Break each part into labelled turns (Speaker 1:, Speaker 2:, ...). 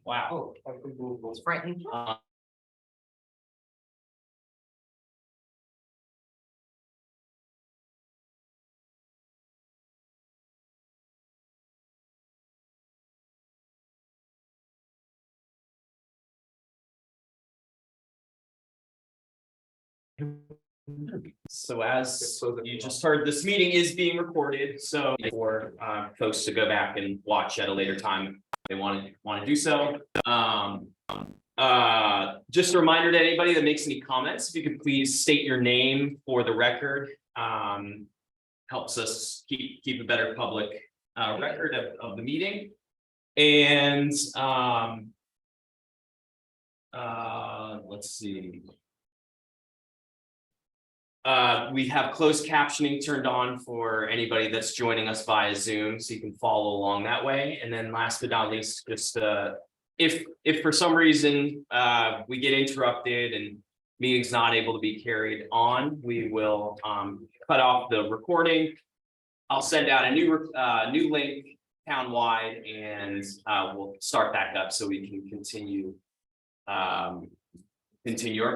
Speaker 1: Wow.
Speaker 2: It's frightening.
Speaker 1: So as you just heard, this meeting is being recorded, so for folks to go back and watch at a later time, if they want to do so. Just a reminder to anybody that makes any comments, if you could please state your name for the record. Helps us keep a better public record of the meeting. And let's see. We have closed captioning turned on for anybody that's joining us via Zoom, so you can follow along that way. And then last but not least, just if for some reason we get interrupted and meeting's not able to be carried on, we will cut off the recording. I'll send out a new link town-wide, and we'll start back up so we can continue our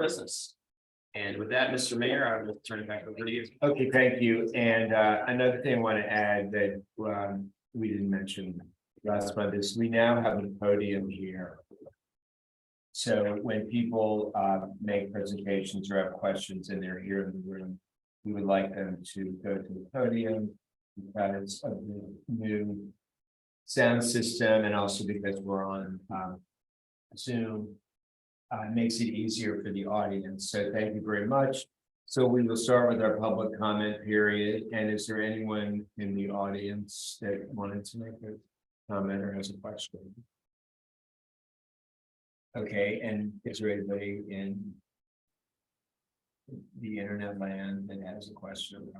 Speaker 1: business. And with that, Mr. Mayor, I will turn it back over to you.
Speaker 3: Okay, thank you. And another thing I want to add that we didn't mention last month is we now have a podium here. So when people make presentations or have questions and they're here in the room, we would like them to go to the podium because of the new sound system, and also because we're on Zoom. Makes it easier for the audience. So thank you very much. So we will start with our public comment period. And is there anyone in the audience that wanted to make a comment or has a question? Okay, and is there anybody in the internet land that has a question?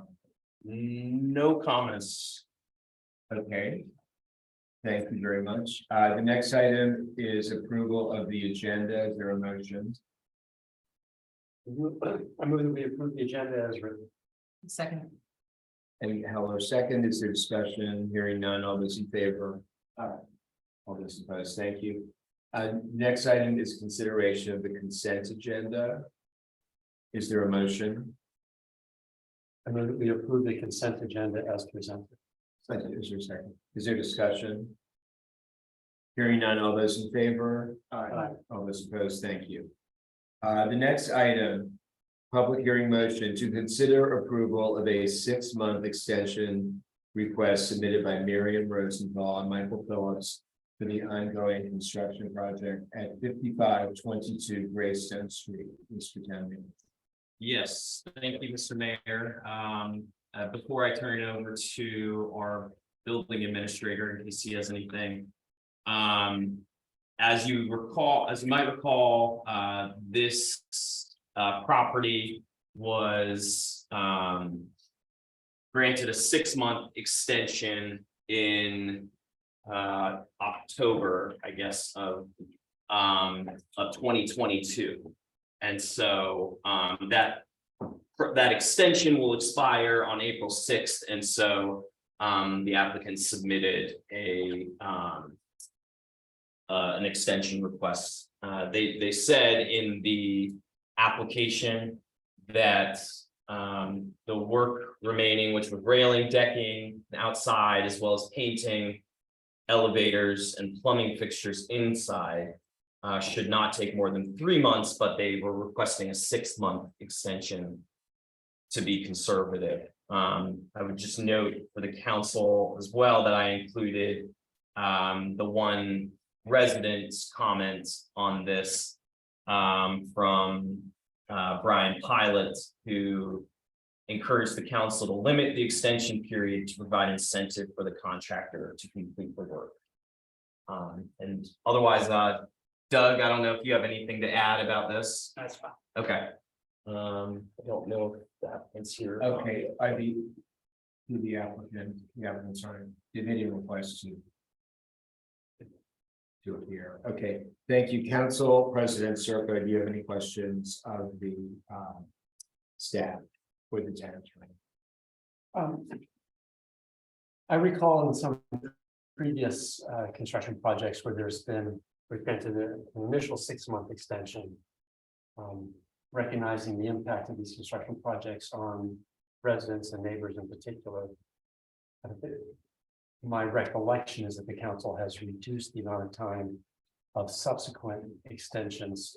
Speaker 1: No comments.
Speaker 3: Okay. Thank you very much. The next item is approval of the agenda. Is there a motion?
Speaker 4: I move that we approve the agenda as written.
Speaker 2: Second.
Speaker 3: And Heller second. Is there discussion? Hearing none. All those in favor? All those opposed. Thank you. Next item is consideration of the consent agenda. Is there a motion?
Speaker 4: I move that we approve the consent agenda as presented.
Speaker 3: Is there a second? Is there discussion? Hearing none, all those in favor?
Speaker 4: Aye.
Speaker 3: All those opposed, thank you. The next item, public hearing motion to consider approval of a 6-month extension request submitted by Miriam Rosenthal and Michael Phillips for the ongoing construction project at 5522 Greystone Street, Mr. Townley.
Speaker 1: Yes, thank you, Mr. Mayor. Before I turn it over to our building administrator, in case he has anything. As you might recall, this property was granted a 6-month extension in October, I guess, of 2022. And so that extension will expire on April 6th. And so the applicant submitted an extension request. They said in the application that the work remaining, which was railing, decking outside, as well as painting, elevators, and plumbing fixtures inside, should not take more than 3 months, but they were requesting a 6-month extension to be conservative. I would just note for the council as well that I included the one resident's comments on this from Brian Pilot, who encouraged the council to limit the extension period to provide incentive for the contractor to complete the work. And otherwise, Doug, I don't know if you have anything to add about this.
Speaker 4: That's fine.
Speaker 1: Okay. I don't know if that is here.
Speaker 3: Okay, the applicant, sorry, did any request to appear? Okay, thank you, Council President Circa. Do you have any questions of the staff for the town attorney?
Speaker 4: I recall in some previous construction projects where there's been we granted an initial 6-month extension. Recognizing the impact of these construction projects on residents and neighbors in particular. I think my recollection is that the council has reduced the amount of time of subsequent extensions,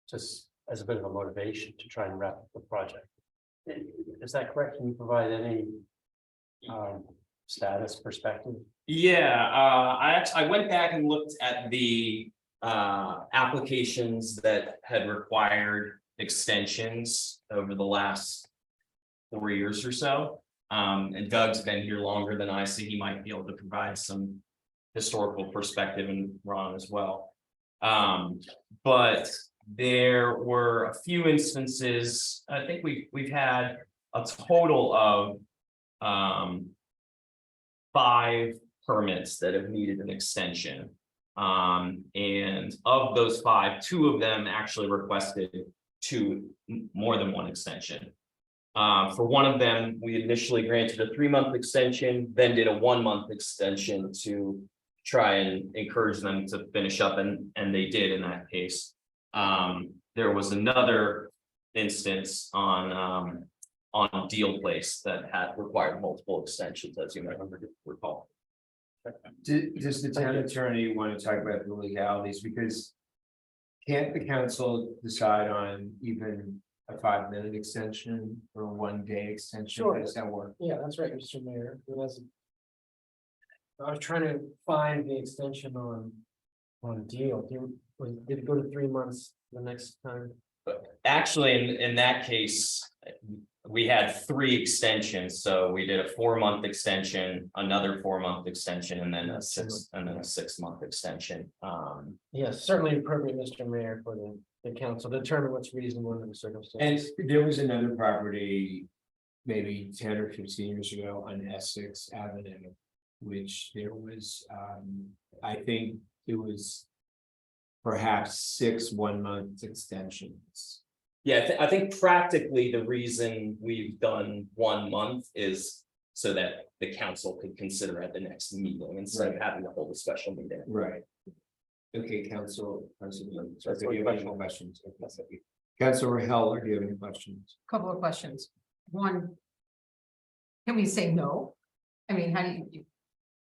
Speaker 4: just as a bit of a motivation to try and wrap up the project. Is that correct? Can you provide any status perspective?
Speaker 1: Yeah, I went back and looked at the applications that had required extensions over the last 4 years or so. And Doug's been here longer than I, so he might be able to provide some historical perspective, and Ron as well. But there were a few instances, I think we've had a total of 5 permits that have needed an extension. And of those 5, 2 of them actually requested more than one extension. For one of them, we initially granted a 3-month extension, then did a 1-month extension to try and encourage them to finish up, and they did in that case. There was another instance on Deal Place that had required multiple extensions, as you might recall.
Speaker 3: Does the town attorney want to talk about the legalities, because can't the council decide on even a 5-minute extension or a 1-day extension?
Speaker 5: Sure.
Speaker 3: How does that work?
Speaker 5: Yeah, that's right, Mr. Mayor. I was trying to find the extension on Deal. Did it go to 3 months the next time?
Speaker 1: Actually, in that case, we had 3 extensions, so we did a 4-month extension, another 4-month extension, and then a 6-month extension.
Speaker 5: Yes, certainly appropriate, Mr. Mayor, for the council to determine what's reasonable in the
Speaker 3: And
Speaker 5: circumstances.
Speaker 3: there was another property, maybe 10 or 15 years ago on Essex Avenue, which there was, I think it was perhaps 6 1-month extensions.
Speaker 1: Yeah, I think practically the reason we've done 1 month is so that the council could consider at the next meeting instead of having to hold a special meeting.
Speaker 3: Right. Okay, Council President,
Speaker 4: That's
Speaker 3: do you have any
Speaker 4: one
Speaker 3: questions? Councilor Heller, do you have any questions?
Speaker 2: Couple of questions. One, can we say no? I mean, how do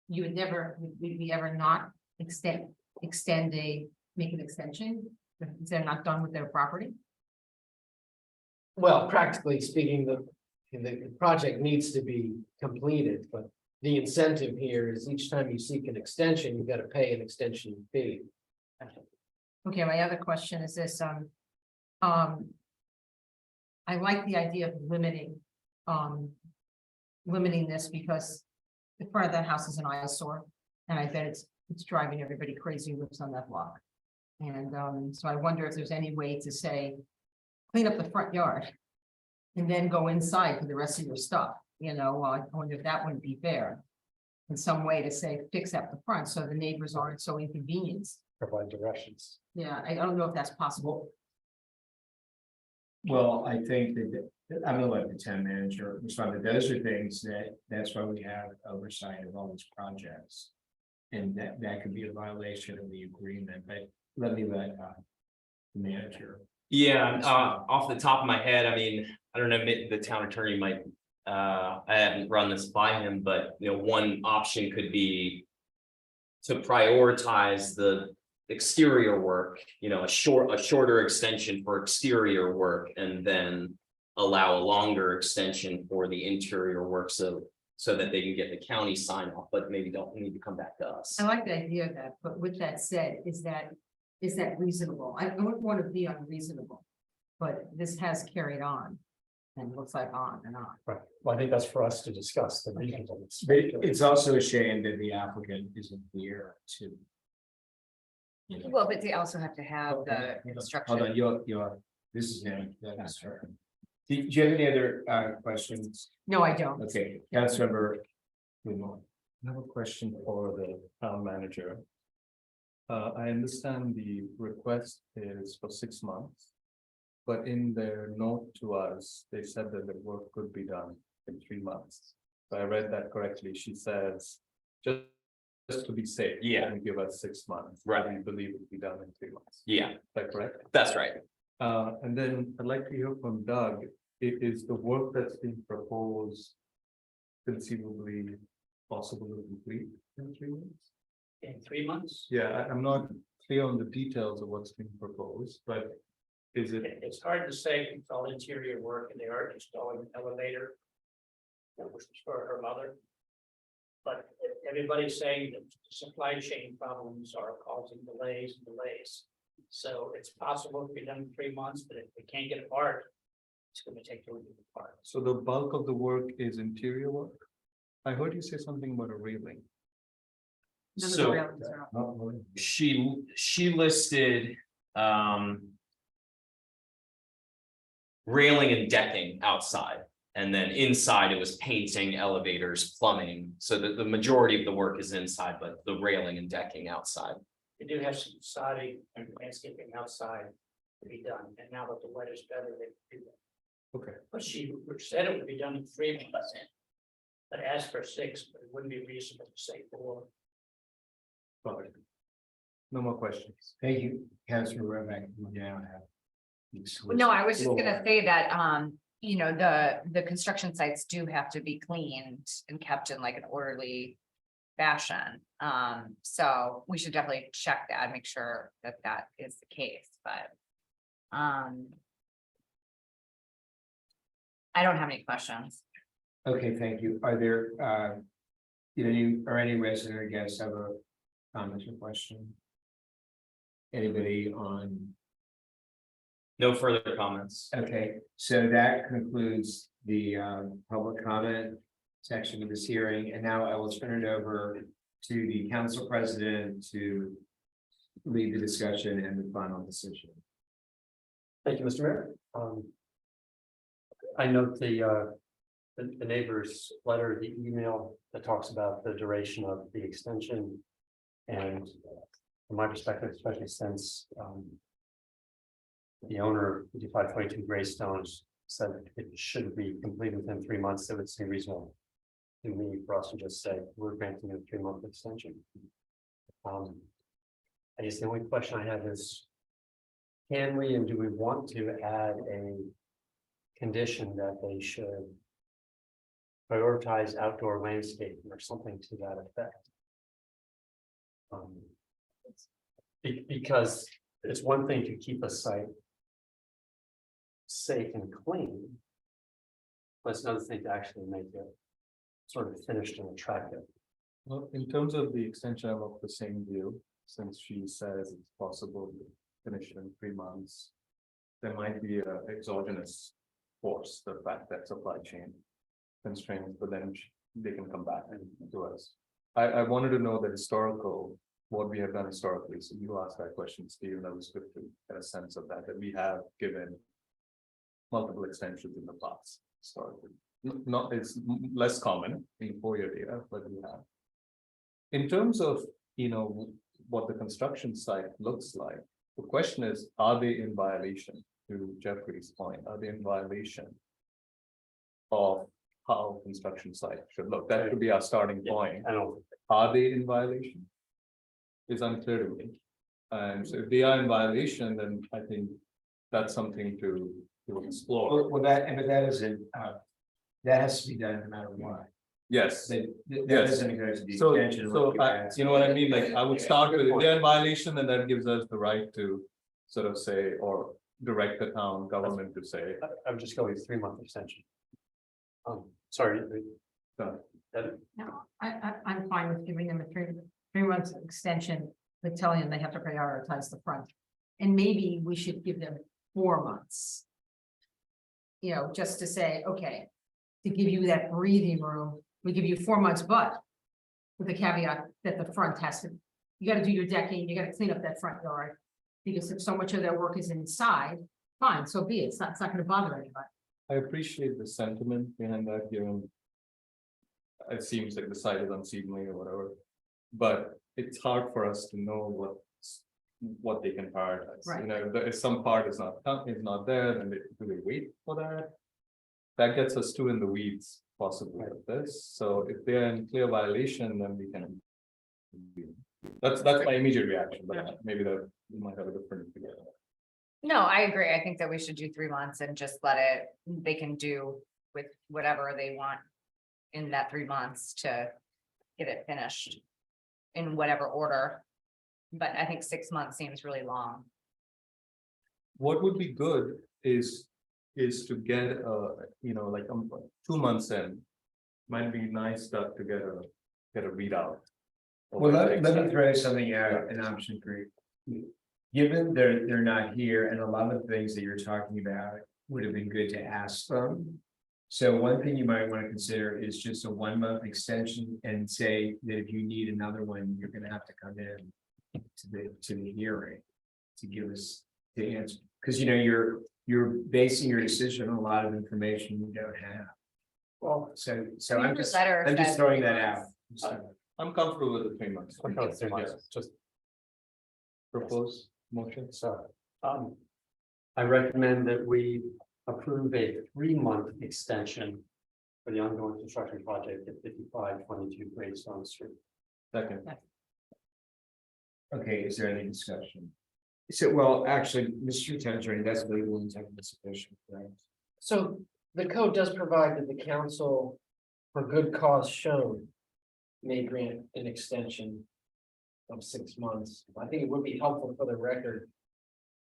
Speaker 2: you would never, would we ever not make an extension if they're not done with their property?
Speaker 5: Well, practically speaking, the project needs to be completed, but the incentive here is each time you seek an extension, you've got to pay an extension fee.
Speaker 2: Okay, my other question is this, I like the idea of limiting this because the front of that house is an eyesore, and I bet it's driving everybody crazy who lives on that block. And so I wonder if there's any way to say, clean up the front yard and then go inside for the rest of your stuff, you know, I wonder if that wouldn't be fair. In some way to say, fix up the front so the neighbors aren't so inconvenienced.
Speaker 4: Provide directions.
Speaker 2: Yeah, I don't know if that's possible.
Speaker 3: Well, I think that, I'm gonna let the town manager respond, but those are things that's why we have oversight of all these projects. And that could be a violation of the agreement, but let me let the manager.
Speaker 1: Yeah, off the top of my head, I mean, I don't know, the town attorney might, I haven't run this by him, but one option could be to prioritize the exterior work, a shorter extension for exterior work, and then allow a longer extension for the interior work, so that they can get the county sign off, but maybe don't need to come back to us.
Speaker 2: I like the idea of that, but with that said, is that reasonable? I wouldn't want to be unreasonable, but this has carried on. And looks like on and on.
Speaker 4: Right. Well, I think that's for us to discuss the reasonableness.
Speaker 3: But it's also a shame that the applicant isn't here to.
Speaker 6: Well, but they also have to have the
Speaker 3: Hold
Speaker 6: construction.
Speaker 3: on, you're, this is now, that's her. Do you have any other questions?
Speaker 2: No, I don't.
Speaker 3: Okay, Councilmember. Kumar.
Speaker 7: I have a question for the town manager. I understand the request is for 6 months. But in their note to us, they said that the work could be done in 3 months. So I read that correctly. She says, just just to be safe.
Speaker 1: Yeah.
Speaker 7: only give us 6 months.
Speaker 1: Right.
Speaker 7: We believe it'll be done in 3 months.
Speaker 1: Yeah,
Speaker 7: Is that correct?
Speaker 1: that's right.
Speaker 7: And then I'd like to hear from Doug, is the work that's being proposed conceivably possible to complete in 3 months?
Speaker 5: In 3 months?
Speaker 7: Yeah, I'm not clear on the details of what's being proposed, but is it,
Speaker 5: It's hard to say, it's all interior work and they are installing an elevator. That was for her mother. But everybody's saying that supply chain problems are causing delays. So it's possible to be done in 3 months, but if we can't get a part, it's gonna take a little part.
Speaker 7: so the bulk of the work is interior work? I heard you say something about a railing.
Speaker 2: None of the
Speaker 1: So
Speaker 2: railings are up.
Speaker 1: she listed, railing and decking outside. And then inside it was painting, elevators, plumbing, so that the majority of the work is inside, but the railing and decking outside.
Speaker 5: They do have some siding and landscaping outside to be done, and now that the weather's better, they can do that.
Speaker 7: Okay.
Speaker 5: But she said it would be done in 3 months. But asked for 6, but it wouldn't be reasonable to say 4.
Speaker 7: Got it. No more questions.
Speaker 3: Thank you, Councilor Rovak. We now have.
Speaker 6: No, I was just gonna say that, you know, the construction sites do have to be cleaned and kept in like an orderly fashion. So we should definitely check that, make sure that that is the case, but. I don't have any questions.
Speaker 3: Okay, thank you. Are there, any resident or guests have a comment or question? Anybody on?
Speaker 1: No further comments.
Speaker 3: Okay, so that concludes the public comment section of this hearing, and now I will turn it over to the council president to lead the discussion and the final decision.
Speaker 4: Thank you, Mr. Mayor. I note the neighbor's letter, the email that talks about the duration of the extension. And from my perspective, especially since the owner of 5522 Greystones said it should be completed within 3 months, it would seem reasonable to me for us to just say we're granting a 3-month extension. I guess the only question I have is, can we and do we want to add a condition that they should prioritize outdoor landscaping or something to that effect? Because it's one thing to keep a site safe and clean, but it's another thing to actually make it sort of finished and attractive.
Speaker 7: Well, in terms of the extension, I'm of the same view, since she says it's possible to finish it in 3 months. There might be a exogenous force, the fact that supply chain constraints, but then they can come back and to us. I wanted to know the historical, what we have done historically, so you asked that question, Steve, and I was good to get a sense of that we have given multiple extensions in the past, historically. Not, it's less common in 4-year data, but we have. In terms of, what the construction site looks like, the question is, are they in violation? To Jeffrey's point, are they in violation of how construction site should look? That should be our starting point.
Speaker 4: I don't,
Speaker 7: Are they in violation? Is unclear to me. And so if they are in violation, then I think that's something to explore.
Speaker 3: Well, but that isn't, that has to be done no matter what.
Speaker 7: Yes.
Speaker 3: That
Speaker 7: Yes.
Speaker 3: doesn't go to the
Speaker 7: So,
Speaker 3: extension. of
Speaker 7: so
Speaker 3: what you
Speaker 7: I,
Speaker 3: asked.
Speaker 7: you know what I mean? Like, I would start with, if they're in violation, then that gives us the right to sort of say, or direct the town government to say.
Speaker 4: I'm just going 3-month extension. Sorry.
Speaker 7: Done.
Speaker 2: No, I'm fine with giving them a 3 months extension, but telling them they have to prioritize the front. And maybe we should give them 4 months. Just to say, okay, to give you that breathing room, we give you 4 months, but with the caveat that the front has to, you gotta do your decking, you gotta clean up that front yard. Because if so much of their work is inside, fine, so be it, it's not gonna bother anybody.
Speaker 7: I appreciate the sentiment behind that, given. It seems like the site is unseemly or whatever, but it's hard for us to know what they can prioritize.
Speaker 2: Right.
Speaker 7: If some part is not there, then do they wait for that? That gets us too in the weeds possibly of this, so if they're in clear violation, then we can That's my immediate reaction, but maybe that you might have a different.
Speaker 6: No, I agree. I think that we should do 3 months and just let it, they can do with whatever they want in that 3 months to get it finished in whatever order. But I think 6 months seems really long.
Speaker 7: What would be good is to get like 2 months in. Might be nice stuff to get a readout.
Speaker 3: Well, let me throw something out, an option for you. Given they're not here and a lot of things that you're talking about would have been good to ask them. So one thing you might want to consider is just a 1 month extension and say that if you need another one, you're gonna have to come in to the hearing to give us the answer. Because you're basing your decision on a lot of information you don't have.
Speaker 5: Well,
Speaker 3: So
Speaker 6: Your
Speaker 3: I'm just
Speaker 6: letter said
Speaker 3: throwing
Speaker 6: 3
Speaker 3: that out.
Speaker 6: months.
Speaker 7: I'm comfortable with the 3 months.
Speaker 4: Okay, so
Speaker 7: Yes.
Speaker 4: just,
Speaker 7: Propose motion.
Speaker 4: so, I recommend that we approve a 3-month extension for the ongoing construction project at 5522 Greystone Street.
Speaker 7: Second.
Speaker 3: Okay, is there any discussion? So, well, actually, Mr. Town Attorney, that's legal and technical sufficient, right?
Speaker 8: So the code does provide that the council, for good cause shown, may grant an extension of 6 months. I think it would be helpful for the record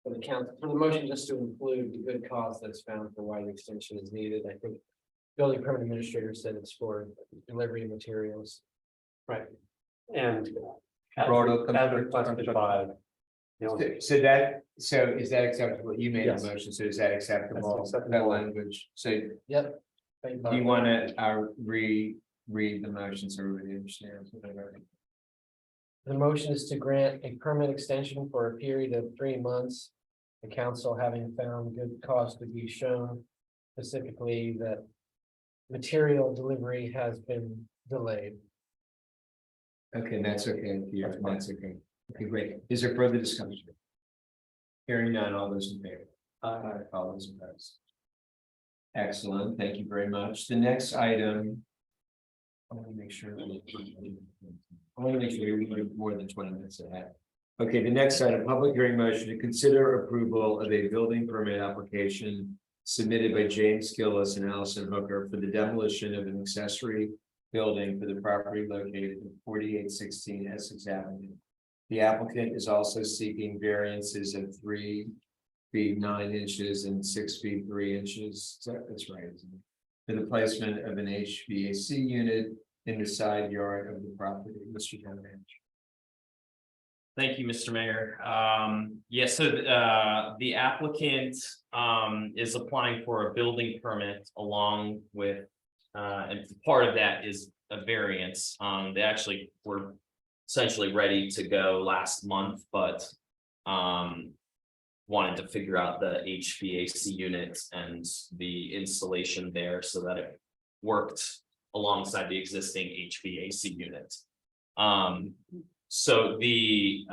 Speaker 8: for the council, for the motion just to include the good cause that's found for why the extension is needed. I think building permit administrator said it's for delivery of materials.
Speaker 4: Right. And
Speaker 7: Broader
Speaker 4: as requested by. the owner.
Speaker 3: So is that acceptable? You made a
Speaker 4: Yes.
Speaker 3: motion, so is that acceptable?
Speaker 4: That's acceptable.
Speaker 3: That language, so
Speaker 8: Yep.
Speaker 3: do you want to read the motion so everybody understands?
Speaker 8: The motion is to grant a permit extension for a period of 3 months. The council having found good cause to be shown, specifically that material delivery has been delayed.
Speaker 3: Okay, that's okay, Peter,
Speaker 4: That's fine.
Speaker 3: that's okay. Okay, great. Is there further discussion? Hearing none, all those in favor? All those opposed? Excellent, thank you very much. The next item. I want to make sure. We're more than 20 minutes ahead. Okay, the next item, public hearing motion to consider approval of a building permit application submitted by James Gillis and Allison Hooker for the demolition of an accessory building for the property located at 4816 Essex Avenue. The applicant is also seeking variances of 3 feet 9 inches and 6 feet 3 inches. That's right, isn't it? For the placement of an HVAC unit in the side yard of the property. Mr. Town Manager.
Speaker 1: Thank you, Mr. Mayor. Yes, so the applicant is applying for a building permit along with, and part of that is a variance. They actually were essentially ready to go last month, but wanted to figure out the HVAC unit and the installation there so that it worked alongside the existing HVAC unit. So the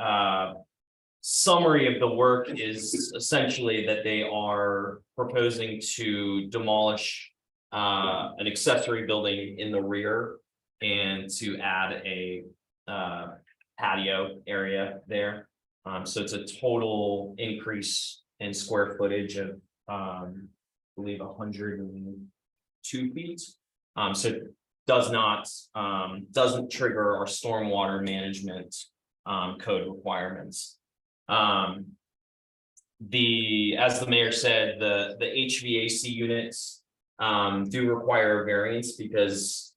Speaker 1: summary of the work is essentially that they are proposing to demolish an accessory building in the rear and to add a patio area there. So it's a total increase in square footage of I believe 102 feet. So it does not doesn't trigger our stormwater management code requirements. As the mayor said, the HVAC units do require a variance because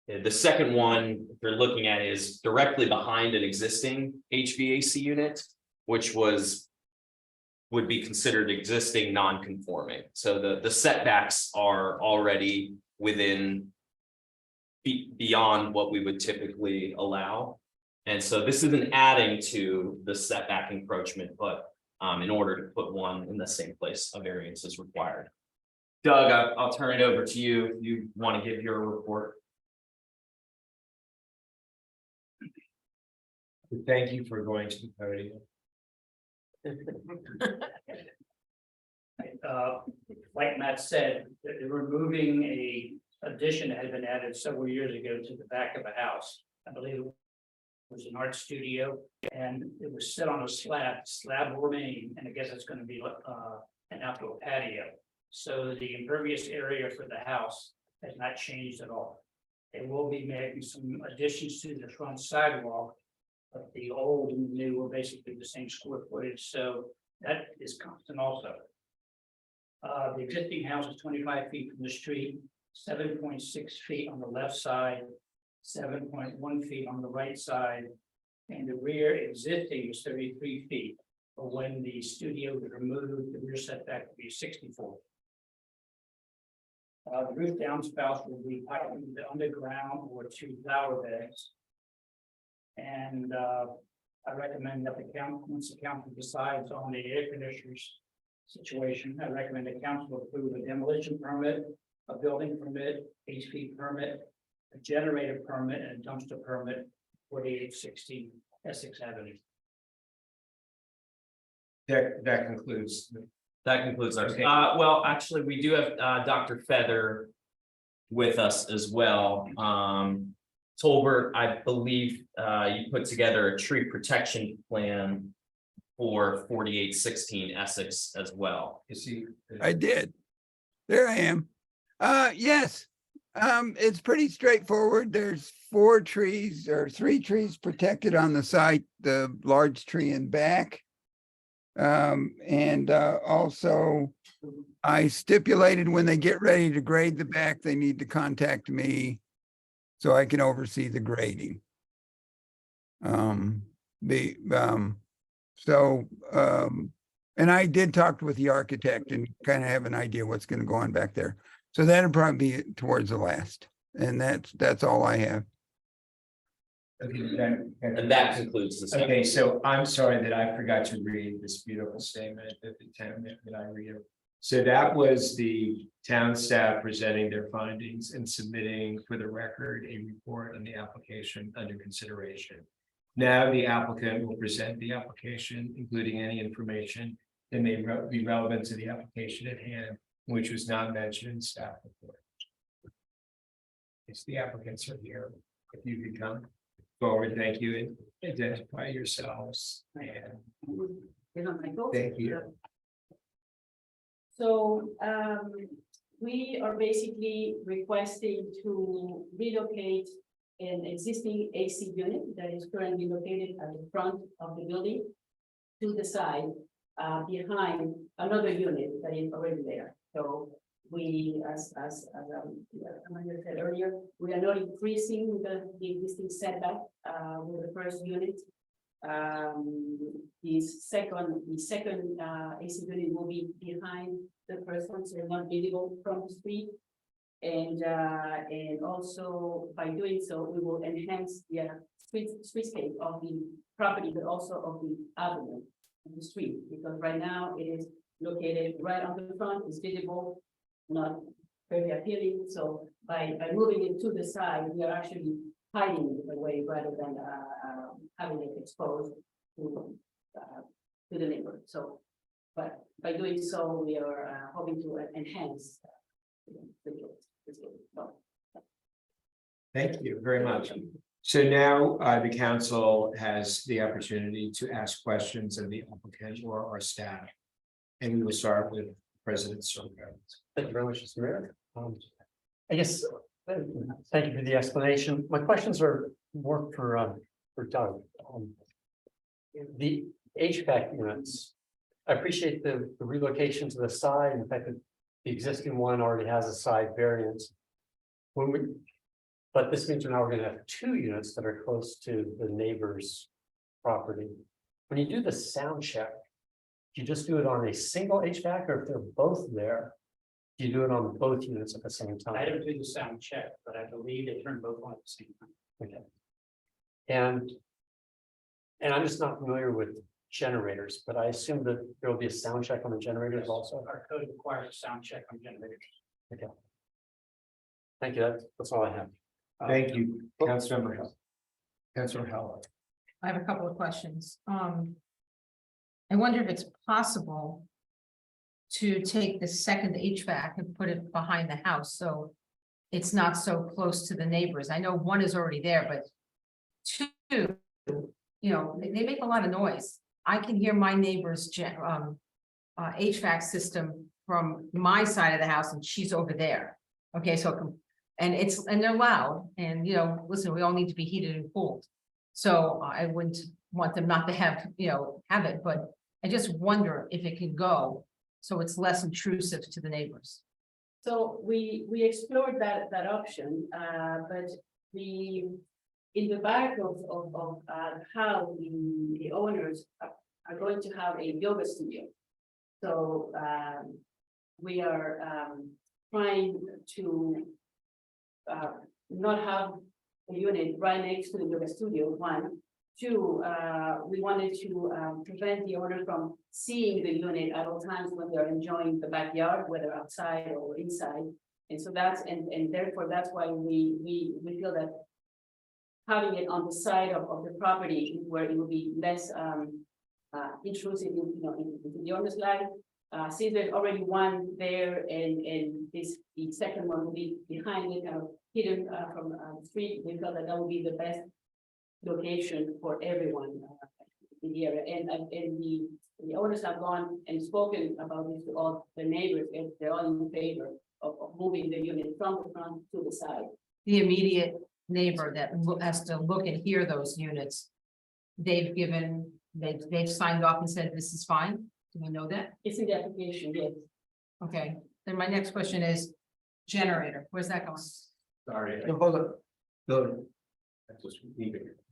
Speaker 1: the second one they're looking at is directly behind an existing HVAC unit, which would be considered existing non-conforming. So the setbacks are already within beyond what we would typically allow. And so this isn't adding to the setback encroachment, but in order to put one in the same place, a variance is required. Doug, I'll turn it over to you if you want to give your report.
Speaker 3: Thank you for going to the podium.
Speaker 5: Like Matt said, they're removing a addition that had been added several years ago to the back of a house. I believe was an art studio, and it was set on a slab will remain, and I guess it's gonna be an outdoor patio. So the impervious area for the house has not changed at all. They will be making some additions to the front sidewalk, but the old and new are basically the same square footage, so that is constant also. The existing house is 25 feet from the street, 7.6 feet on the left side, 7.1 feet on the right side, and the rear existing is 33 feet. But when the studio is removed, the rear setback will be 64. The roof downspouts will be either underground or 2 flower beds. And I recommend that once the council decides on the air conditioners situation, I recommend the council approve a demolition permit, a building permit, HV permit, a generator permit, and a dumpster permit, 4860 Essex Avenue.
Speaker 3: That concludes.
Speaker 1: That concludes ours.
Speaker 3: Okay.
Speaker 1: Well, actually, we do have Dr. Feather with us as well. Tolbert, I believe you put together a tree protection plan for 4816 Essex as well.
Speaker 3: You see.
Speaker 9: I did. There I am. Yes. It's pretty straightforward. There's 4 trees or 3 trees protected on the site, the large tree in back. Also I stipulated when they get ready to grade the back, they need to contact me so I can oversee the grading. And I did talk with the architect and kind of have an idea what's going to go on back there. So that'll probably be towards the last. And that's all I have.
Speaker 3: Okay,
Speaker 1: And that concludes this.
Speaker 3: Okay, so I'm sorry that I forgot to read this beautiful statement at the town that I read. So that was the town staff presenting their findings and submitting for the record a report on the application under consideration. Now the applicant will present the application, including any information that may be relevant to the application at hand, which was not mentioned in staff report. It's the applicants are here. If you could come forward, thank you, and identify yourselves. And thank you.
Speaker 10: So we are basically requesting to relocate an existing AC unit that is currently located at the front of the building to the side behind another unit that is already there. So we, as Amanda said earlier, we are not increasing the existing setback with the first unit. The second AC unit will be behind the first one, so not visible from the street. And also by doing so, we will enhance the streetscape of the property, but also of the avenue of the street, because right now it is located right on the front, it's visible, not very appealing. So by moving it to the side, we are actually hiding it away rather than having it exposed to the neighborhood. So, but by doing so, we are hoping to enhance the
Speaker 3: Thank you very much. So now the council has the opportunity to ask questions of the applicant or our staff. And we will start with President Sergio.
Speaker 4: Thank you very much, Mr. Mayor. I guess, thank you for the explanation. My questions are more for Doug. The HVAC units, I appreciate the relocation to the side and the fact that the existing one already has a side variance. But this means now we're going to have 2 units that are close to the neighbor's property. When you do the sound check, do you just do it on a single HVAC, or if they're both there, do you do it on both units at the same time?
Speaker 5: I don't do the sound check, but I believe they turn both on at the same time.
Speaker 4: Okay. And I'm just not familiar with generators, but I assume that there will be a sound check on the generators also.
Speaker 5: Our code requires a sound check on generators.
Speaker 4: Thank you. That's all I have.
Speaker 3: Thank you, Councilmember Hill. Councilor Heller.
Speaker 2: I have a couple of questions. I wonder if it's possible to take the second HVAC and put it behind the house, so it's not so close to the neighbors. I know one is already there, but 2 you know, they make a lot of noise. I can hear my neighbor's HVAC system from my side of the house and she's over there. Okay, so, and they're loud and, you know, listen, we all need to be heated and cooled. So I wouldn't want them not to have, you know, have it, but I just wonder if it can go, so it's less intrusive to the neighbors.
Speaker 10: So we explored that option, but in the back of how the owners are going to have a yoga studio. So we are trying to not have a unit right next to the yoga studio, one. Two, we wanted to prevent the owner from seeing the unit at all times when they're enjoying the backyard, whether outside or inside. And so that's, and therefore, that's why we feel that having it on the side of the property where it will be less intrusive, you know, into the owner's life. Since there's already one there and the second one will be behind it, kind of hidden from the street, we felt that would be the best location for everyone in the area. And the owners have gone and spoken about this to all the neighbors, and they're all in favor of moving the unit from the front to the side.
Speaker 2: The immediate neighbor that has to look and hear those units, they've signed off and said this is fine. Do we know that?
Speaker 10: It's in the application, yes.
Speaker 2: Okay, then my next question is generator, where's that going?
Speaker 4: Sorry.
Speaker 3: No, hold on. Go.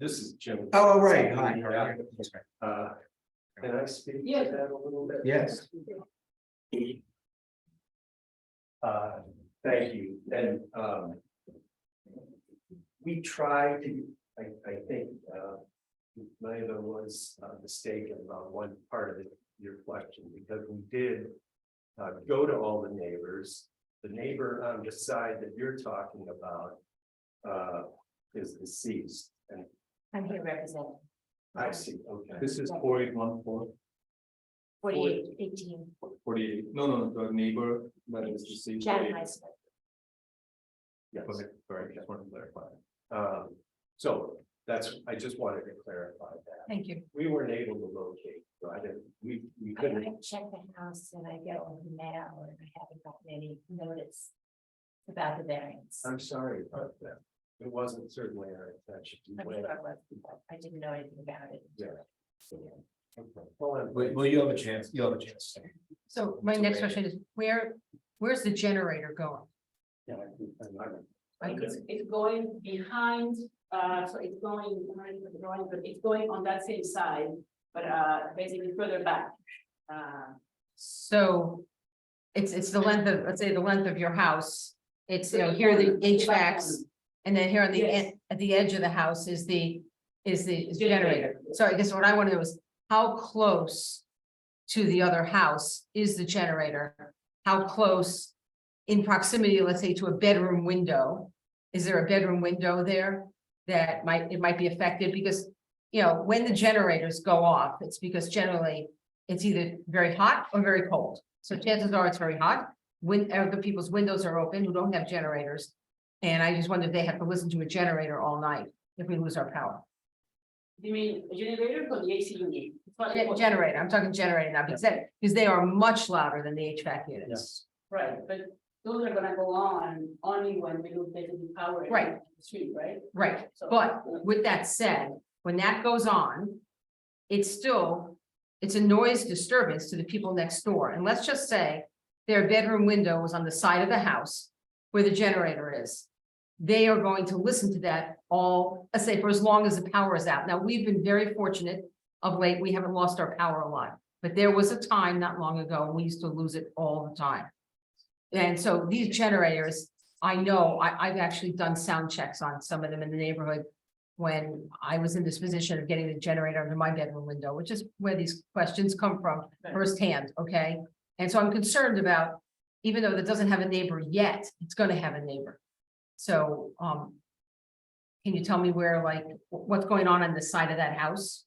Speaker 4: This is Jim.
Speaker 3: Oh, right, hi.
Speaker 4: Can I speak
Speaker 10: Yeah.
Speaker 4: to that a little bit?
Speaker 3: Yes.
Speaker 4: Thank you, and we tried to, I think, Layla was mistaken about one part of your question, because we did go to all the neighbors. The neighbor on the side that you're talking about is deceased, and
Speaker 6: I'm here representing
Speaker 4: I see, okay.
Speaker 7: This is 4814,
Speaker 6: 4818
Speaker 7: 48, no, the neighbor that is deceased.
Speaker 6: Janet Heisman.
Speaker 4: Yes.
Speaker 7: Okay, sorry, just want to clarify.
Speaker 4: So that's, I just wanted to clarify that.
Speaker 2: Thank you.
Speaker 4: We weren't able to locate, so I didn't, we
Speaker 6: I
Speaker 4: couldn't.
Speaker 6: checked the house and I get all the mail and I haven't gotten any notice about the variance.
Speaker 4: I'm sorry about that. It wasn't certainly our intention.
Speaker 6: I'm sure I was, but I didn't know anything about it.
Speaker 4: Yeah. Okay. Hold on.
Speaker 3: Well, you have a chance,
Speaker 2: So my next question is, where's the generator going?
Speaker 4: Yeah,
Speaker 10: It's going behind, so it's going, but it's going on that same side, but basically further back.
Speaker 2: So it's the length of, let's say the length of your house. It's, you know, here are the HVACs, and then here on the
Speaker 10: Yes.
Speaker 2: at the edge of the house is the generator. So I guess what I want to know is how close to the other house is the generator? How close in proximity, let's say, to a bedroom window? Is there a bedroom window there that might be affected? Because, you know, when the generators go off, it's because generally it's either very hot or very cold. So chances are it's very hot when other people's windows are open who don't have generators. And I just wonder if they have to listen to a generator all night if we lose our power.
Speaker 10: You mean a generator or the AC unit? It's not-
Speaker 2: Generator, I'm talking generator now, because they are much louder than the HVAC units.
Speaker 4: Yes.
Speaker 10: Right, but those are gonna go on only when we lose basically power. in
Speaker 2: Right.
Speaker 10: the street, right?
Speaker 2: Right,
Speaker 10: So-
Speaker 2: but with that said, when that goes on, it's a noise disturbance to the people next door. And let's just say their bedroom window was on the side of the house where the generator is. They are going to listen to that all, let's say, for as long as the power is out. Now, we've been very fortunate of late. We haven't lost our power a lot. But there was a time not long ago, when we used to lose it all the time. And so these generators, I know, I've actually done sound checks on some of them in the neighborhood when I was in this position of getting the generator under my bedroom window, which is where these questions come from firsthand, okay? And so I'm concerned about, even though that doesn't have a neighbor yet, it's gonna have a neighbor. So, can you tell me where, like, what's going on the side of that house?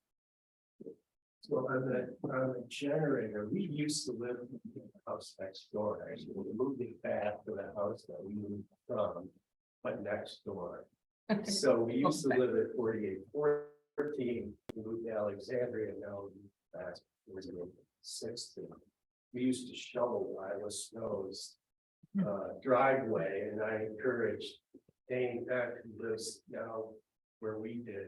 Speaker 4: So on the generator, we used to live in the house next door, actually, we moved it back to the house that we moved from, but next door. So we used to live at 4840, 13, we moved to Alexandria, now that's was in 16. We used to shovel Iowa Snow's driveway, and I encouraged Dane Peck, who lives now where we did,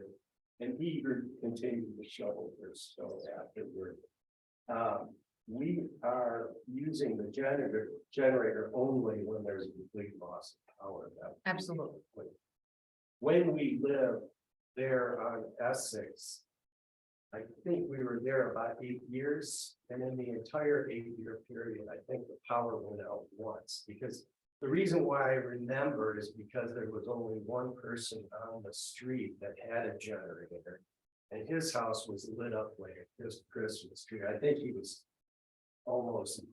Speaker 4: and he continued to shovel their snow afterward. We are using the generator only when there's a complete loss of power.
Speaker 2: Absolutely.
Speaker 4: When we lived there on Essex, I think we were there about 8 years, and in the entire 8-year period, I think the power went out once, because the reason why I remember is because there was only one person on the street that had a generator, and his house was lit up like a Christmas tree. I think he was almost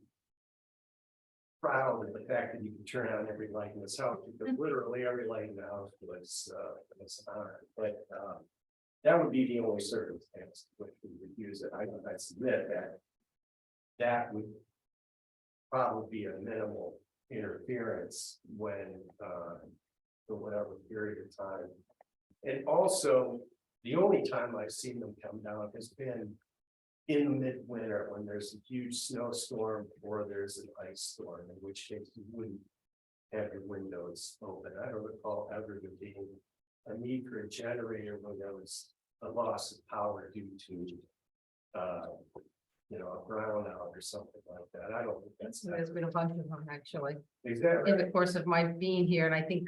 Speaker 4: proud of the fact that he could turn on every light in his house, because literally every light in the house was on. But that would be the only circumstance which we would use it. I submit that would probably be a minimal interference when for whatever period of time. And also, the only time I've seen them come down has been in the midwinter when there's a huge snowstorm or there's an ice storm, in which case you wouldn't have your windows open. I don't recall ever there being a need for a generator when there was a loss of power due to a brownout or something like that. I don't think that's.
Speaker 2: There's been a bunch of them, actually,
Speaker 4: Is that
Speaker 2: in
Speaker 4: right?
Speaker 2: the course of my being here, and I think,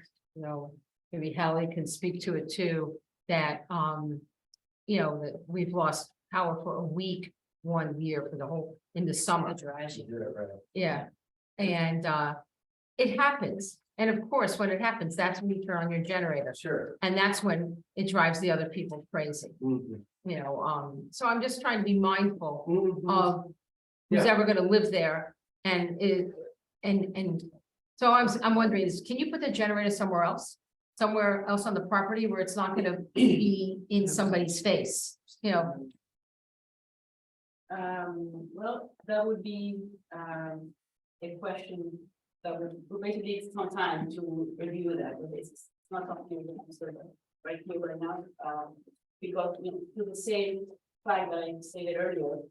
Speaker 2: maybe Hallie can speak to it too, that, that we've lost power for a week, 1 year for the whole, in the summer.
Speaker 4: Yeah, right.
Speaker 2: Yeah, and it happens. And of course, when it happens, that's when you turn on your generator.
Speaker 4: Sure.
Speaker 2: And that's when it drives the other people crazy,
Speaker 4: Mhm.
Speaker 2: So I'm just trying to be mindful
Speaker 4: Mhm.
Speaker 2: of who's
Speaker 4: Yeah.
Speaker 2: ever gonna live there. And so I'm wondering is, can you put the generator somewhere else? Somewhere else on the property where it's not gonna be in somebody's face,
Speaker 10: Well, that would be, a question that would basically need some time to review that, but it's not something we can answer right here, right now, because, to the same fact that I stated earlier,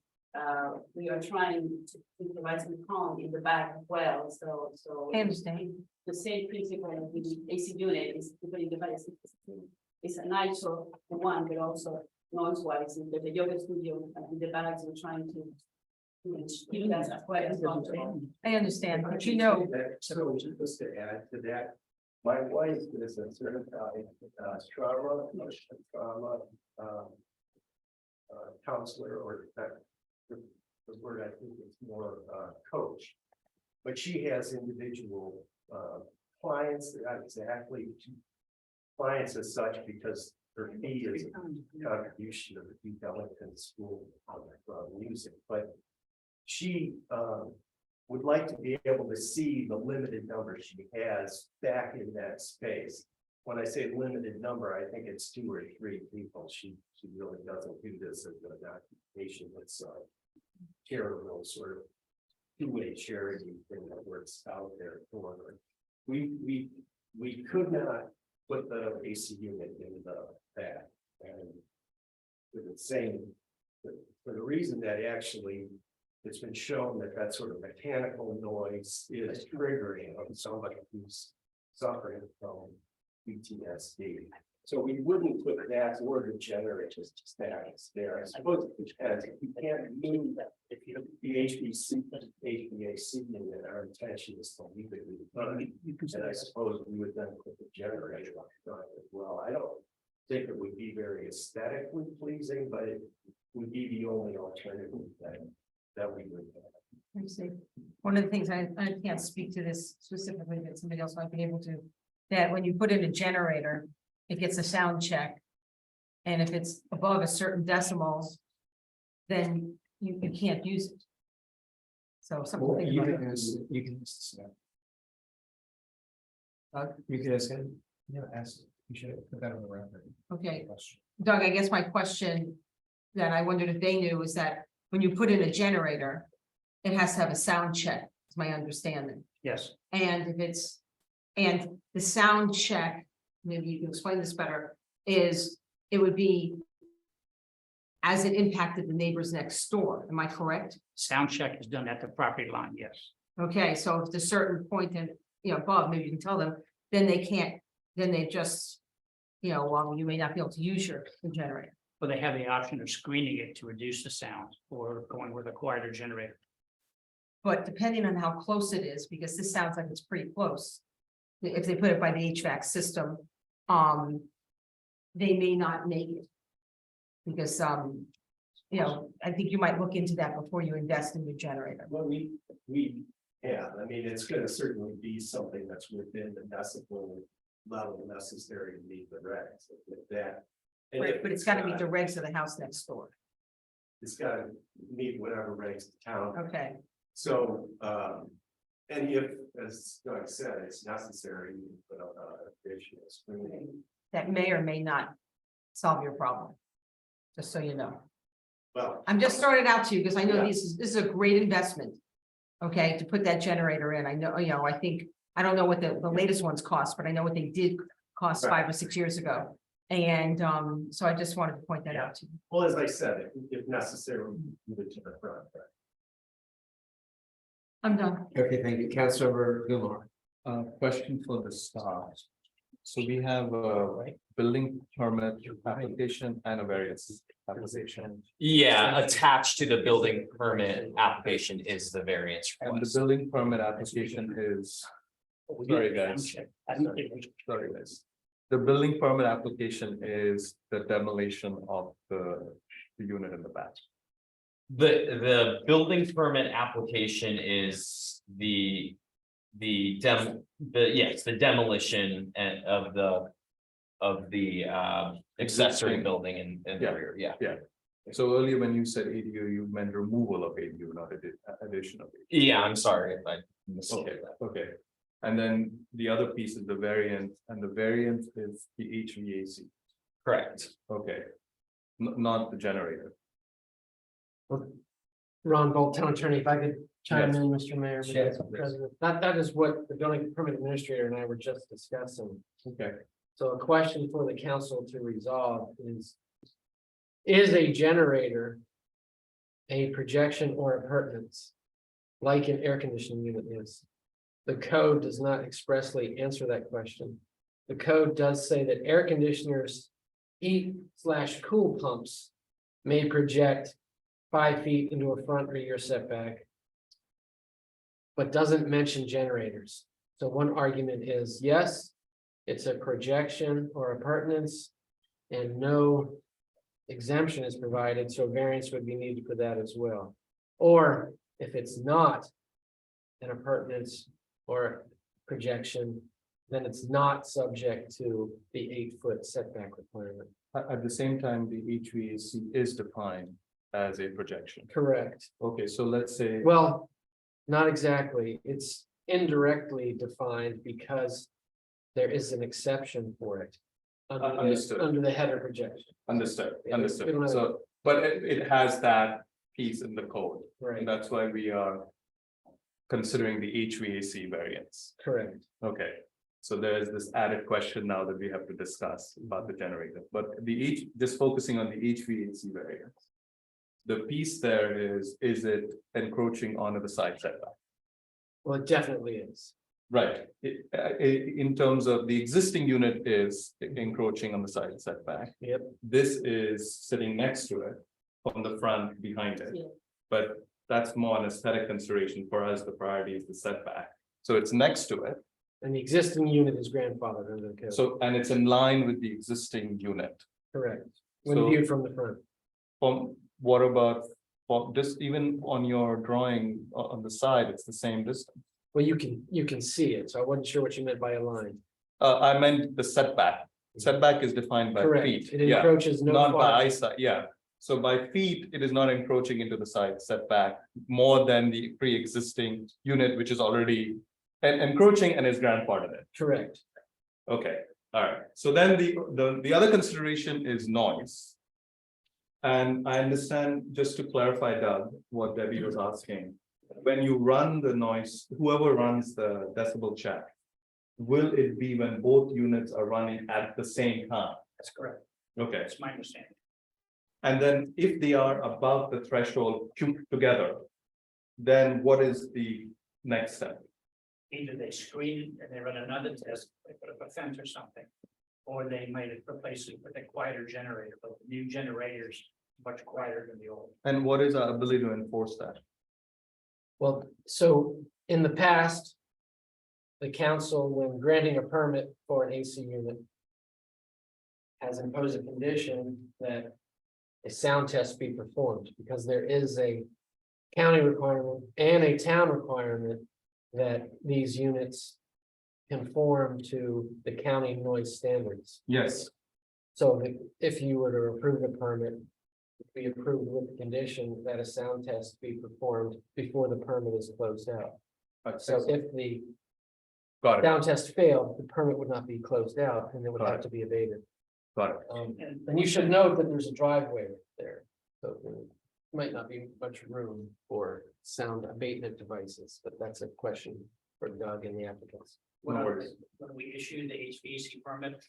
Speaker 10: we are trying to provide some calm in the back as well, so.
Speaker 2: I understand.
Speaker 10: The same principle of the AC unit is putting the device. It's a nice for one, but also noise wise, and the yoga studio and the bags we're trying to. Keep that as quiet as possible.
Speaker 2: I understand, but
Speaker 4: So just to add to that, my wife is a certified trauma counselor, or the word I think is more coach. But she has individual clients, not exactly clients as such, because her fee is a contribution of the Duke Ellington School of Music, but she would like to be able to see the limited number she has back in that space. When I say limited number, I think it's 2 or 3 people. She really doesn't do this as an occupation. It's charitable sort of two-way charity thing that works out there for her. We could not put the AC unit in the back, and for the same, for the reason that actually it's been shown that sort of mechanical noise is triggering of somebody who's suffering from PTSD. So we wouldn't put that or the generator status there. I suppose it depends. If you can't move that, if you the HVAC unit, our intention is to leave it with and I suppose we would then put the generator on as well. I don't think it would be very aesthetically pleasing, but it would be the only alternative that we would have.
Speaker 2: Let me see. One of the things I can't speak to this specifically, but somebody else might be able to, that when you put in a generator, it gets a sound check. And if it's above a certain decimals, then you can't use it. So something to think about.
Speaker 3: You can ask him. Yeah, ask. You should put that on the record.
Speaker 2: Okay, Doug, I guess my question that I wondered if they knew is that when you put in a generator, it has to have a sound check, is my understanding.
Speaker 5: Yes,
Speaker 2: And if it's, and the sound check, maybe you can explain this better, is it would be as it impacted the neighbors next door. Am I correct?
Speaker 5: Sound check is done at the property line, yes.
Speaker 2: Okay, so if there's a certain point and, above, maybe you can tell them, then they can't, then they just, you may not be able to use your generator.
Speaker 5: But they have the option of screening it to reduce the sound or going with a quieter generator.
Speaker 2: But depending on how close it is, because this sounds like it's pretty close. If they put it by the HVAC system, they may not make it. Because, I think you might look into that before you invest in your generator.
Speaker 11: Well, I mean, it's gonna certainly be something that's within the decibel level necessary to meet the regs with that. And
Speaker 2: Right,
Speaker 11: if
Speaker 2: but it's gotta meet
Speaker 11: not,
Speaker 2: the regs of the house next door.
Speaker 11: It's gotta meet whatever regs the town,
Speaker 2: Okay,
Speaker 11: so, and if, as Doug said, it's necessary, you can put up additional screening.
Speaker 2: that may or may not solve your problem. Just so you know.
Speaker 11: Well,
Speaker 2: I'm just throwing it out to you because I know
Speaker 11: Yeah.
Speaker 2: this is a great investment. Okay, to put that generator in. I know, I think, I don't know what the latest ones cost, but I know what they did cost
Speaker 11: Right.
Speaker 2: 5 or 6 years ago. And so I just wanted to point that out to you.
Speaker 11: well, as I said, if necessary, move it to the front.
Speaker 2: I'm done.
Speaker 8: Okay, thank you, Councilmember Kumar.
Speaker 7: Question for the staff. So we have a building permit application and a variance application.
Speaker 1: Yeah, attached to the building permit application is the variance
Speaker 7: And the
Speaker 1: request.
Speaker 7: building permit application is, sorry, guys.
Speaker 5: I don't think we-
Speaker 7: Sorry, guys. The building permit application is the demolition of the unit in the back.
Speaker 1: The building permit application is the demolition and of the accessory
Speaker 7: Existing.
Speaker 1: building in the
Speaker 7: Yeah.
Speaker 1: rear, yeah.
Speaker 7: So earlier when you said ADU, you meant removal of ADU, not addition of ADU.
Speaker 1: Yeah, I'm sorry if I misspoke
Speaker 7: Okay,
Speaker 1: that.
Speaker 7: okay. And then the other piece is the variant, and the variant is the HVAC,
Speaker 1: Correct.
Speaker 7: okay. Not the generator.
Speaker 8: Ron Bolt, Town Attorney, if I could chime
Speaker 7: Yes.
Speaker 8: in, Mr. Mayor. Mr.
Speaker 7: Yes.
Speaker 8: President. That is what the building permit administrator and I were just discussing.
Speaker 7: Okay.
Speaker 8: So a question for the council to resolve is. Is a generator a projection or appurtenance? Like an air conditioning unit is. The code does not expressly answer that question. The code does say that air conditioners, heat/cool pumps may project 5 feet into a front or rear setback. But doesn't mention generators. So one argument is, yes, it's a projection or appurtenance. And no exemption is provided, so variance would be needed for that as well. Or if it's not an appurtenance or projection, then it's not subject to the 8-foot setback requirement.
Speaker 7: At the same time, the HVAC is defined as a projection.
Speaker 8: Correct.
Speaker 7: Okay, so let's say,
Speaker 8: Well, not exactly. It's indirectly defined because there is an exception for it.
Speaker 7: Understood.
Speaker 8: Under the header projection,
Speaker 7: understood,
Speaker 8: Yeah, we
Speaker 7: understood.
Speaker 8: don't have-
Speaker 7: So, but it has that piece in the code.
Speaker 8: right?
Speaker 7: And that's why we are considering the HVAC variance.
Speaker 8: Correct.
Speaker 7: Okay, so there's this added question now that we have to discuss about the generator, but just focusing on the HVAC variance. The piece there is it encroaching onto the side setback?
Speaker 8: Well, it definitely is.
Speaker 7: Right, in terms of the existing unit is encroaching on the side setback.
Speaker 8: Yep.
Speaker 7: This is sitting next to it on the front behind it.
Speaker 10: Yeah.
Speaker 7: But that's more an aesthetic consideration for us, the priority is the setback. So it's next to it,
Speaker 8: And the existing unit is grandfathered under the code.
Speaker 7: so, and it's in line with the existing unit.
Speaker 8: Correct. When
Speaker 7: So-
Speaker 8: viewed from the front.
Speaker 7: What about, just even on your drawing on the side, it's the same distance.
Speaker 8: Well, you can see it, so I wasn't sure what you meant by a line.
Speaker 7: I meant the setback. Setback is defined by
Speaker 8: Correct.
Speaker 7: feet.
Speaker 8: It
Speaker 7: Yeah.
Speaker 8: encroaches no
Speaker 7: Not by
Speaker 8: farther.
Speaker 7: eyesight, yeah. So by feet, it is not encroaching into the side setback more than the pre-existing unit, which is already encroaching and is grandfathered in.
Speaker 8: Correct.
Speaker 7: Okay, all right. So then the other consideration is noise. And I understand, just to clarify, Doug, what Debbie was asking. When you run the noise, whoever runs the decibel check, will it be when both units are running at the same time?
Speaker 5: That's correct.
Speaker 7: Okay.
Speaker 5: That's my understanding.
Speaker 7: And then if they are above the threshold together, then what is the next step?
Speaker 5: Either they screen and they run another test, they put up a fence or something. Or they might replace it with a quieter generator, but the new generators much quieter than the old.
Speaker 7: And what is our ability to enforce that?
Speaker 8: Well, so in the past. The council, when granting a permit for an AC unit. Has imposed a condition that a sound test be performed, because there is a county requirement and a town requirement. That these units conform to the county noise standards.
Speaker 7: Yes.
Speaker 8: So if you were to approve the permit. Be approved with the condition that a sound test be performed before the permit is closed out. So if the
Speaker 7: Got it,
Speaker 8: sound test failed, the permit would not be closed out and it would
Speaker 7: Got
Speaker 8: have
Speaker 7: it.
Speaker 8: to be abated.
Speaker 7: got it.
Speaker 8: And you should note that there's a driveway there. So there might not be much room for sound abatement devices, but that's a question for Doug and the applicants.
Speaker 5: When
Speaker 7: No worries.
Speaker 5: when we issue the HVAC permit,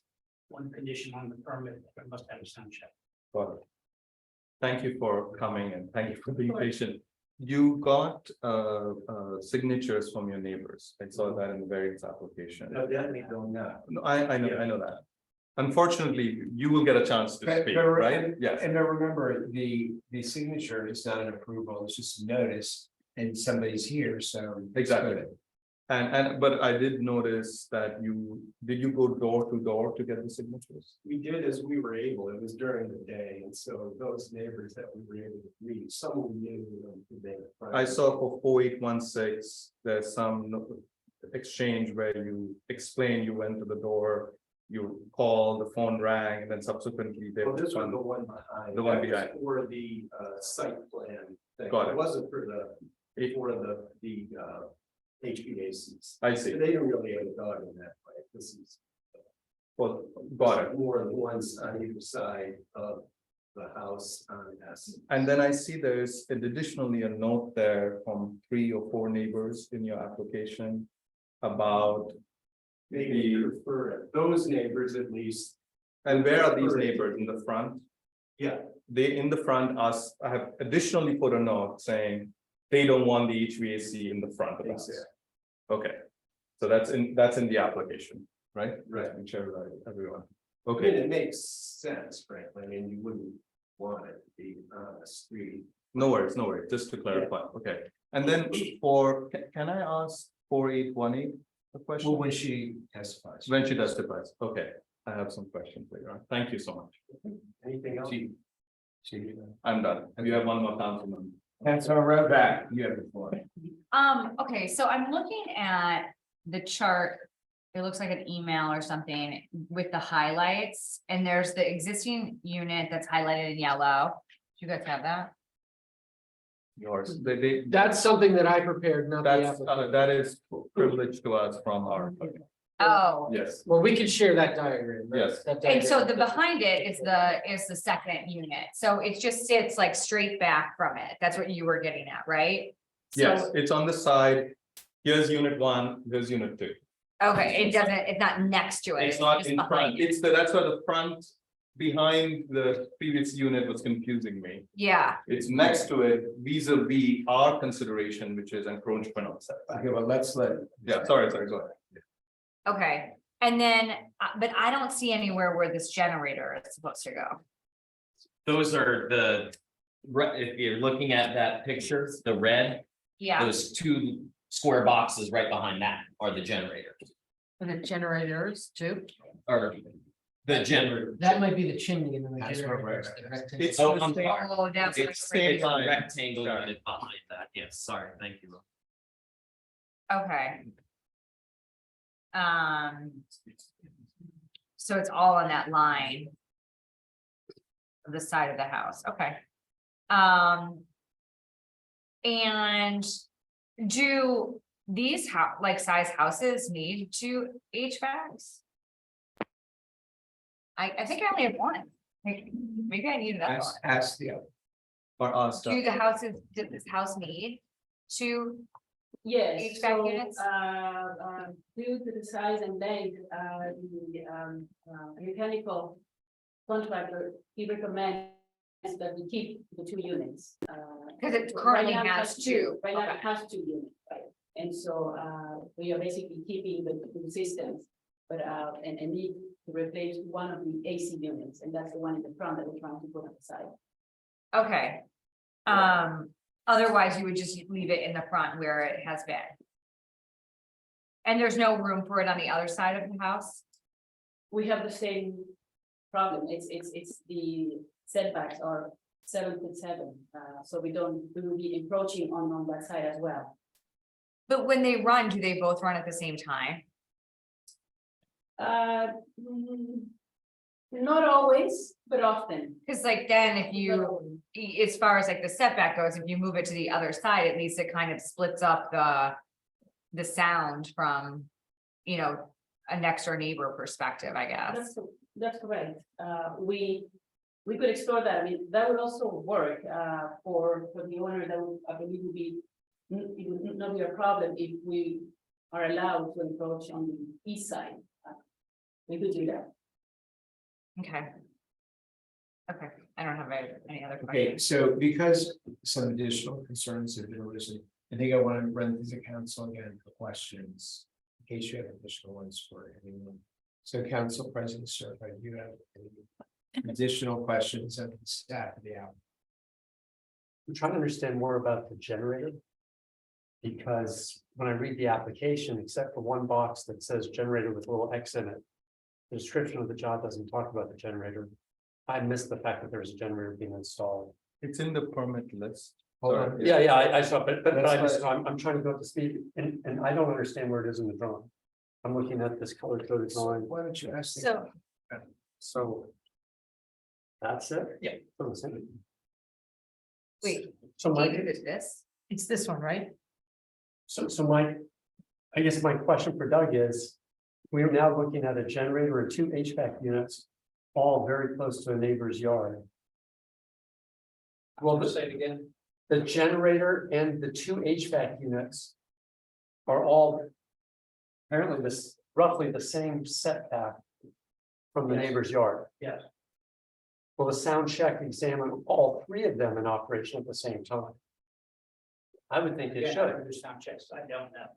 Speaker 5: one condition on the permit, it must have a sound check.
Speaker 7: Got it. Thank you for coming and thank you for being patient. You got signatures from your neighbors. I saw that in the variance application.
Speaker 11: No, definitely don't know.
Speaker 7: No, I know that. Unfortunately, you will get a chance to speak, right? Yes,
Speaker 3: And now remember, the signature is not an approval, it's just a notice, and somebody's here, so.
Speaker 7: exactly. But I did notice that did you go door to door to get the signatures?
Speaker 11: We did as we were able, it was during the day, and so those neighbors that we were able to reach, some we knew.
Speaker 7: I saw for 4816, there's some exchange where you explain you went to the door, you called, the phone rang, and then subsequently they.
Speaker 11: Well, this was the one behind.
Speaker 7: The one
Speaker 11: That was
Speaker 7: behind.
Speaker 11: For the site plan. thing.
Speaker 7: Got it.
Speaker 11: It wasn't for the HVACs.
Speaker 7: I see.
Speaker 11: They don't really have a dog in that way. This is.
Speaker 7: Well, got it.
Speaker 11: More than ones on either side of the house on S.
Speaker 7: And then I see there's additionally a note there from 3 or 4 neighbors in your application about,
Speaker 11: Maybe you prefer it. Those neighbors at least,
Speaker 7: and where are these neighbors in the front?
Speaker 11: yeah,
Speaker 7: They in the front, I have additionally put a note saying they don't want the HVAC in the front of the house.
Speaker 11: Exactly.
Speaker 7: Okay, so that's in the application, right?
Speaker 11: Right.
Speaker 7: Just to share with everyone.
Speaker 11: I mean,
Speaker 7: Okay,
Speaker 11: it makes sense, frankly. I mean, you wouldn't want it to be on a street.
Speaker 7: no worries, just to clarify, okay. And then can I ask 4818 a question?
Speaker 3: Well, when she testifies.
Speaker 7: When she testifies, okay, I have some questions later on. Thank you so much.
Speaker 11: Anything else?
Speaker 7: I'm done. You have one more councilman.
Speaker 3: Councilman Rovak, you have the floor.
Speaker 6: Okay, so I'm looking at the chart. It looks like an email or something with the highlights, and there's the existing unit that's highlighted in yellow. Do you guys have that?
Speaker 7: Yours,
Speaker 8: That's something that I prepared, not the
Speaker 7: that's,
Speaker 8: applicant.
Speaker 7: that is privilege to us from our,
Speaker 6: Oh,
Speaker 7: yes,
Speaker 8: Well, we can share that diagram. right?
Speaker 7: Yes.
Speaker 8: That
Speaker 6: and so
Speaker 8: diagram.
Speaker 6: the behind it is the second unit, so it just sits like straight back from it. That's what you were getting at, right?
Speaker 7: yes,
Speaker 6: So,
Speaker 7: it's on the side. Here's unit 1, here's unit 2.
Speaker 6: okay, it's not next to it.
Speaker 7: It's not
Speaker 6: just
Speaker 7: in
Speaker 6: behind
Speaker 7: front,
Speaker 6: it.
Speaker 7: that's why the front behind the previous unit was confusing me.
Speaker 6: Yeah,
Speaker 7: It's next to it vis-a-vis our consideration, which is encroachment on setback.
Speaker 3: Okay, well, let's let.
Speaker 7: Yeah, sorry, go ahead.
Speaker 6: okay, and then, but I don't see anywhere where this generator is supposed to go.
Speaker 1: Those are if you're looking at that picture, the red,
Speaker 6: Yeah,
Speaker 1: those 2 square boxes right behind that are the generators.
Speaker 2: For the generators too.
Speaker 1: Or the generator.
Speaker 8: That might be the chimney and then the
Speaker 3: That's
Speaker 8: generator.
Speaker 3: what we're-
Speaker 8: is the rectangle.
Speaker 7: It's
Speaker 1: Oh,
Speaker 7: the
Speaker 1: I'm
Speaker 7: same-
Speaker 1: sorry.
Speaker 6: oh, that's.
Speaker 7: It's
Speaker 6: what's
Speaker 7: same
Speaker 1: It's a
Speaker 7: line.
Speaker 1: rectangle
Speaker 7: Sorry.
Speaker 1: unit behind that. Yes, sorry, thank you.
Speaker 6: Okay. So it's all on that line. Of the side of the house, okay. And do these size houses need 2 HVACs? I think I only have 1. Maybe I need another one.
Speaker 3: Ask the other.
Speaker 7: Or us.
Speaker 6: Does this house need 2?
Speaker 10: Yes,
Speaker 6: HVAC
Speaker 10: so,
Speaker 6: units?
Speaker 10: due to the size and length, the mechanical contractor, he recommends that we keep the 2 units.
Speaker 6: Because it
Speaker 10: Right
Speaker 6: currently
Speaker 10: now it
Speaker 6: has two.
Speaker 10: Right now it
Speaker 6: Okay.
Speaker 10: has 2 units, right? And so, we are basically keeping the 2 systems, but, and need to replace one of the AC units, and that's the one in the front that we're trying to put on the side.
Speaker 6: Okay. Otherwise you would just leave it in the front where it has been. And there's no room for it on the other side of the house?
Speaker 10: We have the same problem. It's the setbacks are 7 foot 7. So we will be encroaching on that side as well.
Speaker 6: But when they run, do they both run at the same time?
Speaker 10: Not always, but often.
Speaker 6: Cause like then if
Speaker 10: Not
Speaker 6: you,
Speaker 10: always.
Speaker 6: as far as like the setback goes, if you move it to the other side, at least it kind of splits up the sound from, you know, a next door neighbor perspective, I guess.
Speaker 10: That's correct. We could explore that. I mean, that would also work for the owner. That would, I believe, it would not be a problem if we are allowed to encroach on the east side. We could do that.
Speaker 6: Okay. Okay, I don't have any other
Speaker 3: Okay,
Speaker 6: questions.
Speaker 3: so because some additional concerns have been arisen, I think I want to run through the council again for questions. In case you have additional ones for anyone. So Council President Serpa, do you have any additional questions of the staff of the app?
Speaker 4: I'm trying to understand more about the generator. Because when I read the application, except for one box that says generator with a little X in it. The description of the job doesn't talk about the generator. I missed the fact that there's a generator being installed.
Speaker 7: It's in the permit list.
Speaker 3: Hold on.
Speaker 4: Yeah, I saw, but I
Speaker 7: That's
Speaker 4: just, I'm trying to go up to speed and I don't understand where it is in the drawing. I'm looking at this color coded
Speaker 3: So
Speaker 4: drawing,
Speaker 3: why don't you ask? the-
Speaker 6: So,
Speaker 4: so. That's it?
Speaker 1: Yeah.
Speaker 6: wait,
Speaker 4: So Mike,
Speaker 6: is this?
Speaker 2: It's this one, right?
Speaker 4: so Mike, I guess my question for Doug is, we are now looking at a generator and 2 HVAC units, all very close to a neighbor's yard. Well,
Speaker 5: Say it again.
Speaker 4: the generator and the 2 HVAC units are all apparently this roughly the same setback from the
Speaker 5: Yes.
Speaker 4: neighbor's yard.
Speaker 5: Yes.
Speaker 4: Will the sound check examine all 3 of them in operation at the same time? I would think it
Speaker 5: Yeah,
Speaker 4: should.
Speaker 5: do sound checks. I don't know.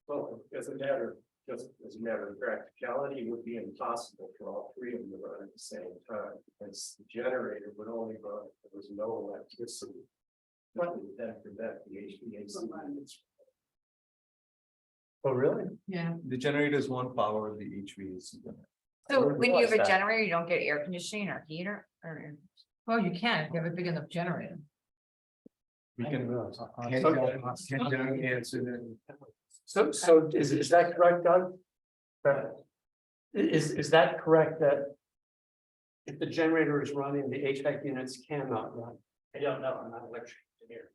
Speaker 11: Well, just as a matter of practicality, it would be impossible for all 3 of them to run at the same time, because the generator would only run if there was no electricity. What would then prevent the HVAC?
Speaker 4: Oh, really?
Speaker 2: Yeah.
Speaker 7: The generators won't power the HVAC.
Speaker 6: So
Speaker 4: didn't
Speaker 6: when you have
Speaker 4: realize
Speaker 6: a
Speaker 4: that.
Speaker 6: generator, you don't get air conditioning or heater or?
Speaker 2: Well, you can, if you have a big enough generator.
Speaker 7: We
Speaker 4: I didn't
Speaker 7: can,
Speaker 4: realize.
Speaker 3: Can Doug answer that?
Speaker 4: So is that correct, Doug? Is that correct that? If the generator is running, the HVAC units cannot run?
Speaker 5: I don't know. I'm not an electric engineer.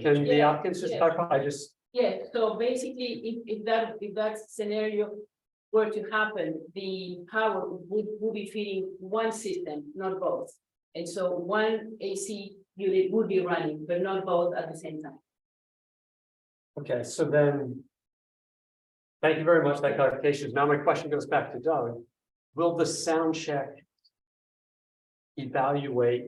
Speaker 4: Can the applicants just talk about, I just,
Speaker 10: Yeah, so basically, if that scenario were to happen, the power would be feeding one system, not both. And so one AC unit would be running, but not both at the same time.
Speaker 4: okay, so then. Thank you very much, that clarification. Now my question goes back to Doug. Will the sound check evaluate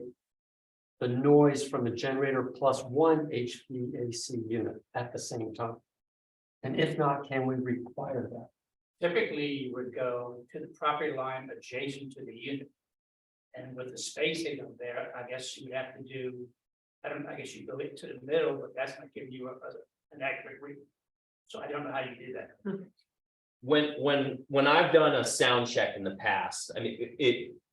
Speaker 4: the noise from the generator plus 1 HVAC unit at the same time? And if not, can we require that?
Speaker 5: Typically, you would go to the property line adjacent to the unit. And with the spacing of there, I guess you would have to do, I guess you go into the middle, but that's not giving you an accurate read. So I don't know how you do that.
Speaker 1: When I've done a sound check in the past, I mean,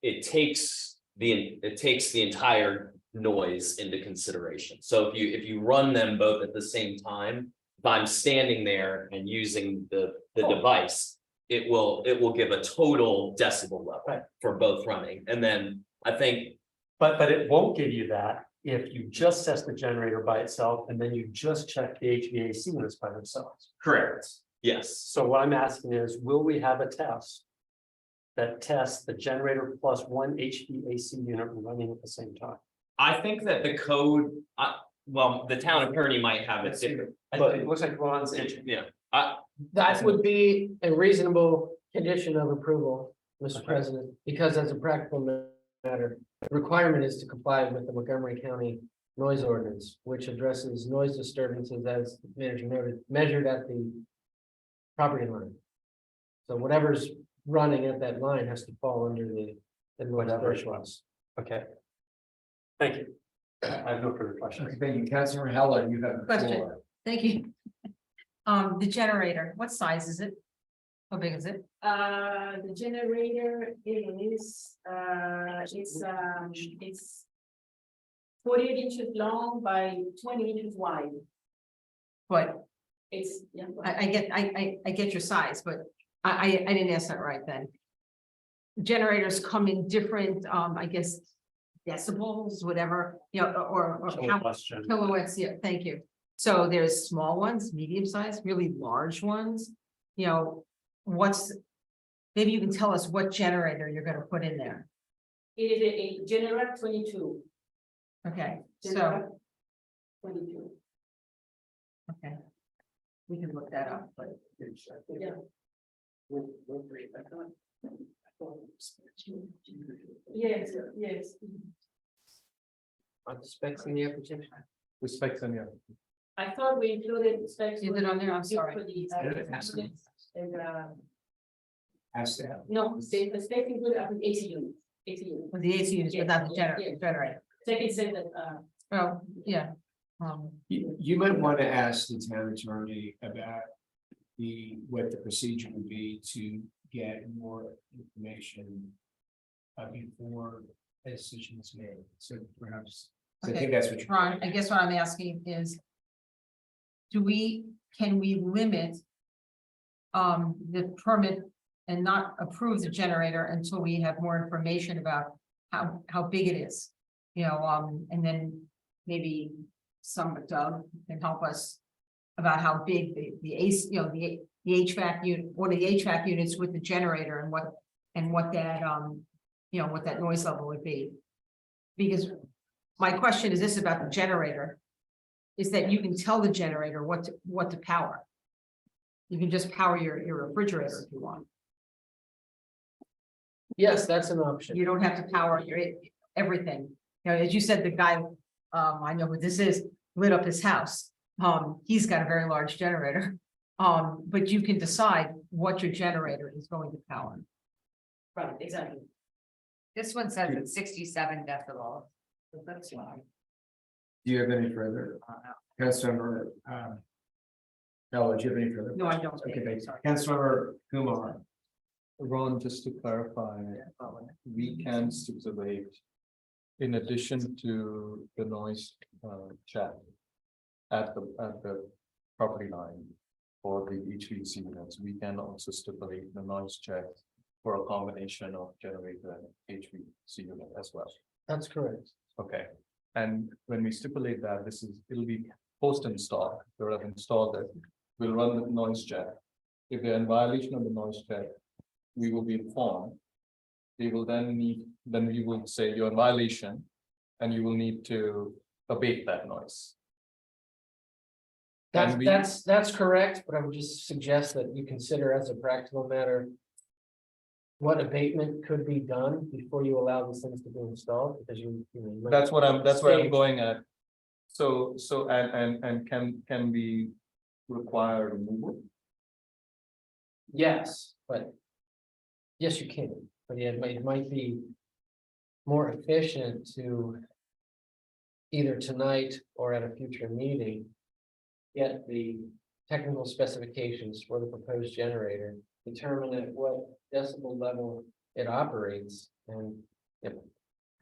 Speaker 1: it takes the entire noise into consideration. So if you run them both at the same time, if I'm standing there and using the device, it will give a total decibel level
Speaker 4: Right.
Speaker 1: for both running. And then I think,
Speaker 4: But it won't give you that if you just test the generator by itself and then you just check the HVAC units by themselves.
Speaker 1: correct, yes.
Speaker 4: So what I'm asking is, will we have a test that tests the generator plus 1 HVAC unit running at the same time?
Speaker 1: I think that the code, well, the town attorney might have it different,
Speaker 4: It looks like Ron's itching.
Speaker 1: yeah.
Speaker 8: That would be a reasonable condition of approval, Mr.
Speaker 4: Okay.
Speaker 8: President, because as a practical matter, the requirement is to comply with the Montgomery County noise ordinance, which addresses noise disturbances as the manager noted, measured at the property line. So whatever's running at that line has to fall under the noise
Speaker 4: Whatever it
Speaker 8: thresholds.
Speaker 4: Okay. Thank you. I have no further questions.
Speaker 3: Okay, thank you, Councilor Heller, you have the
Speaker 2: Question.
Speaker 3: floor.
Speaker 2: Thank you. The generator, what size is it? How big is it?
Speaker 10: The generator is, it's 48 inches long by 20 inches wide.
Speaker 2: But
Speaker 10: It's, yeah.
Speaker 2: I get your size, but I didn't ask that right then. Generators come in different, I guess, decibels, whatever, or how
Speaker 4: Question.
Speaker 2: kilowatts, yeah, thank you. So there's small ones, medium size, really large ones, maybe you can tell us what generator you're gonna put in there.
Speaker 10: It is a Generac 22.
Speaker 2: Okay, so,
Speaker 10: Generac 22.
Speaker 2: okay. We can look that up, but
Speaker 10: Yeah. Yes, yes.
Speaker 8: Are the specs in the application?
Speaker 7: The specs and yeah.
Speaker 10: I thought we included specs.
Speaker 2: Is it on there? I'm sorry.
Speaker 10: For the, and,
Speaker 3: Has to have.
Speaker 10: no, the specs include, I think, AC units, AC units.
Speaker 2: with the AC units, but not the
Speaker 10: Yeah,
Speaker 2: generator.
Speaker 10: Second said that,
Speaker 2: Oh, yeah.
Speaker 3: You might want to ask the town attorney about what the procedure would be to get more information before a decision is made, so perhaps, I think that's what you're.
Speaker 2: Ron, I guess what I'm asking is. Can we limit? The permit and not approve the generator until we have more information about how big it is? And then maybe Doug can help us about how big the AC, the HVAC unit, one of the HVAC units with the generator and what that, what that noise level would be. Because my question is this about the generator, is that you can tell the generator what to power. You can just power your refrigerator if you want.
Speaker 8: Yes, that's an option.
Speaker 2: You don't have to power everything. As you said, the guy, I know who this is, lit up his house. He's got a very large generator. But you can decide what your generator is going to power.
Speaker 10: right, exactly.
Speaker 6: This one says it's 67 decibels. So that's fine.
Speaker 3: Do you have any further? Councilmember, Heller, do you have any further?
Speaker 2: No, I don't.
Speaker 3: Okay, thank you.
Speaker 2: Sorry.
Speaker 3: Councilmember Kumar.
Speaker 7: Ron, just to clarify, we can stipulate. In addition to the noise check. At the property line. For the HVAC units, we can also stipulate the noise check. For a combination of generator and HVAC unit as well.
Speaker 8: That's correct.
Speaker 7: Okay, and when we stipulate that, it'll be post-install, we will have installed it, we'll run the noise check. If they're in violation of the noise check, we will be informed. We will then we will say you're in violation, and you will need to abate that noise. And we-
Speaker 8: That's correct, but I would just suggest that you consider as a practical matter. What abatement could be done before you allow these things to be installed, because might-
Speaker 7: That's where I'm
Speaker 8: Stage.
Speaker 7: going at. So, and can we require removal?
Speaker 8: Yes, but. Yes, you can, but yeah, it might be. More efficient to. Either tonight or at a future meeting. Get the technical specifications for the proposed generator, determine at what decibel level it operates, and.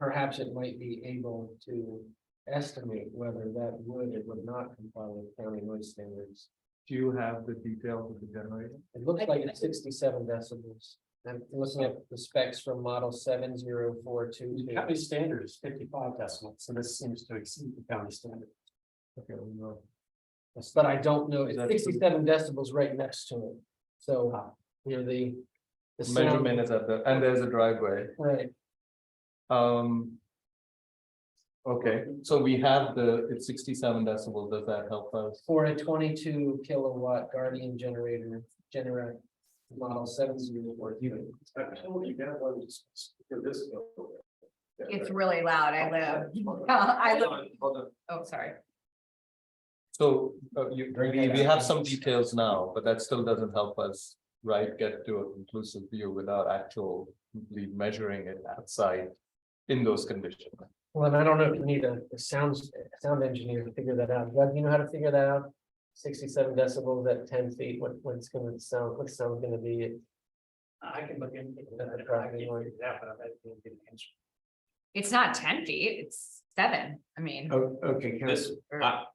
Speaker 8: Perhaps it might be able to estimate whether that would or would not comply with county noise standards.
Speaker 7: Do you have the details of the generator?
Speaker 8: It looks like it's 67 decibels. I'm looking at the specs from model 70422.
Speaker 4: The county standard is 55 decibels, so this seems to exceed the county standard.
Speaker 7: Okay, we know.
Speaker 8: But I don't know, it's
Speaker 7: That's-
Speaker 8: 67 decibels right next to it. So, the. sound-
Speaker 7: Measurement is at and there's a driveway.
Speaker 8: Right,
Speaker 7: Okay, so we have it's 67 decibels, does that help us?
Speaker 8: for a 22 kilowatt Guardian generator, model 70422.
Speaker 11: I told you that one for this.
Speaker 6: It's really loud. I live,
Speaker 3: Hold on.
Speaker 6: oh, sorry.
Speaker 7: So we have some details now, but that still doesn't help us, right, get to a conclusive view without actually measuring it outside in those conditions.
Speaker 8: Well, and I don't know if you need a sound engineer to figure that out. Doug, you know how to figure that out? 67 decibels at 10 feet, what's gonna sound, what's sound gonna be?
Speaker 5: I can look into that,
Speaker 8: That's
Speaker 5: I can
Speaker 8: probably
Speaker 5: figure
Speaker 8: right.
Speaker 5: it out, but I bet you get an answer.
Speaker 6: It's not 10 feet, it's 7. I mean.
Speaker 3: Oh, okay,
Speaker 1: This,
Speaker 3: Council-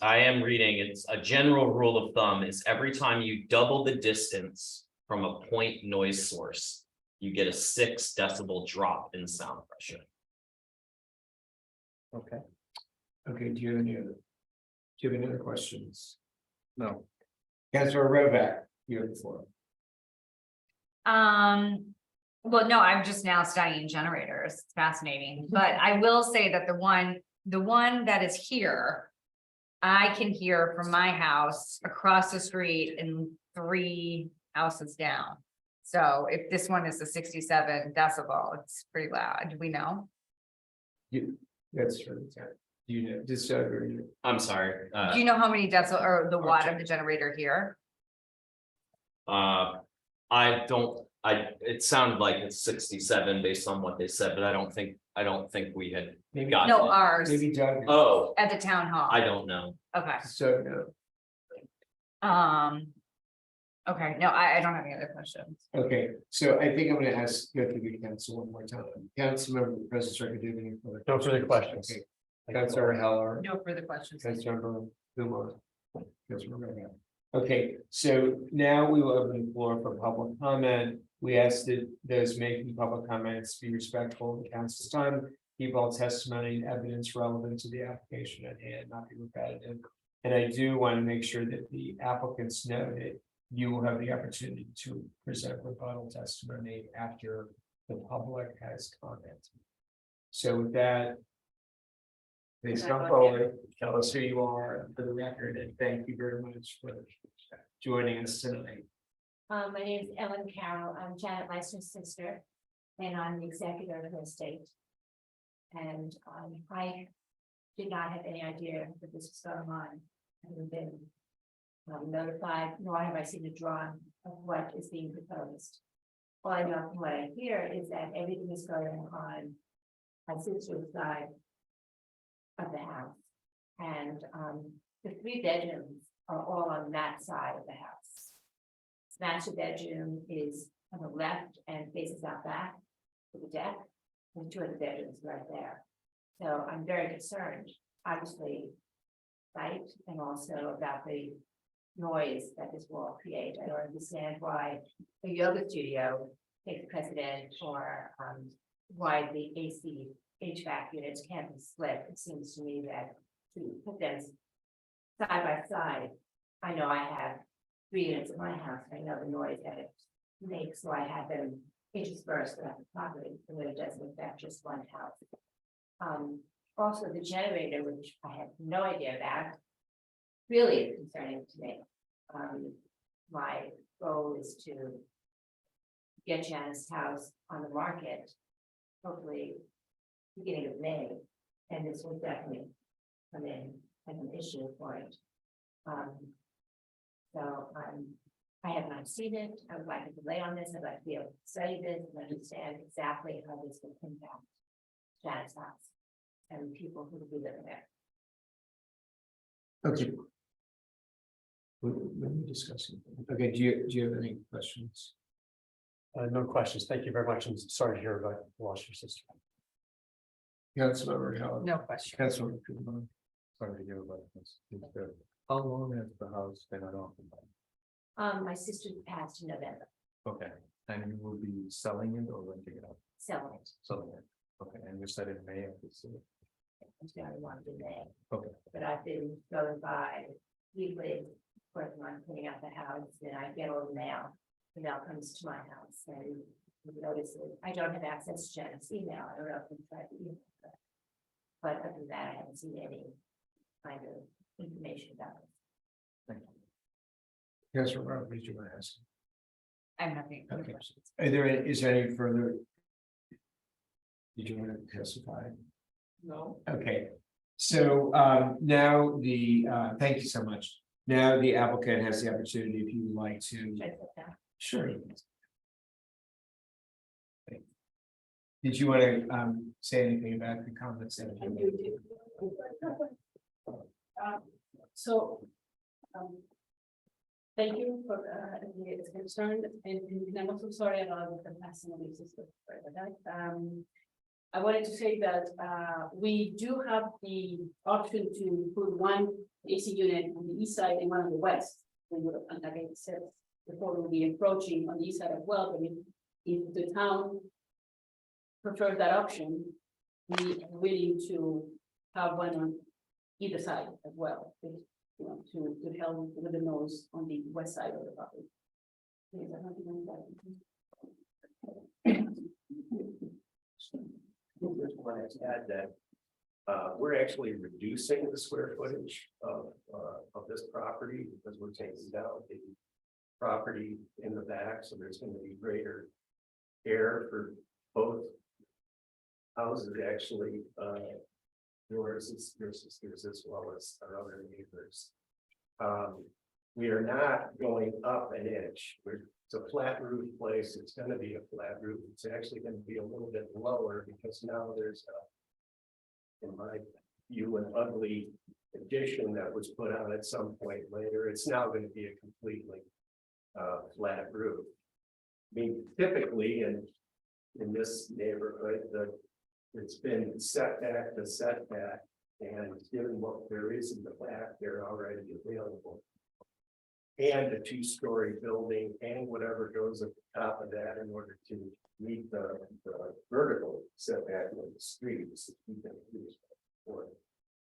Speaker 1: I am reading, it's a general rule of thumb is every time you double the distance from a point noise source, you get a 6 decibel drop in sound pressure.
Speaker 7: Okay.
Speaker 3: okay, do you have any other questions?
Speaker 7: No,
Speaker 3: Councilor Rovak, you have the floor.
Speaker 6: Well, no, I'm just now studying generators. It's fascinating, but I will say that the one that is here. I can hear from my house across the street and 3 houses down. So if this one is a 67 decibel, it's pretty loud. Do we know?
Speaker 3: That's true. Do you know, just so you.
Speaker 1: I'm sorry,
Speaker 6: Do you know how many decibel or the watt of the generator here?
Speaker 1: I don't, it sounded like it's 67 based on what they said, but I don't think we had
Speaker 3: Maybe,
Speaker 1: gotten
Speaker 6: No,
Speaker 1: it.
Speaker 6: ours
Speaker 3: maybe Doug.
Speaker 1: Oh,
Speaker 6: at the town hall.
Speaker 1: I don't know.
Speaker 6: Okay,
Speaker 3: So, no.
Speaker 6: Okay, no, I don't have any other questions.
Speaker 3: Okay, so I think I'm gonna go through the council one more time. Councilmember President Circuit, do you have any further?
Speaker 4: No further questions.
Speaker 3: Okay. Councilor Heller.
Speaker 2: No further questions.
Speaker 3: Councilmember Kumar. Councilmember Rovak. Okay, so now we will open the floor for public comment. We ask that those making public comments be respectful of the council's time. Keep all testimony and evidence relevant to the application at hand, not be repetitive. And I do want to make sure that the applicants know that you will have the opportunity to present rebuttal testimony after the public has commented. So with that. Please come forward, tell us who you are for the record, and thank you very much for joining us tonight.
Speaker 10: My name is Ellen Carroll. I'm Janet Leisner's sister, and I'm the executor of her estate. And I did not have any idea that this was going on. I haven't been notified, nor have I seen a drawing of what is being proposed. All I know from what I hear is that everything is going on my sister's side of the house. And the 3 bedrooms are all on that side of the house. Master bedroom is on the left and faces out back to the deck, and 2 of the bedrooms right there. So I'm very concerned, obviously, sight and also about the noise that this will create. I don't understand why a yoga studio takes precedent or why the AC HVAC units can't be split. It seems to me that to put them side by side, I know I have 3 units in my house. I know the noise that it makes, so I have them interspersed throughout the property, so that it doesn't affect just one house. Also, the generator, which I had no idea about, really is concerning to me. My goal is to get Janice's house on the market, hopefully beginning of May, and this will definitely come in as an issue for it. So I have not seen it. I would like to delay on this. I'd like to be able to study this and understand exactly how this will impact Janice's house and people who will be living there.
Speaker 3: Okay. Let me discuss it. Okay, do you have any questions?
Speaker 4: No questions. Thank you very much. I'm sorry to hear about the loss of your sister.
Speaker 3: Councilmember Heller.
Speaker 2: No question.
Speaker 3: Councilmember Kumar.
Speaker 7: sorry to hear about this. How long has the house been unoccupied?
Speaker 10: My sister passed in November,
Speaker 7: Okay, and you will be selling it or renting it out?
Speaker 10: selling it.
Speaker 7: Selling it, okay, and you said in May of this year.
Speaker 10: It's very long in May.
Speaker 7: Okay.
Speaker 10: But I've been going by weekly, working on cleaning out the house, and I get all the mail. The mail comes to my house and you notice it. I don't have access to Janet's email. I don't know if you tried to email her. But other than that, I haven't seen any kind of information about it.
Speaker 7: Thank you.
Speaker 3: Councilor Rob, did you want to ask?
Speaker 6: I'm having other
Speaker 3: Okay.
Speaker 6: questions.
Speaker 3: Is there any further Did you want to testify?
Speaker 5: No,
Speaker 3: Okay, so now thank you so much. Now the applicant has the opportunity, if you would like to. Sure. you can. Did you want to say anything about the comments that have been made?
Speaker 10: So, thank you for the concern, and I'm also sorry about the passing of the system. I wanted to say that we do have the option to put one AC unit on the east side and one on the west. We would have, like I said before, we'll be approaching on the east side as well, but if the town prefers that option, we are willing to have one on either side as well, you know, to help with the noise on the west side of the property. Yes, I don't think
Speaker 11: just wanted to add that we're actually reducing the square footage of this property because we're taking down the property in the back, so there's going to be greater air for both houses. Actually, yours is as well as our other neighbors. We are not going up an inch. It's a flat roof place. It's going to be a flat roof. It's actually going to be a little bit lower because now there's in my view, an ugly addition that was put on at some point later. It's now going to be a completely flat roof. I mean, typically in this neighborhood, it's been setback to setback, and given what there is in the back, they're already available. And a two-story building and whatever goes at the top of that in order to meet the vertical setback of the street.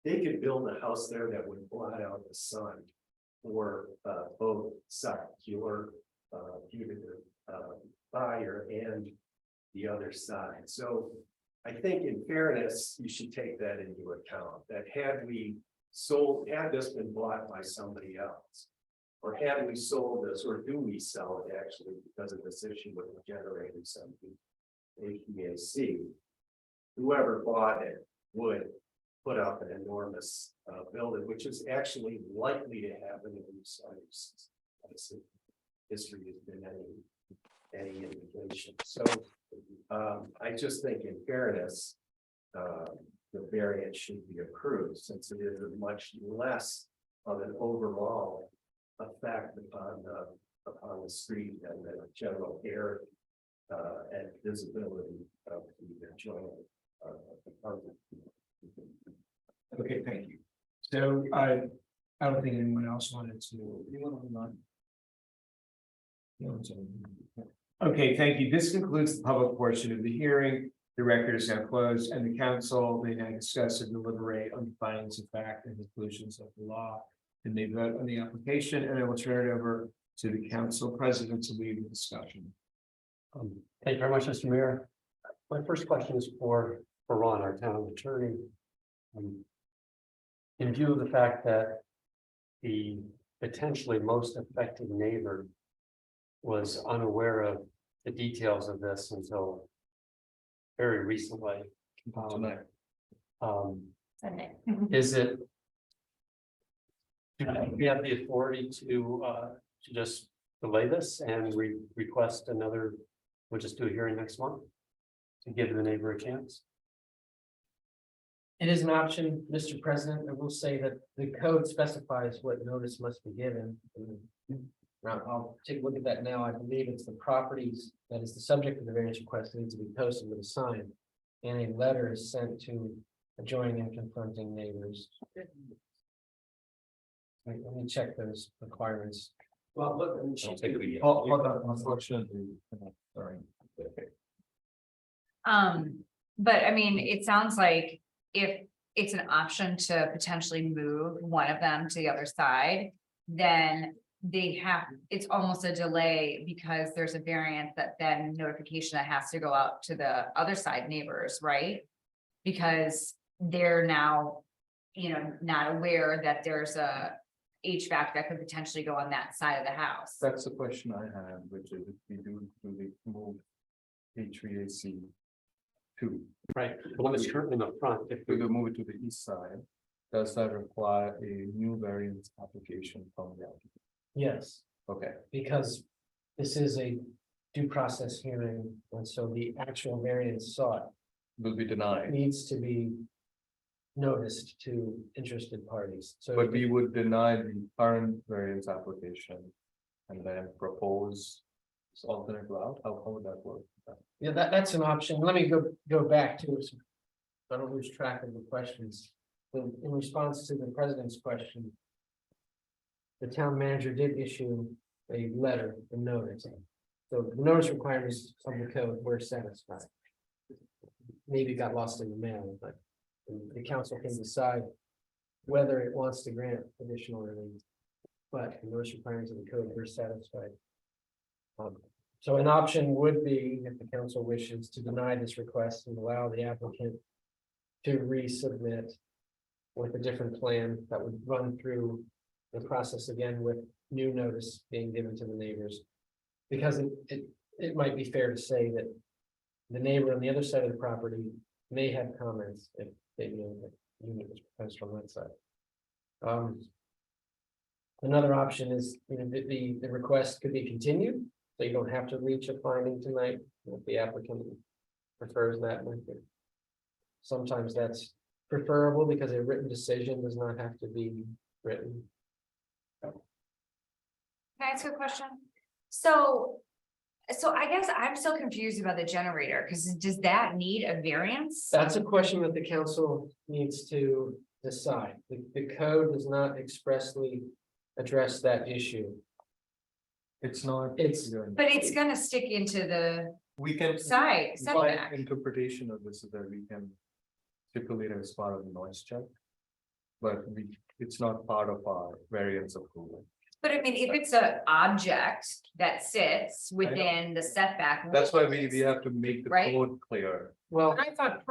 Speaker 11: They could build a house there that would blot out the sun for both sides, your buyer and the other side. So I think in fairness, you should take that into account, that had this been bought by somebody else, or had we sold this, or do we sell it actually because of this issue with the generators and the HVAC, whoever bought it would put up an enormous building, which is actually likely to happen in these sites. History has been any indication. So I just think in fairness, the variance should be approved since it is a much less of an overall effect upon the street and the general air and visibility of the adjoining apartment.
Speaker 3: Okay, thank you. So I don't think anyone else wanted to. Okay, thank you. This concludes the public portion of the hearing. The record is now closed, and the council may now discuss and deliberate on the findings of fact and conclusions of the law. And they vote on the application, and I will turn it over to the council president to lead the discussion.
Speaker 4: Thank you very much, Mr. Mayor. My first question is for Ron, our town attorney. In view of the fact that the potentially most affected neighbor was unaware of the details of this until very recently. Is it? Do we have the authority to just delay this and request another? We'll just do a hearing next month to give the neighbor a chance.
Speaker 8: It is an option, Mr. President. I will say that the code specifies what notice must be given. I'll take a look at that now. I believe it's the properties that is the subject of the variance request needs to be posted with a sign. And a letter is sent to adjoining and confronting neighbors. Let me check those requirements.
Speaker 11: Well, look,
Speaker 3: Hold on, unfortunately. Sorry.
Speaker 6: But I mean, it sounds like if it's an option to potentially move one of them to the other side, then it's almost a delay because there's a variance that then notification that has to go out to the other side neighbors, right? Because they're now, not aware that there's a HVAC that could potentially go on that side of the house.
Speaker 7: That's the question I have, which is if we do we move HVAC two.
Speaker 4: Right, the one that's currently in the front, if
Speaker 7: If we
Speaker 4: we,
Speaker 7: could move it to the east side, does that require a new variance application from the applicant?
Speaker 8: Yes,
Speaker 7: Okay,
Speaker 8: because this is a due process hearing, and so the actual variance sought
Speaker 7: will be denied,
Speaker 8: needs to be noticed to interested parties, so.
Speaker 7: but we would deny the current variance application and then propose this alternate route. How would that work?
Speaker 8: Yeah, that's an option. Let me go back to it. So I don't lose track of the questions. In response to the president's question. The town manager did issue a letter, a notice. So the notice requirements of the code were satisfied. Maybe it got lost in the mail, but the council can decide whether it wants to grant additional relief. But the notice requirements of the code were satisfied. So an option would be, if the council wishes, to deny this request and allow the applicant to resubmit with a different plan that would run through the process again with new notice being given to the neighbors. Because it might be fair to say that the neighbor on the other side of the property may have comments if they know that unit was proposed from that side. Another option is, the request could be continued. So you don't have to reach a finding tonight if the applicant prefers that method. Sometimes that's preferable because a written decision does not have to be written.
Speaker 6: Can I ask a question? So I guess I'm still confused about the generator, because does that need a variance?
Speaker 8: That's a question that the council needs to decide. The code does not expressly address that issue.
Speaker 7: It's not.
Speaker 8: It's-
Speaker 6: But it's gonna stick into the
Speaker 7: We can.
Speaker 6: side
Speaker 7: My
Speaker 6: setback.
Speaker 7: interpretation of this is that we can stipulate it as part of the noise check. But it's not part of our variance approval.
Speaker 6: But I mean, if it's an object that sits within the setback.
Speaker 7: That's why we
Speaker 6: rules,
Speaker 7: have to make the
Speaker 6: Right.
Speaker 7: code clear.
Speaker 8: Well,
Speaker 2: I thought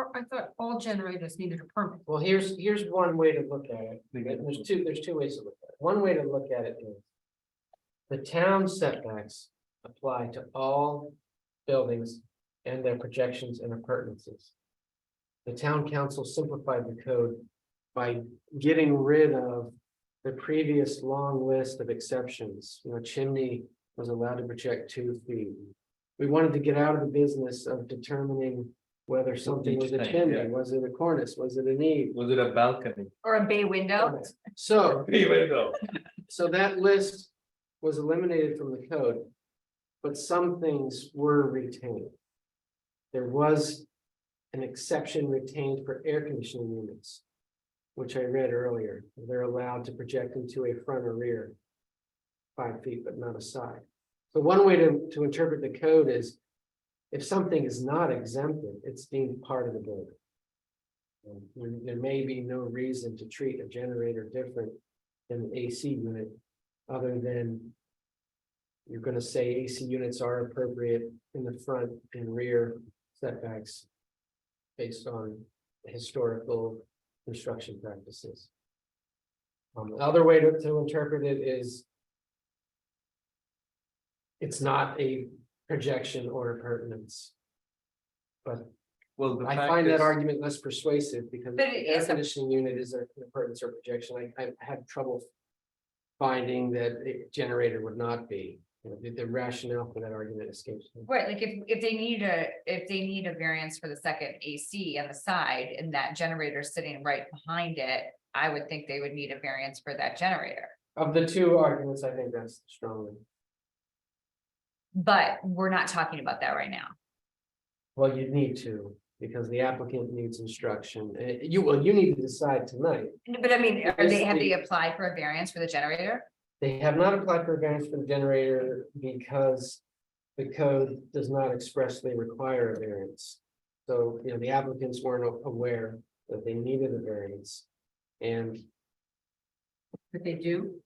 Speaker 2: all generators needed a permit.
Speaker 8: well, here's one way to look at it. There's two ways to look at it. One way to look at it is the town setbacks apply to all buildings and their projections and appurtenances. The town council simplified the code by getting rid of the previous long list of exceptions. Chimney was allowed to project 2 feet. We wanted to get out of the business of determining whether something was a
Speaker 7: Each thing,
Speaker 8: chimney,
Speaker 7: yeah.
Speaker 8: was it a cornice, was it an eave?
Speaker 7: Was it a balcony?
Speaker 6: Or a bay window.
Speaker 8: So,
Speaker 7: Even though.
Speaker 8: so that list was eliminated from the code. But some things were retained. There was an exception retained for air conditioning units, which I read earlier. They're allowed to project into a front or rear 5 feet, but not a side. So one way to interpret the code is if something is not exempted, it's deemed part of the building. And there may be no reason to treat a generator different than an AC unit, other than you're going to say AC units are appropriate in the front and rear setbacks based on historical construction practices. The other way to interpret it is it's not a projection or appurtenance. But
Speaker 7: Well, the
Speaker 8: I
Speaker 7: fact
Speaker 8: find that
Speaker 7: is-
Speaker 8: argument less persuasive because
Speaker 6: But it
Speaker 8: the air
Speaker 6: is a-
Speaker 8: conditioning unit is an appurtenance or projection. I had trouble finding that a generator would not be. The rationale for that argument escapes me.
Speaker 6: Right, like if they need a variance for the second AC on the side and that generator sitting right behind it, I would think they would need a variance for that generator.
Speaker 8: Of the two arguments, I think that's the strong one.
Speaker 6: But we're not talking about that right now.
Speaker 8: Well, you need to, because the applicant needs instruction. You need to decide tonight.
Speaker 6: But I mean, have
Speaker 8: Because
Speaker 6: they applied for a variance for the generator?
Speaker 8: They have not applied for a variance for the generator because the code does not expressly require a variance. So, the applicants weren't aware that they needed a variance. And
Speaker 2: But they do,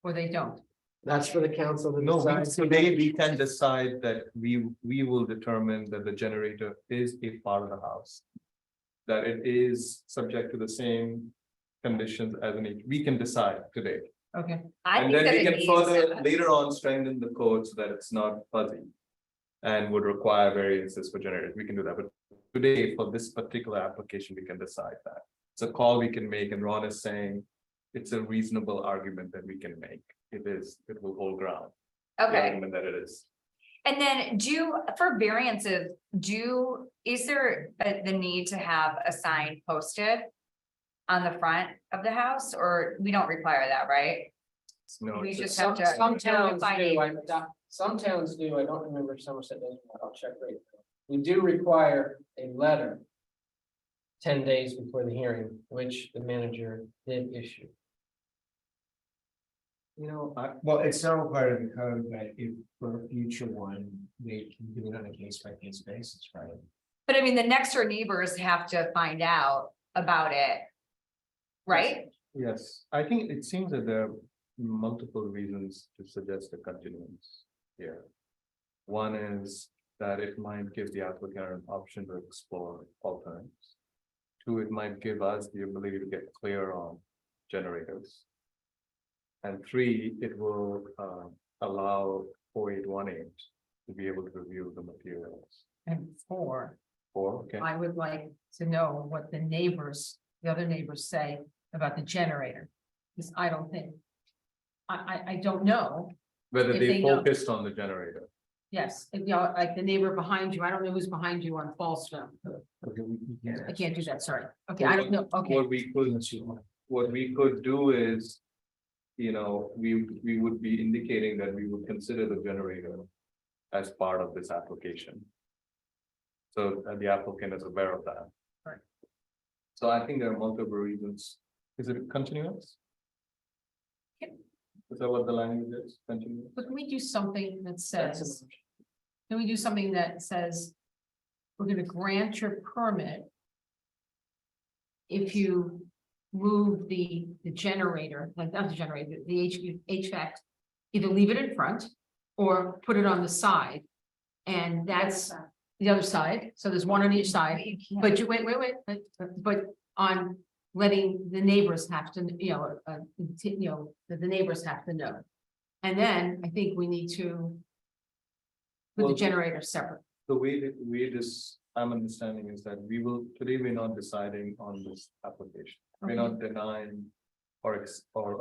Speaker 2: or they don't.
Speaker 8: that's for the council to
Speaker 7: No,
Speaker 8: decide.
Speaker 7: today we can decide that we will determine that the generator is a part of the house. That it is subject to the same conditions as we can decide today.
Speaker 2: Okay,
Speaker 6: I
Speaker 7: And
Speaker 6: think
Speaker 7: then
Speaker 6: that
Speaker 7: we
Speaker 6: it
Speaker 7: can
Speaker 6: needs
Speaker 7: further
Speaker 6: to-
Speaker 7: later on strengthen the code so that it's not fuzzy. And would require variances for generators. We can do that, but today for this particular application, we can decide that. It's a call we can make, and Ron is saying it's a reasonable argument that we can make. It will hold ground. The
Speaker 6: Okay,
Speaker 7: argument that it is.
Speaker 6: and then for variances, is there the need to have a sign posted on the front of the house, or we don't require that, right?
Speaker 7: No,
Speaker 6: We
Speaker 7: it's
Speaker 6: just
Speaker 7: a-
Speaker 6: have to.
Speaker 8: Some towns
Speaker 6: notify
Speaker 8: do,
Speaker 6: neighbors.
Speaker 8: some towns do, I don't remember if Somerset does, I'll check right now. We do require a letter 10 days before the hearing, which the manager did issue.
Speaker 3: Well, it's not part of the code, but if for a future one, they can do it on a case by case basis, right?
Speaker 6: But I mean, the next door neighbors have to find out about it. Right?
Speaker 7: Yes, I think it seems that there are multiple reasons to suggest a continuance here. One is that it might give the applicant an option to explore alternatives. Two, it might give us the ability to get clear on generators. And three, it will allow 4818 to be able to review the materials.
Speaker 2: And 4,
Speaker 7: Okay,
Speaker 2: I would like to know what the other neighbors say about the generator. Because I don't think, I don't know,
Speaker 7: whether
Speaker 2: if
Speaker 7: they
Speaker 2: they know.
Speaker 7: focused on the generator.
Speaker 2: yes, if, you know, like the neighbor behind you, I don't know who's behind you on Fallstone.
Speaker 3: Okay,
Speaker 2: I can't do that, sorry. Okay, I don't know, okay,
Speaker 7: What we could do is, we would be indicating that we would consider the generator as part of this application. So the applicant is aware of that.
Speaker 2: Right.
Speaker 7: So I think there are multiple reasons. Is it continuous?
Speaker 2: Yep.
Speaker 7: Is that what the language is? Continuous?
Speaker 2: but can we do something that
Speaker 8: That's
Speaker 2: says, can we do something that says, we're gonna grant your permit if you move the generator, like not the generator, the HVAC, either leave it in front or put it on the side. And that's the other side, so there's one on each side, but you, wait, but on letting the neighbors have to, that the neighbors have to know. And then I think we need to put
Speaker 7: Well,
Speaker 2: the generator separate.
Speaker 7: The way that I'm understanding is that today we're not deciding on this application. We're not denying or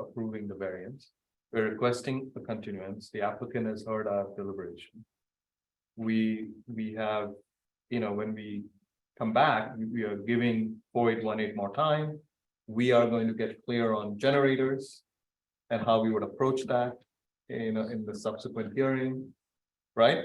Speaker 7: approving the variance. We're requesting a continuance. The applicant has heard our deliberation. We have, when we come back, we are giving 4818 more time. We are going to get clear on generators and how we would approach that, in the subsequent hearing, right?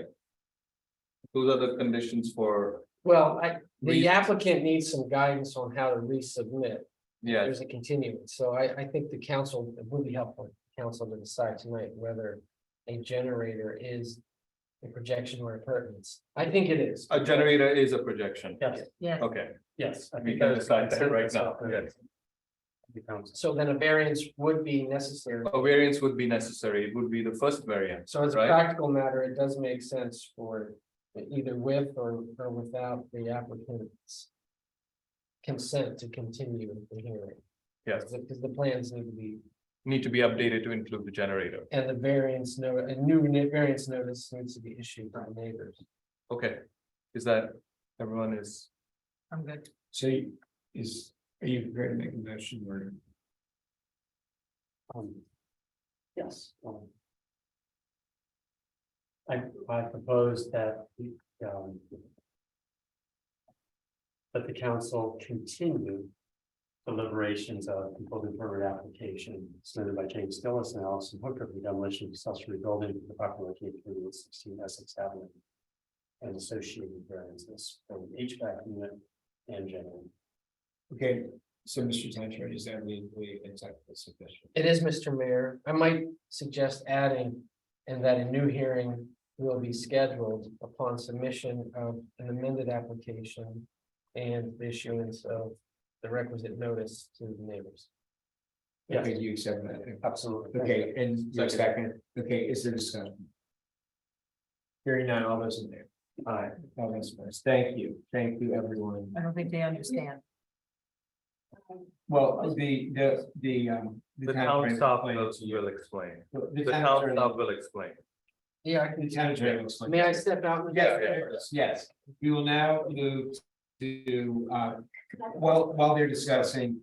Speaker 7: Those are the conditions for,
Speaker 8: Well, the applicant needs some guidance on how to resubmit.
Speaker 7: yeah,
Speaker 8: There's a continuance, so I think the council, it would be helpful, for the council to decide tonight whether a generator is a projection or a pertinence. I think it is.
Speaker 7: a generator is a projection.
Speaker 4: Yes,
Speaker 2: Yeah,
Speaker 7: Okay,
Speaker 4: yes. I
Speaker 7: we
Speaker 4: think
Speaker 7: can
Speaker 4: that is
Speaker 7: decide that right
Speaker 4: consensus
Speaker 7: now.
Speaker 4: of
Speaker 7: Yes.
Speaker 4: the council.
Speaker 8: So then a variance would be necessary.
Speaker 7: A variance would be necessary. It would be the first variance.
Speaker 8: So as a
Speaker 7: right?
Speaker 8: practical matter, it does make sense for either with or without the applicant's consent to continue the hearing.
Speaker 7: Yes,
Speaker 8: Because the plans need to be,
Speaker 7: updated to include the generator.
Speaker 8: and the variance a new variance notice needs to be issued by the neighbors.
Speaker 7: Okay, is that everyone is,
Speaker 2: I'm good.
Speaker 3: So are you prepared to make a motion or?
Speaker 4: Yes. I propose that that the council continue deliberations of completed permit application submitted by James Gillis and Allison Hooker for demolition of accessory building for the property located at 16 Essex Avenue and associated variances from HVAC unit and generator.
Speaker 3: Okay, so Mr. Tantra, is that legally acceptable sufficient?
Speaker 8: It is, Mr. Mayor. I might suggest adding, and that a new hearing will be scheduled upon submission of an amended application and the issuance of the requisite notice to the neighbors.
Speaker 4: Yes.
Speaker 3: Okay, you accept that?
Speaker 4: Absolutely.
Speaker 3: Okay, and your second, okay, is there discussion? Hearing none, all those in there. Aye, all those opposed. Thank you, everyone.
Speaker 2: I don't think they understand.
Speaker 3: Well, the
Speaker 7: town staff will explain.
Speaker 3: The town attorney-
Speaker 7: will explain.
Speaker 8: Yeah,
Speaker 3: The town attorney will explain.
Speaker 8: may I step out?
Speaker 3: Yes, we will now move to, while they're discussing,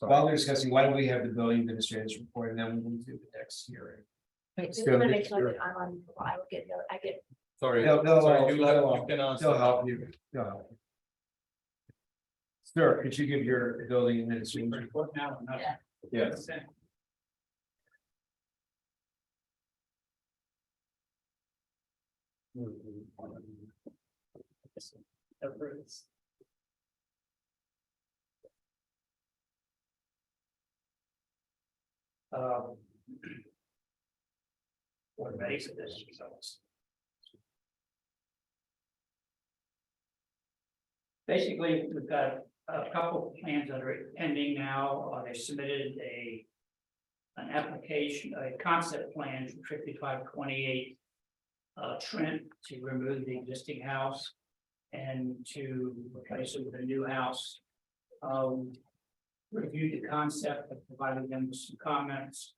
Speaker 3: while they're discussing, why don't we have the building administrator's report and then we'll do the next hearing.
Speaker 10: Just
Speaker 3: So
Speaker 10: wanna
Speaker 3: make
Speaker 10: make sure
Speaker 3: sure-
Speaker 10: that I'm on, I will get, I get.
Speaker 7: Sorry.
Speaker 3: No,
Speaker 7: sorry, you
Speaker 3: no,
Speaker 7: can answer.
Speaker 3: They'll help you. They'll help you. Sir, could you give your building administrator?
Speaker 5: Report now, not-
Speaker 10: Yeah.
Speaker 7: Yes.
Speaker 5: Um, We're ready for this results. Basically, we've got a couple of plans that are pending now. They submitted an application, a concept plan for 5528 Trent to remove the existing house and to replace it with a new house. Reviewed the concept, and provided them with some comments.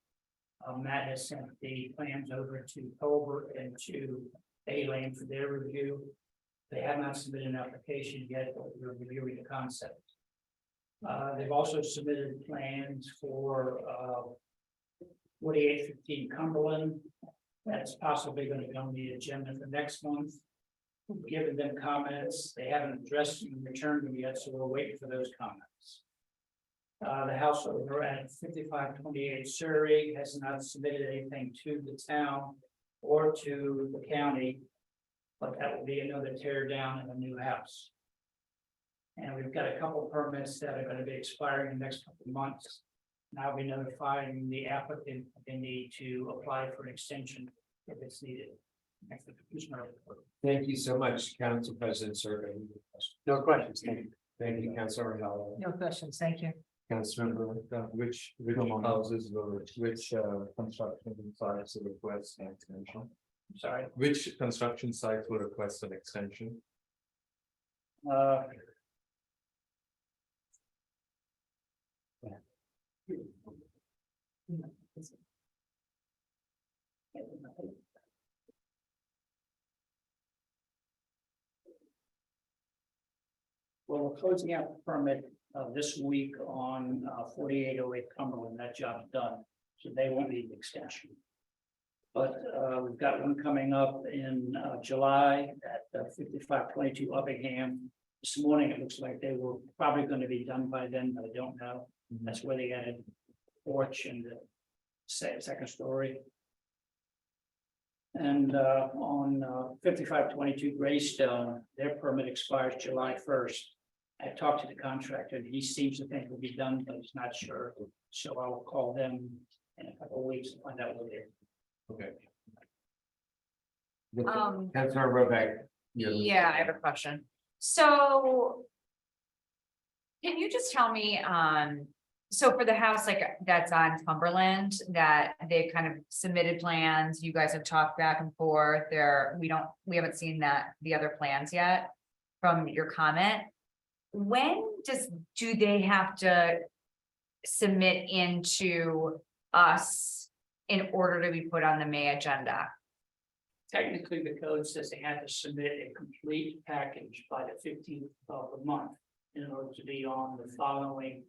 Speaker 5: Matt has sent the plans over to Colbert and to A-Lane for their review. They have not submitted an application yet, but we're reviewing the concept. They've also submitted plans for 4815 Cumberland. That's possibly going to be on the agenda for next month. We've given them comments. They haven't addressed and returned them yet, so we're waiting for those comments. The house over at 5528 Surrey has not submitted anything to the town or to the county. But that will be another tear down in a new house. And we've got a couple permits that are gonna be expiring in the next couple of months. Now we're notifying the applicant they need to apply for an extension if it's needed.
Speaker 3: Thank you so much, Council President Survey.
Speaker 4: No questions, thank you.
Speaker 3: Thank you, Councilor Howell.
Speaker 2: No questions, thank you.
Speaker 3: Councilmember.
Speaker 7: Which houses will, which construction sites will request an extension?
Speaker 5: Sorry.
Speaker 7: Which construction sites will request an extension?
Speaker 5: Well, we're closing out the permit this week on 4808 Cumberland. That job's done, so they won't need an extension. But we've got one coming up in July at 5522 Uppingham. This morning, it looks like they were probably going to be done by then, but I don't know. That's where they added porch and the second story. And on 5522 Greystone, their permit expires July 1st. I talked to the contractor and he seems to think it'll be done, but he's not sure. So I will call them in a couple of weeks and find out what they're.
Speaker 7: Okay.
Speaker 3: Councilor Rovak.
Speaker 6: Yeah, I have a question. So. Can you just tell me, so for the house like that's on Cumberland, that they kind of submitted plans, you guys have talked back and forth there, we haven't seen the other plans yet from your comment. When do they have to submit into us in order to be put on the May agenda?
Speaker 5: Technically, the code says they have to submit a complete package by the 15th of the month in order to be on the following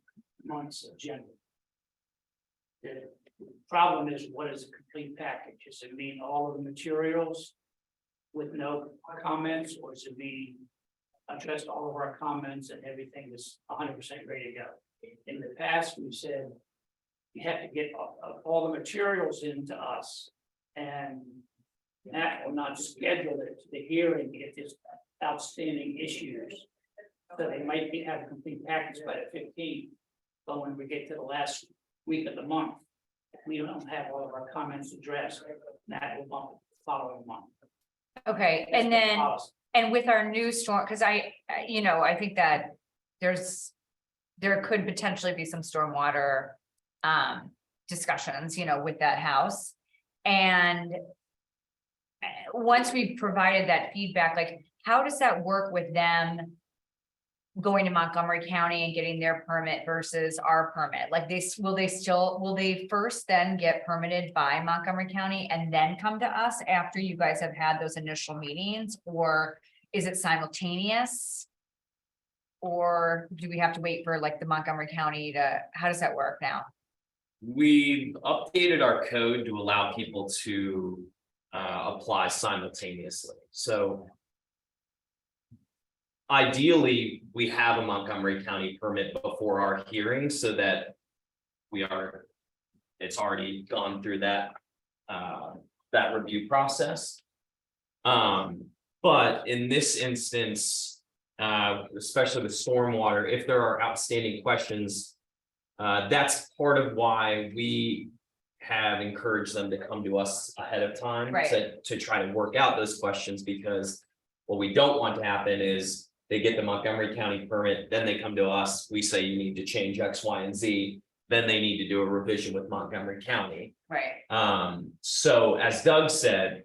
Speaker 5: month's agenda. The problem is, what is a complete package? Does it mean all of the materials with no comments, or does it mean addressed all of our comments and everything is 100% ready to go? In the past, we said you have to get all the materials into us, and that will not schedule it to the hearing if there's outstanding issues. So they might have a complete package by the 15th, but when we get to the last week of the month, if we don't have all of our comments addressed, that will bump the following month.
Speaker 6: Okay, and then, and with our new storm, because I think that there could potentially be some stormwater discussions, with that house. And once we've provided that feedback, like, how does that work with them going to Montgomery County and getting their permit versus our permit? Like, will they first then get permitted by Montgomery County and then come to us after you guys have had those initial meetings, or is it simultaneous? Or do we have to wait for like the Montgomery County how does that work now?
Speaker 1: We've updated our code to allow people to apply simultaneously, so. Ideally, we have a Montgomery County permit before our hearing so that it's already gone through that review process. But in this instance, especially with stormwater, if there are outstanding questions, that's part of why we have encouraged them to come to us ahead of time
Speaker 6: Right.
Speaker 1: to try to work out those questions, because what we don't want to happen is they get the Montgomery County permit, then they come to us, we say you need to change X, Y, and Z, then they need to do a revision with Montgomery County.
Speaker 6: Right,
Speaker 1: So as Doug said,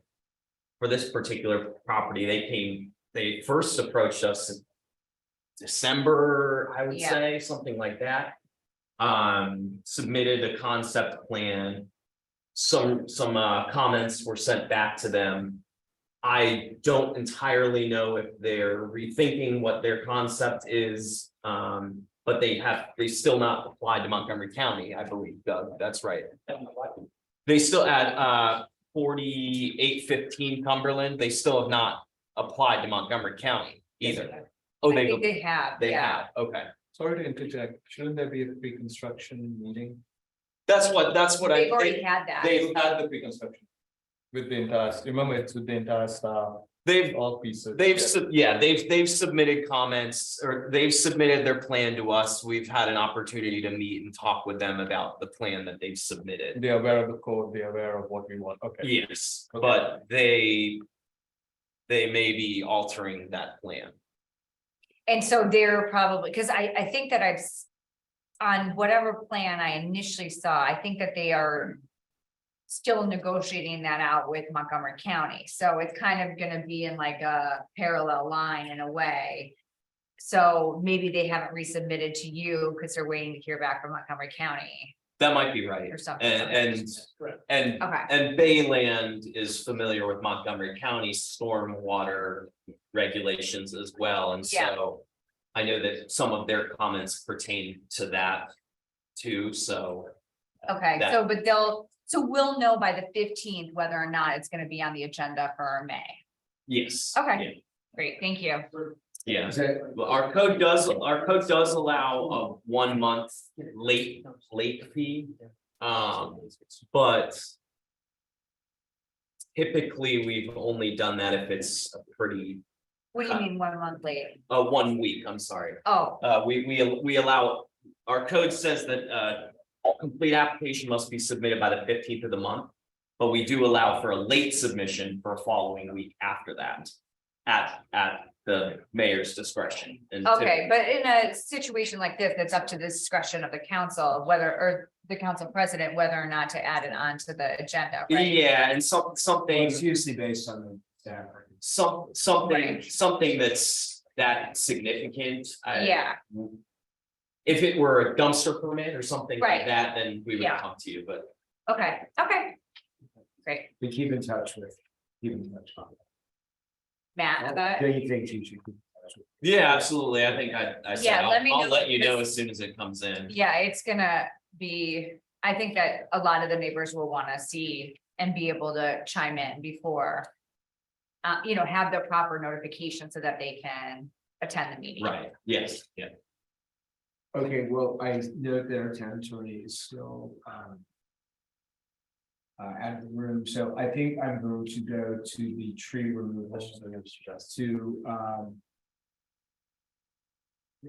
Speaker 1: for this particular property, they first approached us in December, I would
Speaker 6: Yeah.
Speaker 1: say, something like that. Submitted a concept plan. Some comments were sent back to them. I don't entirely know if they're rethinking what their concept is, but they still not applied to Montgomery County, I believe, Doug, that's right. They still at 4815 Cumberland, they still have not applied to Montgomery County either. Oh,
Speaker 6: I think
Speaker 1: they
Speaker 6: they have,
Speaker 1: they
Speaker 6: yeah.
Speaker 1: have, okay.
Speaker 7: Sorry to interject, shouldn't there be a pre-construction meeting?
Speaker 1: That's what
Speaker 6: They've already had that.
Speaker 1: they've
Speaker 7: Had the pre-construction. With the entire, remember it's with the entire staff,
Speaker 1: they've
Speaker 7: all pieces.
Speaker 1: they've submitted comments, or they've submitted their plan to us. We've had an opportunity to meet and talk with them about the plan that they've submitted.
Speaker 7: They're aware of the code, they're aware of what we want, okay.
Speaker 1: Yes,
Speaker 7: Okay.
Speaker 1: but they may be altering that plan.
Speaker 6: And so they're probably, because I think that on whatever plan I initially saw, I think that they are still negotiating that out with Montgomery County. So it's kind of gonna be in like a parallel line in a way. So maybe they haven't resubmitted to you because they're waiting to hear back from Montgomery County
Speaker 1: That might be right.
Speaker 6: or something.
Speaker 1: And
Speaker 6: Okay,
Speaker 1: Bayland is familiar with Montgomery County stormwater regulations as well, and
Speaker 6: Yeah.
Speaker 1: so. I know that some of their comments pertain to that too, so.
Speaker 6: okay,
Speaker 1: that-
Speaker 6: so we'll know by the 15th whether or not it's gonna be on the agenda for May.
Speaker 1: Yes.
Speaker 6: Okay. Great, thank you.
Speaker 1: Yeah,
Speaker 3: Is that-
Speaker 1: well, our code does allow a 1 month late fee, but. Typically, we've only done that if it's a pretty,
Speaker 6: What do you mean 1 month late?
Speaker 1: 1 week, I'm sorry.
Speaker 6: Oh,
Speaker 1: We allow, our code says that complete application must be submitted by the 15th of the month. But we do allow for a late submission for a following week after that. At the mayor's discretion. And
Speaker 6: okay, but in a situation like this, it's up to the discretion of the council, or the council president, whether or not to add it onto the agenda, right?
Speaker 1: Yeah, and
Speaker 3: Well,
Speaker 1: something,
Speaker 3: it's usually based on the staff.
Speaker 1: something
Speaker 6: Right.
Speaker 1: that's that significant.
Speaker 6: Yeah,
Speaker 1: If it were a dumpster permit or something like
Speaker 6: Right.
Speaker 1: that, then we would
Speaker 6: Yeah.
Speaker 1: come to you, but
Speaker 6: okay, great.
Speaker 3: We keep in touch.
Speaker 6: Matt, about
Speaker 3: Don't you think you should? Keep in touch with?
Speaker 1: yeah, absolutely. I think I said,
Speaker 6: Yeah, let me
Speaker 1: I'll
Speaker 6: know
Speaker 1: let you know
Speaker 6: this-
Speaker 1: as soon as it comes in.
Speaker 6: yeah, it's gonna be, I think that a lot of the neighbors will wanna see and be able to chime in before. Have the proper notification so that they can attend the meeting.
Speaker 1: Right, yes, yeah.
Speaker 3: Okay, well, I know that our town attorney is still out of the room, so I think I'm going to go to the tree removal to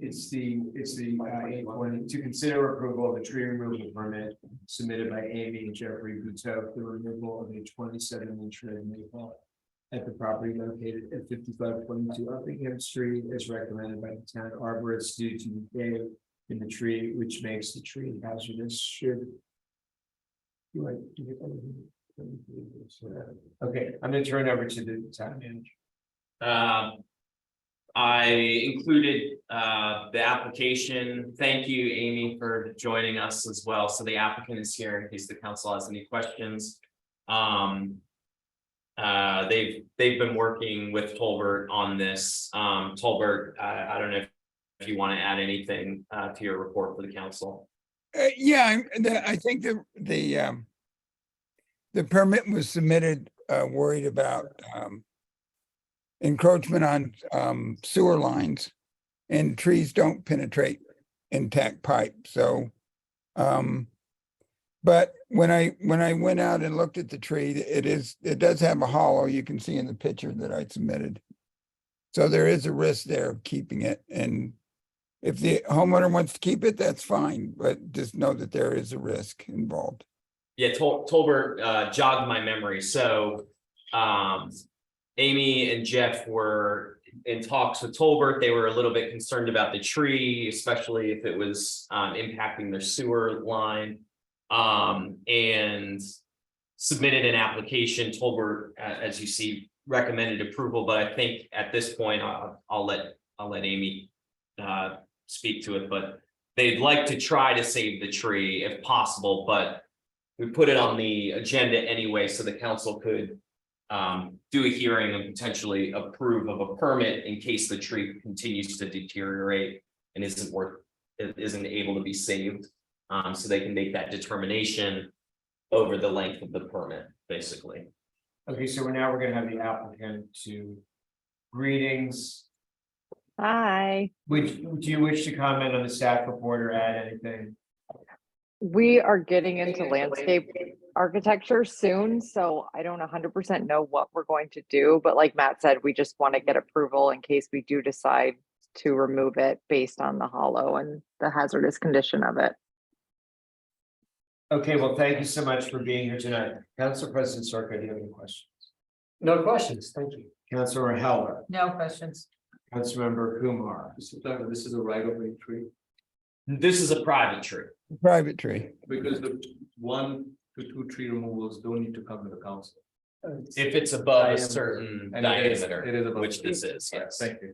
Speaker 3: it's the 8.1 to consider approval of the tree removal permit submitted by Amy and Jeffrey Buteau for the removal of a 27-inch red maple at the property located at 5522 Uppingham Street as recommended by the town arborist due to the decay in the tree, which makes the tree hazardous. Okay, I'm gonna turn it over to the town manager.
Speaker 1: I included the application. Thank you, Amy, for joining us as well. So the applicant is here in case the council has any questions. They've been working with Tolbert on this. Tolbert, I don't know if if you want to add anything to your report for the council.
Speaker 9: Yeah, I think the permit was submitted, worried about, encroachment on, sewer lines. And trees don't penetrate intact pipe, so, but when I went out and looked at the tree, it does have a hollow, you can see in the picture that I submitted. So there is a risk there of keeping it, and if the homeowner wants to keep it, that's fine, but just know that there is a risk involved.
Speaker 1: Yeah, Tolbert jogged my memory. So Amy and Jeff were in talks with Tolbert. They were a little bit concerned about the tree, especially if it was impacting their sewer line. And submitted an application. Tolbert, as you see, recommended approval, but I think at this point, I'll let Amy speak to it, but they'd like to try to save the tree if possible, but we put it on the agenda anyway, so the council could do a hearing and potentially approve of a permit in case the tree continues to deteriorate and isn't able to be saved. So they can make that determination over the length of the permit, basically.
Speaker 3: Okay, so we're gonna have the applicant to greetings.
Speaker 12: Hi,
Speaker 3: Do you wish to comment on the staff report or add anything?
Speaker 12: we are getting into landscape architecture soon, so I don't 100% know what we're going to do, but like Matt said, we just want to get approval in case we do decide to remove it based on the hollow and the hazardous condition of it.
Speaker 3: Okay, well, thank you so much for being here tonight. Council President Circa, do you have any questions?
Speaker 4: No questions, thank you.
Speaker 3: Councilor Heller,
Speaker 2: No questions.
Speaker 3: Councilmember Kumar.
Speaker 7: This is a right of way tree,
Speaker 1: This is a private tree.
Speaker 9: Private tree.
Speaker 7: because the 1 to 2 tree removals don't need to come to the council.
Speaker 1: If it's above a
Speaker 7: Diameter.
Speaker 1: certain
Speaker 7: And it is
Speaker 1: diameter,
Speaker 7: above
Speaker 1: which
Speaker 7: the-
Speaker 1: this is, yes.
Speaker 7: Thank you.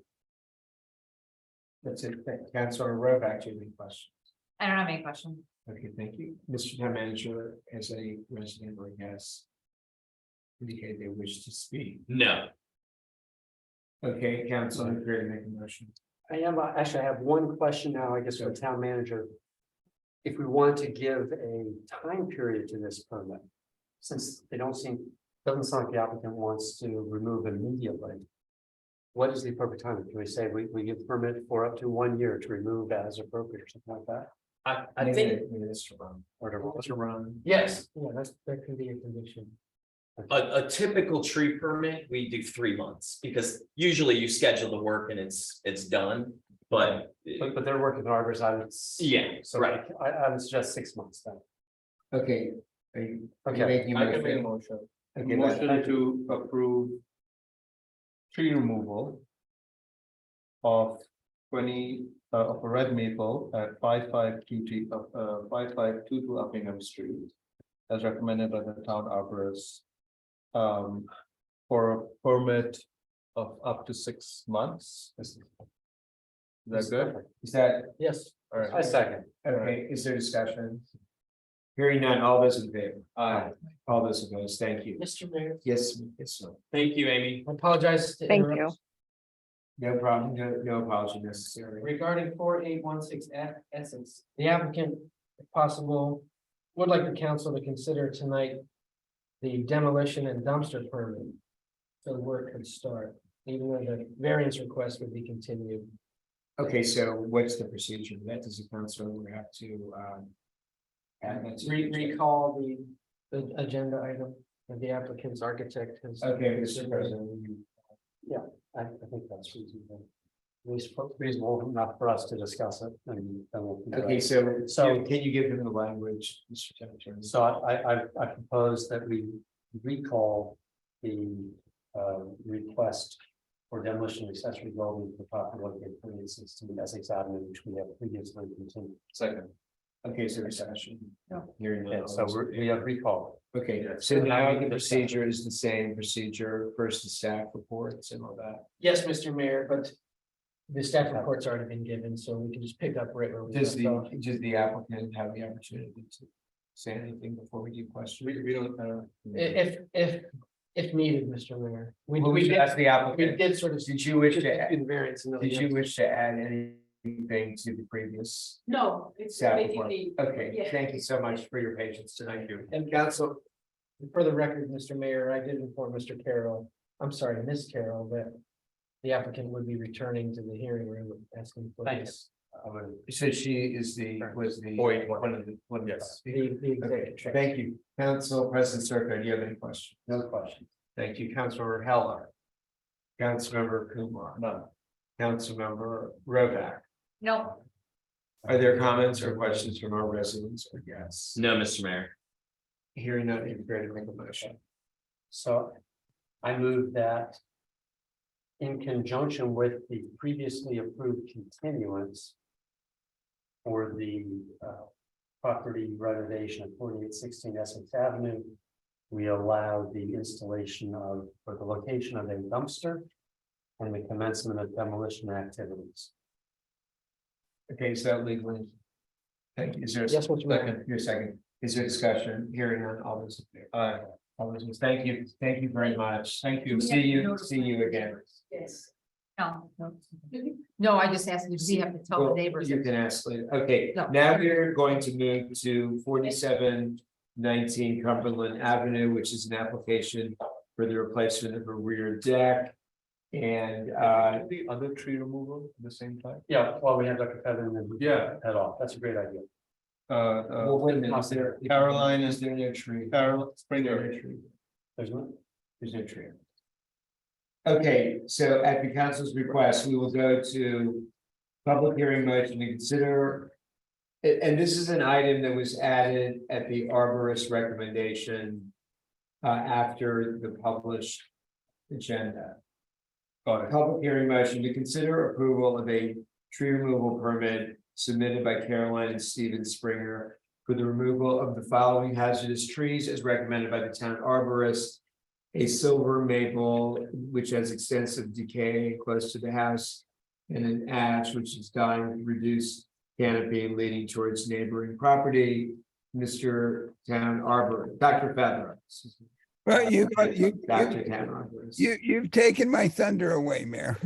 Speaker 3: That's it. Councilor Rovak, do you have any questions?
Speaker 6: I don't have any questions.
Speaker 3: Okay, thank you. Mr. Town Manager, has any resident or guest indicated they wish to speak?
Speaker 1: No,
Speaker 3: Okay, Council, I'm here to make a motion.
Speaker 4: Actually, I have one question now, I guess, for the town manager. If we want to give a time period to this permit, since doesn't sound like the applicant wants to remove immediately. What is the appropriate time? Can we say we give permit for up to 1 year to remove as appropriate or something like that?
Speaker 1: I think
Speaker 3: Mr. Ron.
Speaker 4: Whatever.
Speaker 3: Mr. Ron.
Speaker 8: Yes, yeah, that could be a condition.
Speaker 1: a typical tree permit, we do 3 months, because usually you schedule the work and it's done, but.
Speaker 4: But they're working with arbors, I would.
Speaker 1: Yeah,
Speaker 4: So
Speaker 1: right.
Speaker 4: I would suggest 6 months then.
Speaker 3: Okay. Are you
Speaker 4: Okay.
Speaker 3: making a
Speaker 7: I can make a
Speaker 3: motion?
Speaker 7: motion.
Speaker 3: Okay,
Speaker 7: Motion to approve tree removal of 20 of a red maple at 5522 Uppingham Street, as recommended by the town arborist, for a permit of up to 6 months. Is that good?
Speaker 3: Is that,
Speaker 8: Yes.
Speaker 7: All
Speaker 4: I
Speaker 7: right.
Speaker 4: second.
Speaker 3: okay, is there discussion? Hearing none, all those in favor?
Speaker 7: Aye.
Speaker 3: All those opposed, thank you.
Speaker 8: Mr. Mayor,
Speaker 3: Yes, yes, sir.
Speaker 1: Thank you, Amy.
Speaker 8: I apologize. to
Speaker 12: Thank
Speaker 8: interrupt.
Speaker 12: you.
Speaker 3: No problem, no apology necessary.
Speaker 8: Regarding 4816 Essex, the applicant, if possible, would like the council to consider tonight the demolition and dumpster permit. So the work could start, even though the variance request would be continued.
Speaker 3: Okay, so what's the procedure? That does the council would have to, add that to-
Speaker 8: Recall the agenda item that the applicant's architect has.
Speaker 3: Okay, Mr. President,
Speaker 4: I think that's reasonable. At least reasonable enough for us to discuss it and then we'll.
Speaker 3: okay, so can you give him the language, Mr. Town Attorney?
Speaker 4: So I propose that we recall the request for demolition of accessory building for property located at 316 Essex Avenue, which we have previously continued.
Speaker 7: Second.
Speaker 3: Okay, so discussion.
Speaker 2: No.
Speaker 3: Hearing none,
Speaker 4: Yeah,
Speaker 3: all
Speaker 4: so
Speaker 3: those in
Speaker 4: we have recall.
Speaker 3: Okay, so now the procedure is the same procedure, first the staff reports and all that.
Speaker 8: Yes, Mr. Mayor, but the staff report's already been given, so we can just pick up right where we
Speaker 3: Does
Speaker 8: left off.
Speaker 3: the applicant have the opportunity to say anything before we do questions?
Speaker 7: We don't,
Speaker 8: If needed, Mr. Mayor.
Speaker 3: Well, we should
Speaker 8: did-
Speaker 3: ask the
Speaker 8: We
Speaker 3: applicant.
Speaker 8: did sort of.
Speaker 3: Did you wish
Speaker 8: just
Speaker 3: to,
Speaker 8: do the variance and then
Speaker 3: did you wish to add anything to the previous
Speaker 10: No, it's
Speaker 3: staff report?
Speaker 10: basically.
Speaker 3: Okay,
Speaker 10: yeah.
Speaker 3: thank you so much for your patience tonight.
Speaker 8: And
Speaker 3: Council,
Speaker 8: for the record, Mr. Mayor, I did inform Mr. Carroll, I'm sorry, Miss Carroll, that the applicant would be returning to the hearing room asking for this.
Speaker 3: so she is was the. One of the.
Speaker 7: Yes.
Speaker 8: The
Speaker 3: Okay,
Speaker 8: executive.
Speaker 3: thank you. Council President Circa, do you have any questions? No questions. Thank you, Councilmember Heller. Councilmember Kumar.
Speaker 7: None.
Speaker 3: Councilmember Rovak.
Speaker 6: No,
Speaker 3: Are there comments or questions from our residents or guests?
Speaker 1: No, Mr. Mayor.
Speaker 3: Hearing none, you're ready to make a motion.
Speaker 4: So I move that in conjunction with the previously approved continuance for the property renovation of 4816 Essex Avenue, we allow the installation of, or the location of a dumpster and the commencement of demolition activities.
Speaker 3: Okay, so legally. Thank you. Is there? a
Speaker 8: Yes, Mr. Mayor.
Speaker 3: second? Your second. Is there discussion? Hearing none, all those in favor? All those, thank you. Thank you very much. Thank you. See you again.
Speaker 10: Yes.
Speaker 6: no.
Speaker 2: No, I just asked you, do we have to tell the
Speaker 3: Well,
Speaker 2: neighbors?
Speaker 3: You can ask later. Okay,
Speaker 2: No.
Speaker 3: now we're going to move to 4719 Cumberland Avenue, which is an application for the replacement of a rear deck. And
Speaker 7: The other tree removal at the same time?
Speaker 4: Yeah, well, we have Dr. Featherman and
Speaker 7: Yeah.
Speaker 4: head off. That's a great idea.
Speaker 3: well, wait a minute, is there?
Speaker 7: Caroline
Speaker 3: Is there no tree?
Speaker 7: Carol
Speaker 3: Is there
Speaker 7: Springer.
Speaker 3: no tree?
Speaker 4: There's no.
Speaker 3: There's no tree. Okay, so at the council's request, we will go to public hearing motion to consider. And this is an item that was added at the arborist recommendation. After the published agenda.
Speaker 7: Got it.
Speaker 3: Public hearing motion to consider approval of a tree removal permit submitted by Caroline and Stephen Springer. For the removal of the following hazardous trees as recommended by the town arborist. A silver maple, which has extensive decay close to the house. And an ash, which is dying with reduced canopy leading towards neighboring property. Mr. Town Arborist, Dr. Feather.
Speaker 9: Well,
Speaker 3: Dr. Town Arborist.
Speaker 9: you've taken my thunder away, Mayor.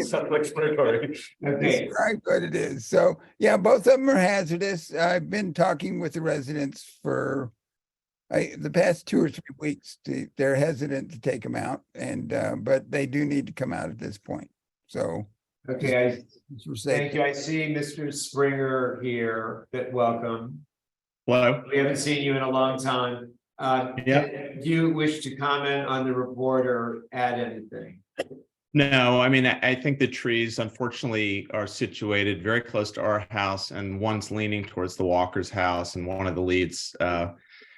Speaker 7: Self-explanatory.
Speaker 3: Okay,
Speaker 9: Describe what it is. So, yeah, both of them are hazardous. I've been talking with the residents for the past 2 or 3 weeks. They're hesitant to take them out and, but they do need to come out at this point. So.
Speaker 3: okay,
Speaker 9: just for
Speaker 3: thank
Speaker 9: safety.
Speaker 3: you. I see Mr. Springer here, but welcome.
Speaker 13: Hello.
Speaker 3: We haven't seen you in a long time. Do you wish to comment on the report or add anything?
Speaker 13: No, I mean, I think the trees unfortunately are situated very close to our house and one's leaning towards the Walker's house and one of the leads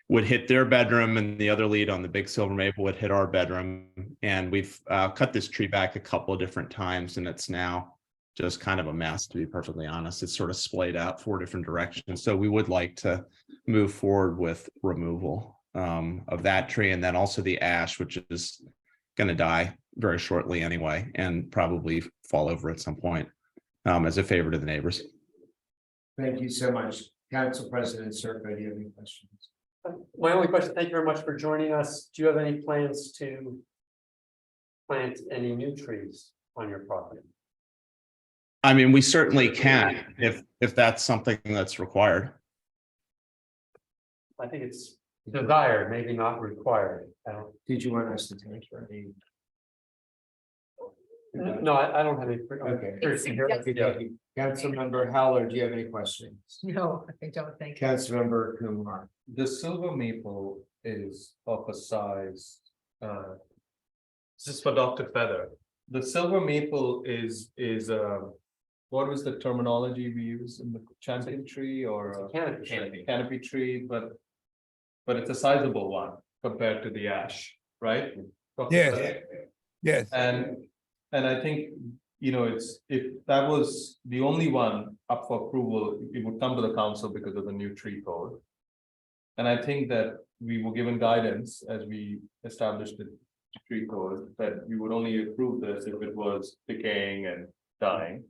Speaker 13: would hit their bedroom and the other lead on the big silver maple would hit our bedroom. And we've cut this tree back a couple of different times and it's now just kind of a mess, to be perfectly honest. It's sort of splayed out 4 different directions. So we would like to move forward with removal of that tree and then also the ash, which is going to die very shortly anyway, and probably fall over at some point as a favor to the neighbors.
Speaker 3: Thank you so much. Council President Circa, do you have any questions?
Speaker 4: My only question, thank you very much for joining us. Do you have any plans to plant any new trees on your property?
Speaker 13: I mean, we certainly can if that's something that's required.
Speaker 4: I think it's desired, maybe not required. I don't,
Speaker 3: Did you want us to take any?
Speaker 4: no, I don't have any.
Speaker 3: Okay.
Speaker 4: Yeah.
Speaker 3: Councilmember Heller, do you have any questions?
Speaker 2: No, I don't think. so.
Speaker 3: Councilmember Kumar.
Speaker 7: The silver maple is of a size. This is for Dr. Feather. The silver maple is what was the terminology we use in the champion tree or?
Speaker 4: Canopy.
Speaker 7: Canopy tree, but it's a sizable one compared to the ash, right? Dr.
Speaker 9: Yes.
Speaker 7: Feather?
Speaker 9: Yes.
Speaker 7: And I think, you know, if that was the only one up for approval, it would come to the council because of the new tree code. And I think that we were given guidance as we established the tree code that we would only approve this if it was decaying and dying.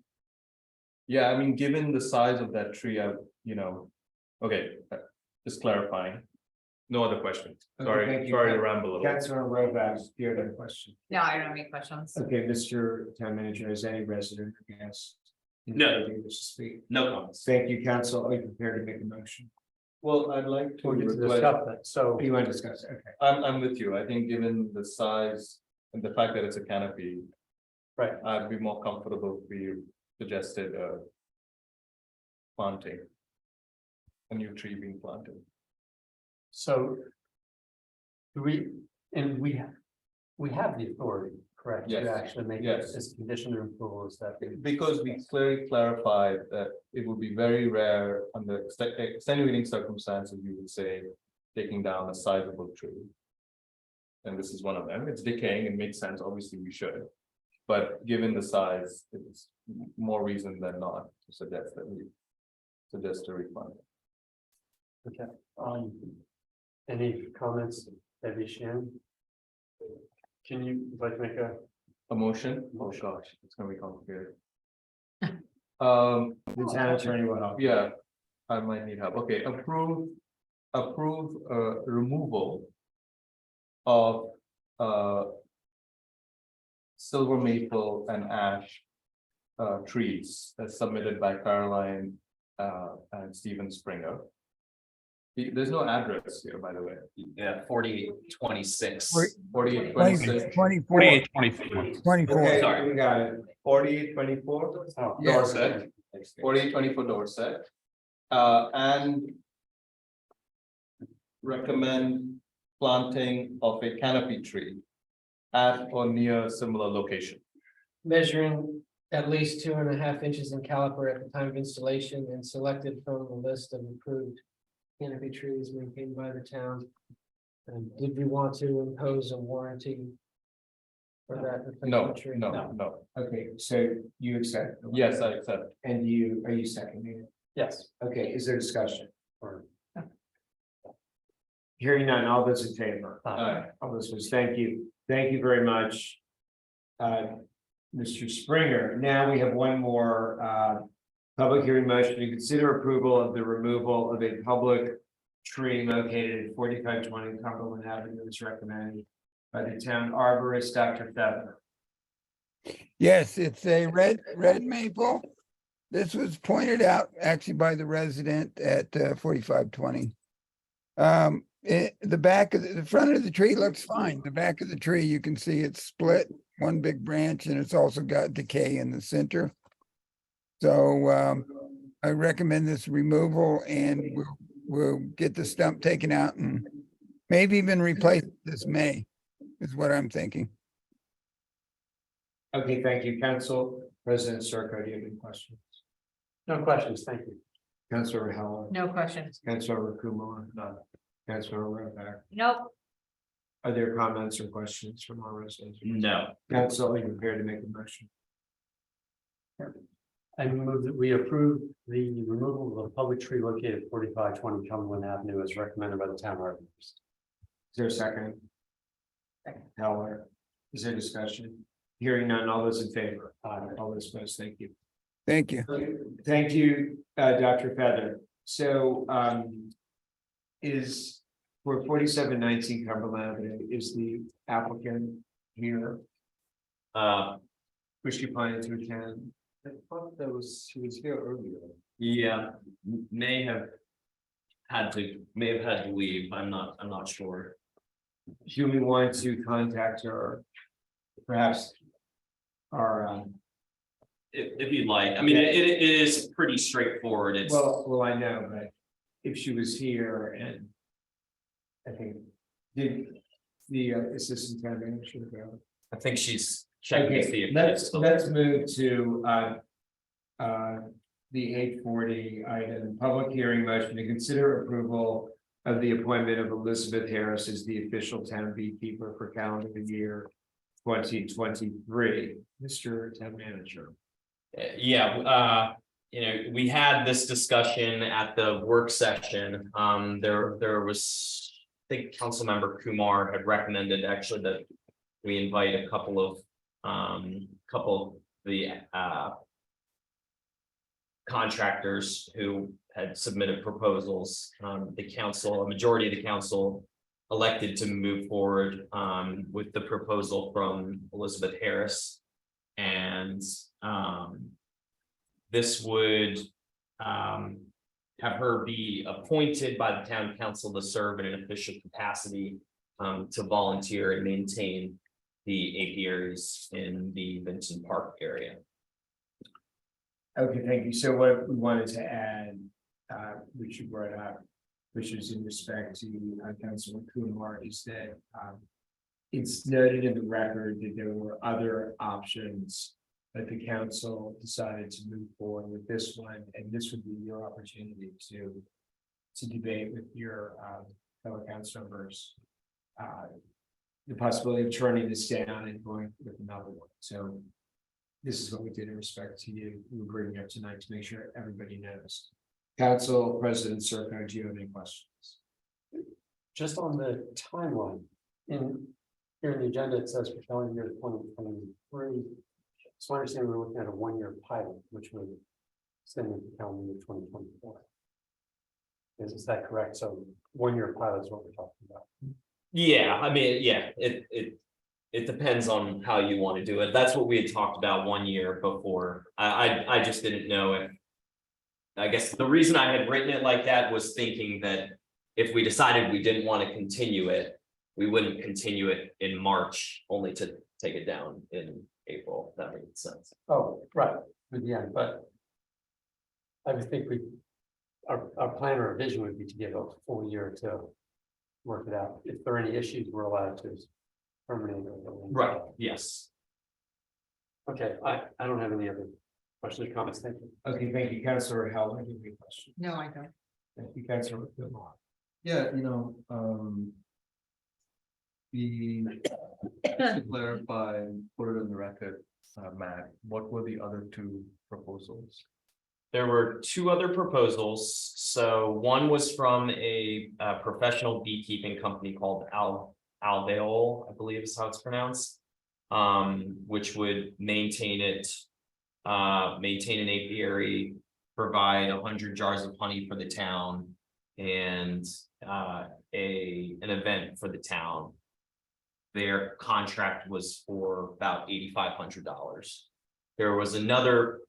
Speaker 7: Yeah, I mean, given the size of that tree, okay, just clarifying. No other questions.
Speaker 3: Okay,
Speaker 7: Sorry,
Speaker 3: thank you.
Speaker 7: sorry to ramble a little.
Speaker 3: Councilor Rovak, do you have any questions?
Speaker 6: No, I don't have any questions.
Speaker 3: Okay, Mr. Town Manager, is any resident or guest
Speaker 1: No.
Speaker 3: Do you wish to speak?
Speaker 1: No comments.
Speaker 3: Thank you, council. Are you prepared to make a motion?
Speaker 7: Well, I'd like to
Speaker 4: We get to
Speaker 7: request,
Speaker 4: discuss that, so.
Speaker 3: You want to discuss? Okay.
Speaker 7: I'm with you. I think given the size and the fact that it's a canopy.
Speaker 4: Right.
Speaker 7: I'd be more comfortable if we suggested planting. A new tree being planted.
Speaker 4: So. Do we, and we have the authority, correct?
Speaker 7: Yes.
Speaker 4: To actually make
Speaker 7: Yes.
Speaker 4: this condition of approval is that.
Speaker 7: Because we clearly clarified that it would be very rare under extenuating circumstances, you would say, taking down a sizable tree. And this is one of them. It's decaying, it makes sense, obviously we should. But given the size, it's more reason than not to suggest that we suggest a refund.
Speaker 4: Okay, any comments, Debbie Shan? Can you, would like to make
Speaker 7: A motion? Oh gosh, it's gonna be complicated.
Speaker 3: The town attorney will help.
Speaker 7: Yeah, I might need help. Okay, approve removal of silver maple and ash trees as submitted by Caroline and Stephen Springer. There's no address here, by the way.
Speaker 1: Yeah, 4826.
Speaker 7: 4826
Speaker 9: 24, 24.
Speaker 3: Okay,
Speaker 1: Sorry.
Speaker 3: we got it. 4824.
Speaker 4: Oh,
Speaker 9: Yeah.
Speaker 7: Dorset, 4824 Dorset. And recommend planting of a canopy tree at or near similar location.
Speaker 8: Measuring at least 2.5 inches in caliper at the time of installation and selected from the list of approved canopy trees maintained by the town. And did we want to impose a warranty for that?
Speaker 7: No,
Speaker 8: particular tree?
Speaker 7: no.
Speaker 3: Okay, so you accept?
Speaker 7: Yes, I accept.
Speaker 3: And are you seconding it?
Speaker 4: yes.
Speaker 3: Okay, is there discussion?
Speaker 4: Or-
Speaker 3: Hearing none, all those in favor?
Speaker 7: Aye.
Speaker 3: All those opposed, thank you. Thank you very much. Mr. Springer, now we have one more public hearing motion to consider approval of the removal of a public tree located at 4520 Cumberland Avenue as recommended by the town arborist, Dr. Feather.
Speaker 9: Yes, it's a red maple. This was pointed out actually by the resident at 4520. The front of the tree looks fine. The back of the tree, you can see it's split, one big branch, and it's also got decay in the center. So I recommend this removal, and we'll get the stump taken out and maybe even replace it this May, is what I'm thinking.
Speaker 3: Okay, thank you, Council President Circo. Do you have any questions?
Speaker 4: No questions, thank you.
Speaker 3: Councilor Heller,
Speaker 2: No questions.
Speaker 3: Councilor Kumar, none. Councilor Rovak.
Speaker 6: Nope.
Speaker 3: Are there comments or questions from our residents?
Speaker 1: No.
Speaker 3: Council, are you prepared to make a motion?
Speaker 4: I move that we approve the removal of a public tree located at 4520 Cumberland Avenue as recommended by the town arborist.
Speaker 3: Is there a second? Heller, is there discussion? Hearing none, all those in favor? All those opposed, thank you.
Speaker 9: Thank you.
Speaker 3: Thank you, Dr. Feather. So, is for 4719 Cumberland Avenue, is the applicant here? Was she planning to attend?
Speaker 7: I thought she was here earlier.
Speaker 1: Yeah, may have had to leave. I'm not sure.
Speaker 3: Do we want to contact her? Perhaps. Or,
Speaker 1: If you'd like, I mean, it is pretty straightforward. It's,
Speaker 3: well, I know, but if she was here and. I think, did the assistant town manager go?
Speaker 1: I think she's checking to see
Speaker 3: Okay,
Speaker 1: if.
Speaker 3: let's move to the 840 item, public hearing motion to consider approval of the appointment of Elizabeth Harris as the official town beekeeper for calendar year 2023. Mr. Town Manager.
Speaker 1: Yeah, we had this discussion at the work session. There was, I think Councilmember Kumar had recommended actually that we invite a couple of the contractors who had submitted proposals. A majority of the council elected to move forward with the proposal from Elizabeth Harris. And this would have her be appointed by the town council to serve in an official capacity to volunteer and maintain the apiaries in the Vincent Park area.
Speaker 3: Okay, thank you. So what we wanted to add, which you brought up, which is in respect to Councilman Kumar, is that it's noted in the record that there were other options, but the council decided to move forward with this one, and this would be your opportunity to debate with your fellow council members the possibility of turning this down and going with another one. So this is what we did in respect to you. We're bringing up tonight to make sure everybody knows. Council President Circo, do you have any questions?
Speaker 4: Just on the timeline, here in the agenda, it says for calendar year 2023. So I understand we're looking at a 1-year pilot, which would extend into calendar year 2024. Is that correct? So 1-year pilot is what we're talking about.
Speaker 1: Yeah, I mean, yeah, it depends on how you want to do it. That's what we had talked about 1 year before. I just didn't know if. I guess the reason I had written it like that was thinking that if we decided we didn't want to continue it, we wouldn't continue it in March, only to take it down in April. That made sense.
Speaker 4: Oh, right, yeah, but I would think our plan or vision would be to give a full year to work it out. If there are any issues, we're allowed to terminate.
Speaker 1: Right, yes.
Speaker 4: Okay, I don't have any other questions or comments. Thank you.
Speaker 3: Okay, thank you, Councilor Howland. Do you have any questions?
Speaker 2: No, I don't.
Speaker 3: Thank you, Councilor Kumar.
Speaker 7: Yeah, to clarify, and put it in the record, Matt, what were the other two proposals?
Speaker 1: There were two other proposals. So one was from a professional beekeeping company called Alveol, I believe is how it's pronounced. Which would maintain an apiary, provide 100 jars of honey for the town, and an event for the town. Their contract was for about $8,500. There was another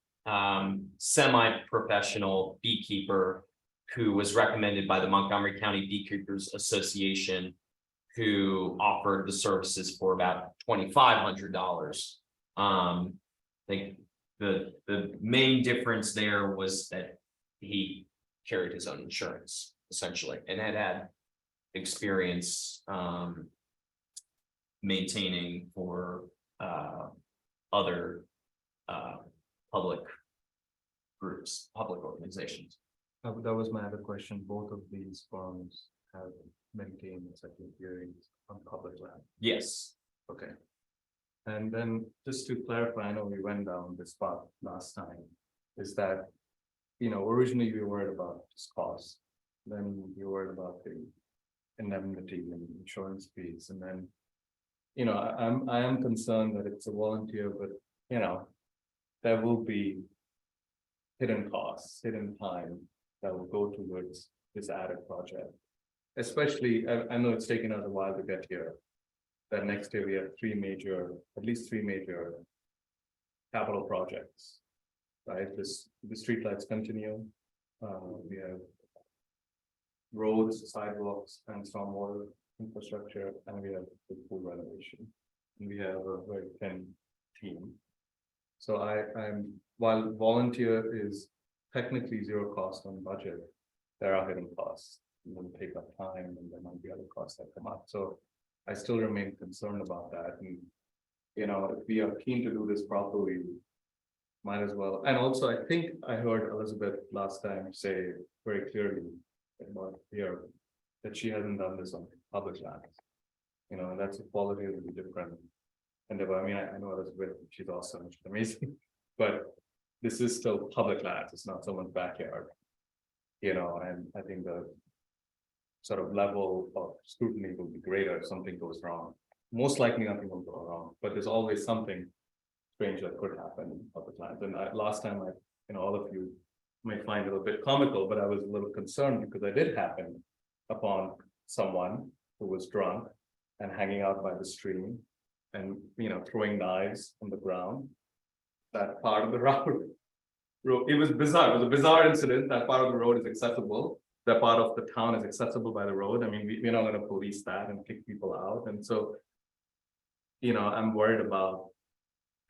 Speaker 1: semi-professional beekeeper who was recommended by the Montgomery County Beekeepers Association, who offered the services for about $2,500. I think the main difference there was that he carried his own insurance essentially and had experience maintaining for other public groups, public organizations.
Speaker 7: That was my other question. Both of these firms have maintained such apiaries on public land.
Speaker 1: Yes.
Speaker 7: Okay. And then just to clarify, I know we went down this path last time, is that, originally we were worried about this cost. Then you were worried about the indemnity and insurance fees, and then, I am concerned that it's a volunteer, but, there will be hidden costs, hidden time that will go towards this added project. Especially, I know it's taken us a while to get here. That next year we have at least three major capital projects, right? The streetlights continue. We have roads, sidewalks, and stormwater infrastructure, and we have the pool renovation. And we have a very thin team. So while volunteer is technically zero cost on budget, there are hidden costs. It will take up time, and there might be other costs that come up. So I still remain concerned about that. And, if we are keen to do this properly, might as well. And also, I think I heard Elizabeth last time say very clearly about here that she hasn't done this on public lands. And that's a quality that will be different. And I mean, I know Elizabeth, she's awesome, she's amazing, but this is still public lands. It's not someone's backyard. And I think the sort of level of scrutiny will be greater if something goes wrong. Most likely nothing will go wrong, but there's always something strange that could happen in public lands. And last time all of you may find it a bit comical, but I was a little concerned because I did happen upon someone who was drunk and hanging out by the stream and, throwing knives on the ground, that part of the route. road, it was bizarre, it was a bizarre incident, that part of the road is accessible. That part of the town is accessible by the road, I mean, we're not gonna police that and kick people out, and so. I'm worried about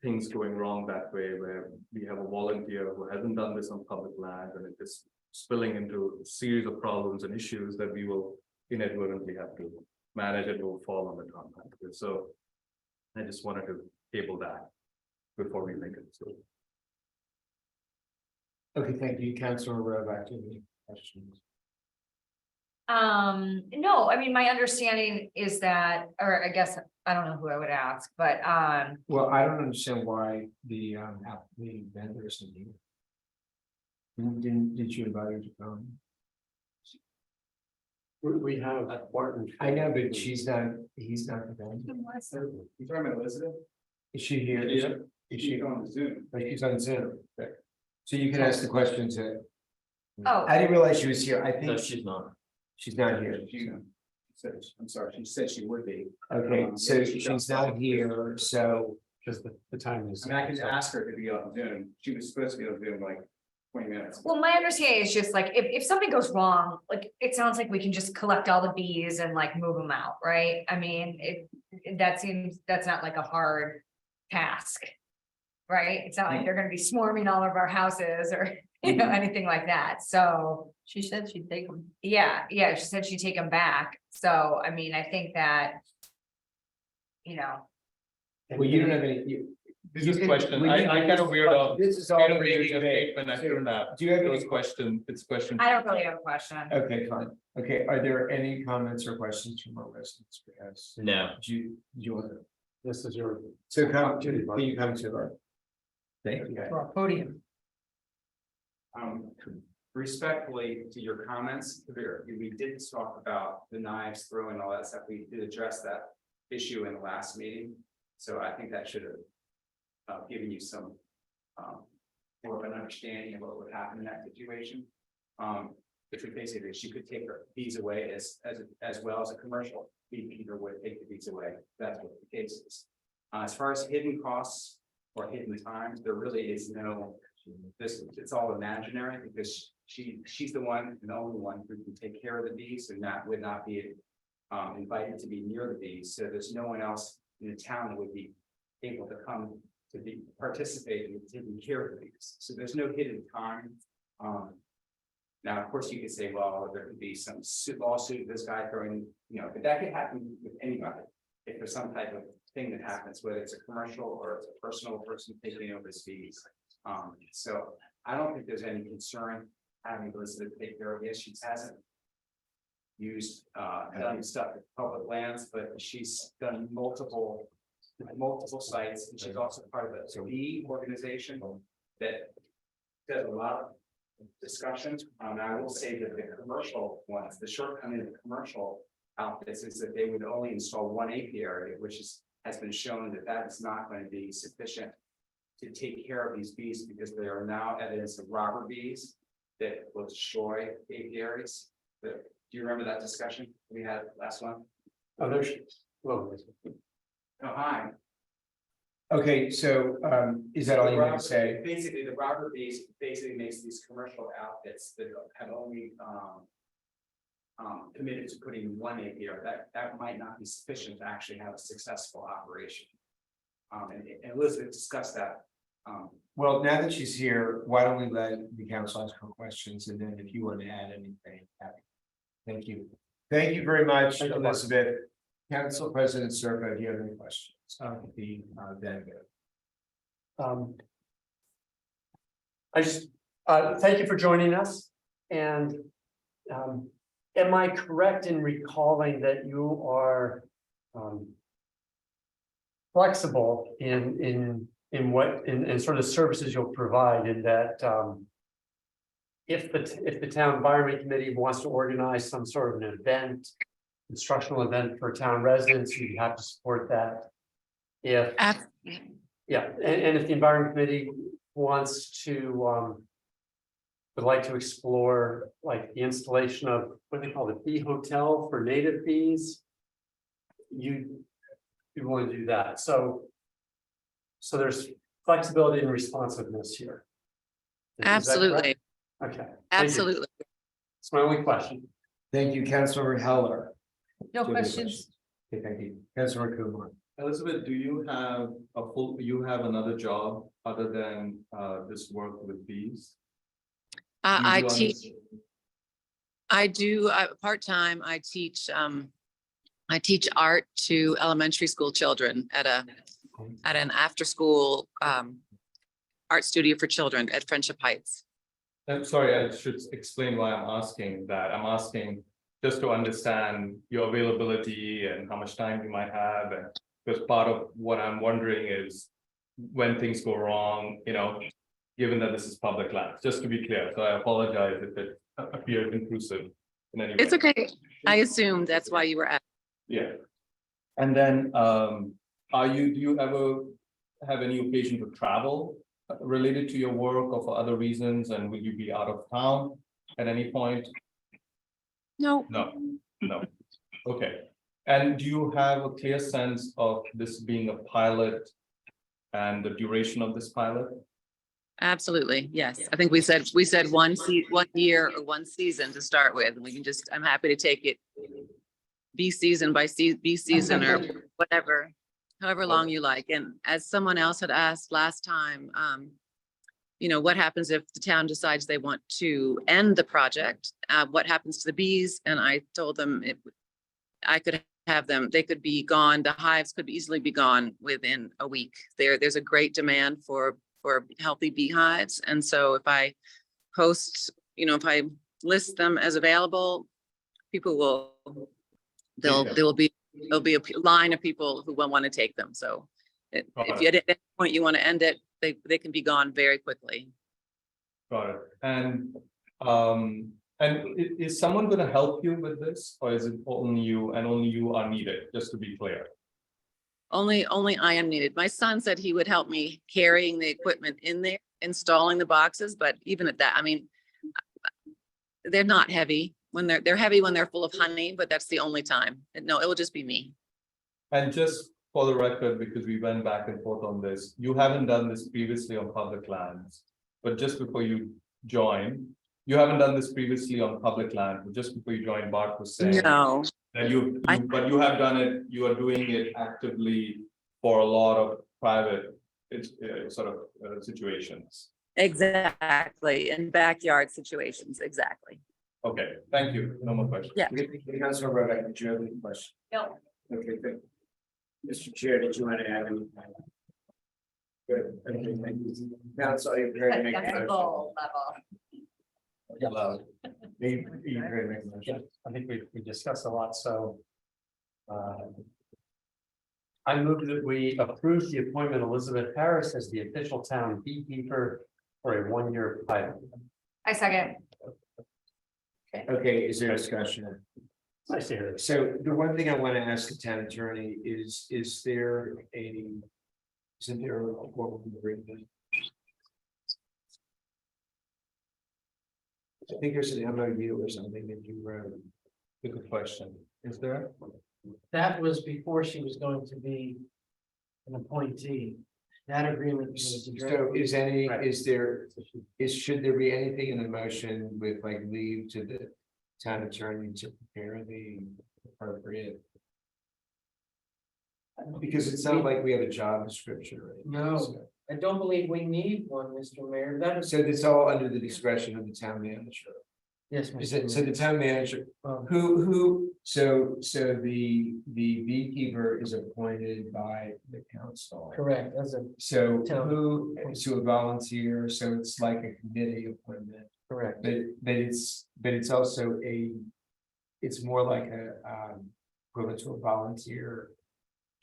Speaker 7: things going wrong that way, where we have a volunteer who hasn't done this on public land, and it is spilling into a series of problems and issues that we will inadvertently have to manage, and will fall on the town. So I just wanted to table that before we make it, so.
Speaker 3: Okay, thank you, Councilor, back to the questions.
Speaker 6: No, I mean, my understanding is that, or I guess, I don't know who I would ask, but,
Speaker 3: Well, I don't understand why the vendor isn't here. Did you invite her to come?
Speaker 4: We have Martin.
Speaker 3: I know, but he's not the vendor.
Speaker 11: You talking about Elizabeth?
Speaker 3: Is she here? Is she
Speaker 11: on Zoom?
Speaker 3: Oh, she's on Zoom. Okay. So you can ask the questions.
Speaker 6: Oh.
Speaker 3: I didn't realize she was here. I
Speaker 1: No,
Speaker 3: think
Speaker 1: she's not.
Speaker 3: she's not here.
Speaker 11: I'm sorry, she said she would be.
Speaker 3: Okay, so she's not here, so
Speaker 4: Because the time is.
Speaker 11: I mean, I can ask her to be on Zoom. She was supposed to be on Zoom like 20 minutes.
Speaker 6: well, my understanding is just like, if something goes wrong, like, it sounds like we can just collect all the bees and like move them out, right? I mean, that's not like a hard task. Right? It's not like they're gonna be swarming all of our houses or, anything like that, so.
Speaker 2: She said she'd take them.
Speaker 6: Yeah, she said she'd take them back, so, I mean, I think that.
Speaker 3: well, you don't have any.
Speaker 7: This is question, I kind of weird of.
Speaker 3: This is all.
Speaker 7: Making a statement, I shouldn't have.
Speaker 3: Do you have any
Speaker 7: Those question, it's question.
Speaker 6: I don't really have a question.
Speaker 3: Okay, fine. Okay, are there any comments or questions from our residents? Because
Speaker 1: No.
Speaker 3: do you want to?
Speaker 4: This is your.
Speaker 3: So come, can you come to our? Thank you.
Speaker 2: For our podium.
Speaker 14: Respectfully to your comments, we did talk about the knives throwing all that stuff. We did address that issue in the last meeting. So I think that should have given you some more of an understanding of what would happen in that situation. Which would basically, she could take her fees away as well as a commercial beekeeper would take the fees away. That's what the case is. As far as hidden costs or hidden times, there really is no, it's all imaginary because she's the one and the only one who can take care of the bees and that would not be invited to be near the bees. So there's no one else in the town that would be able to come to participate in taking care of the bees. So there's no hidden time. Now, of course, you could say, well, there could be some lawsuit, this guy throwing, but that could happen with anybody. If there's some type of thing that happens, whether it's a commercial or it's a personal person taking over his fees. So I don't think there's any concern having Elizabeth take care of the issues. Hasn't used done stuff at public lands, but she's done multiple sites, and she's also part of the bee organization that does a lot of discussions. I will say that the commercial ones, the shortcoming of the commercial outfits is that they would only install one apiary, which has been shown that is not going to be sufficient to take care of these bees because there are now evidence of robber bees that will destroy apiaries. Do you remember that discussion we had last one?
Speaker 4: Oh, there's. Well,
Speaker 14: Oh, hi.
Speaker 3: Okay, so is that all you want to say?
Speaker 14: Basically, the robber bees basically makes these commercial outfits that have only committed to putting one apiary. That might not be sufficient to actually have a successful operation. And Elizabeth discussed that.
Speaker 3: Well, now that she's here, why don't we let the council ask her questions, and then if you want to add anything, happy. Thank you. Thank you very much,
Speaker 4: Thank you, Mark.
Speaker 3: Elizabeth. Council President Circa, do you have any questions? The delegate.
Speaker 4: I just, thank you for joining us. And am I correct in recalling that you are flexible in sort of services you'll provide, in that if the town environment committee wants to organize some sort of an event, instructional event for town residents, you have to support that. And if the environment committee wants to would like to explore like the installation of what they call the bee hotel for native bees, you want to do that. So there's flexibility and responsiveness here. Is that correct?
Speaker 6: Absolutely,
Speaker 4: Okay. thank you.
Speaker 6: absolutely.
Speaker 4: It's my only question.
Speaker 3: Thank you, Councilmember Heller.
Speaker 2: No
Speaker 3: Do you have any
Speaker 2: questions?
Speaker 3: Okay, thank you. Councilmember Kumar.
Speaker 7: Elizabeth, do you have you have another job other than this work with bees? Do you
Speaker 15: I
Speaker 7: do
Speaker 15: teach,
Speaker 7: others?
Speaker 15: I do, part-time, I teach art to elementary school children at an after-school, art studio for children at Friendship Heights.
Speaker 7: I'm sorry, I should explain why I'm asking that. I'm asking just to understand your availability and how much time you might have. And because part of what I'm wondering is when things go wrong, given that this is public land, just to be clear. So I apologize if it appears intrusive in any way.
Speaker 15: It's okay. I assumed that's why you were at.
Speaker 7: Yeah. And then, do you ever have any occasion to travel related to your work or for other reasons? And will you be out of town at any point?
Speaker 15: No,
Speaker 7: No. Okay. And do you have a clear sense of this being a pilot and the duration of this pilot?
Speaker 15: absolutely. Yes. I think we said 1 year or 1 season to start with. And we can just, I'm happy to take it B season by B season or whatever, however long you like. And as someone else had asked last time, what happens if the town decides they want to end the project? What happens to the bees? And I told them I could have them, they could be gone. The hives could easily be gone within a week. There's a great demand for healthy beehives. And so if I post, if I list them as available, people will, there'll be a line of people who will want to take them. So if you at any point you want to end it, they can be gone very quickly.
Speaker 7: Got it. And is someone going to help you with this, or is it only you and only you are needed, just to be clear?
Speaker 15: Only I am needed. My son said he would help me carrying the equipment in there, installing the boxes, but even at that, I mean, they're not heavy when they're heavy when they're full of honey, but that's the only time. No, it will just be me.
Speaker 7: And just for the record, because we went back and forth on this, you haven't done this previously on public lands, but just before you joined, you haven't done this previously on public land, but just before you joined, Bart was saying.
Speaker 15: No,
Speaker 7: That but you have done it, you are doing it actively for a lot of private, situations.
Speaker 15: exactly. In backyard situations, exactly.
Speaker 7: Okay, thank you. No more questions.
Speaker 15: Yeah.
Speaker 3: Councilmember Rebecca, did you have any questions?
Speaker 6: No.
Speaker 3: Okay, good. Mr. Chair, did you want to add anything? Good. Okay, thank you. Council, are you prepared to make a motion?
Speaker 6: Decibel level.
Speaker 3: Hello. Are you prepared to make a motion?
Speaker 4: I think we discussed a lot, so. I move that we approve the appointment of Elizabeth Harris as the official town beekeeper for a 1-year pilot.
Speaker 6: I second.
Speaker 3: Okay, is there discussion?
Speaker 4: Nice to hear this.
Speaker 3: So the one thing I want to ask the town attorney is there isn't there a formal agreement? I think there's an MOU or something that you wrote.
Speaker 7: Good question. Is there?
Speaker 8: That was before she was going to be an appointee. That agreement was.
Speaker 3: So should there be anything in the motion with like leave to the town attorney to prepare the appropriate? Because it's not like we have a job description, right?
Speaker 8: No, I don't believe we need one, Mr. Mayor. That is.
Speaker 3: So it's all under the discretion of the town manager.
Speaker 8: Yes,
Speaker 3: Is it,
Speaker 8: Mr.
Speaker 3: so the town manager, so the beekeeper is appointed by the council.
Speaker 8: Correct, as a.
Speaker 3: So
Speaker 8: Town.
Speaker 3: to a volunteer, so it's like a committee appointment,
Speaker 8: Correct.
Speaker 3: but it's also it's more like equivalent to a volunteer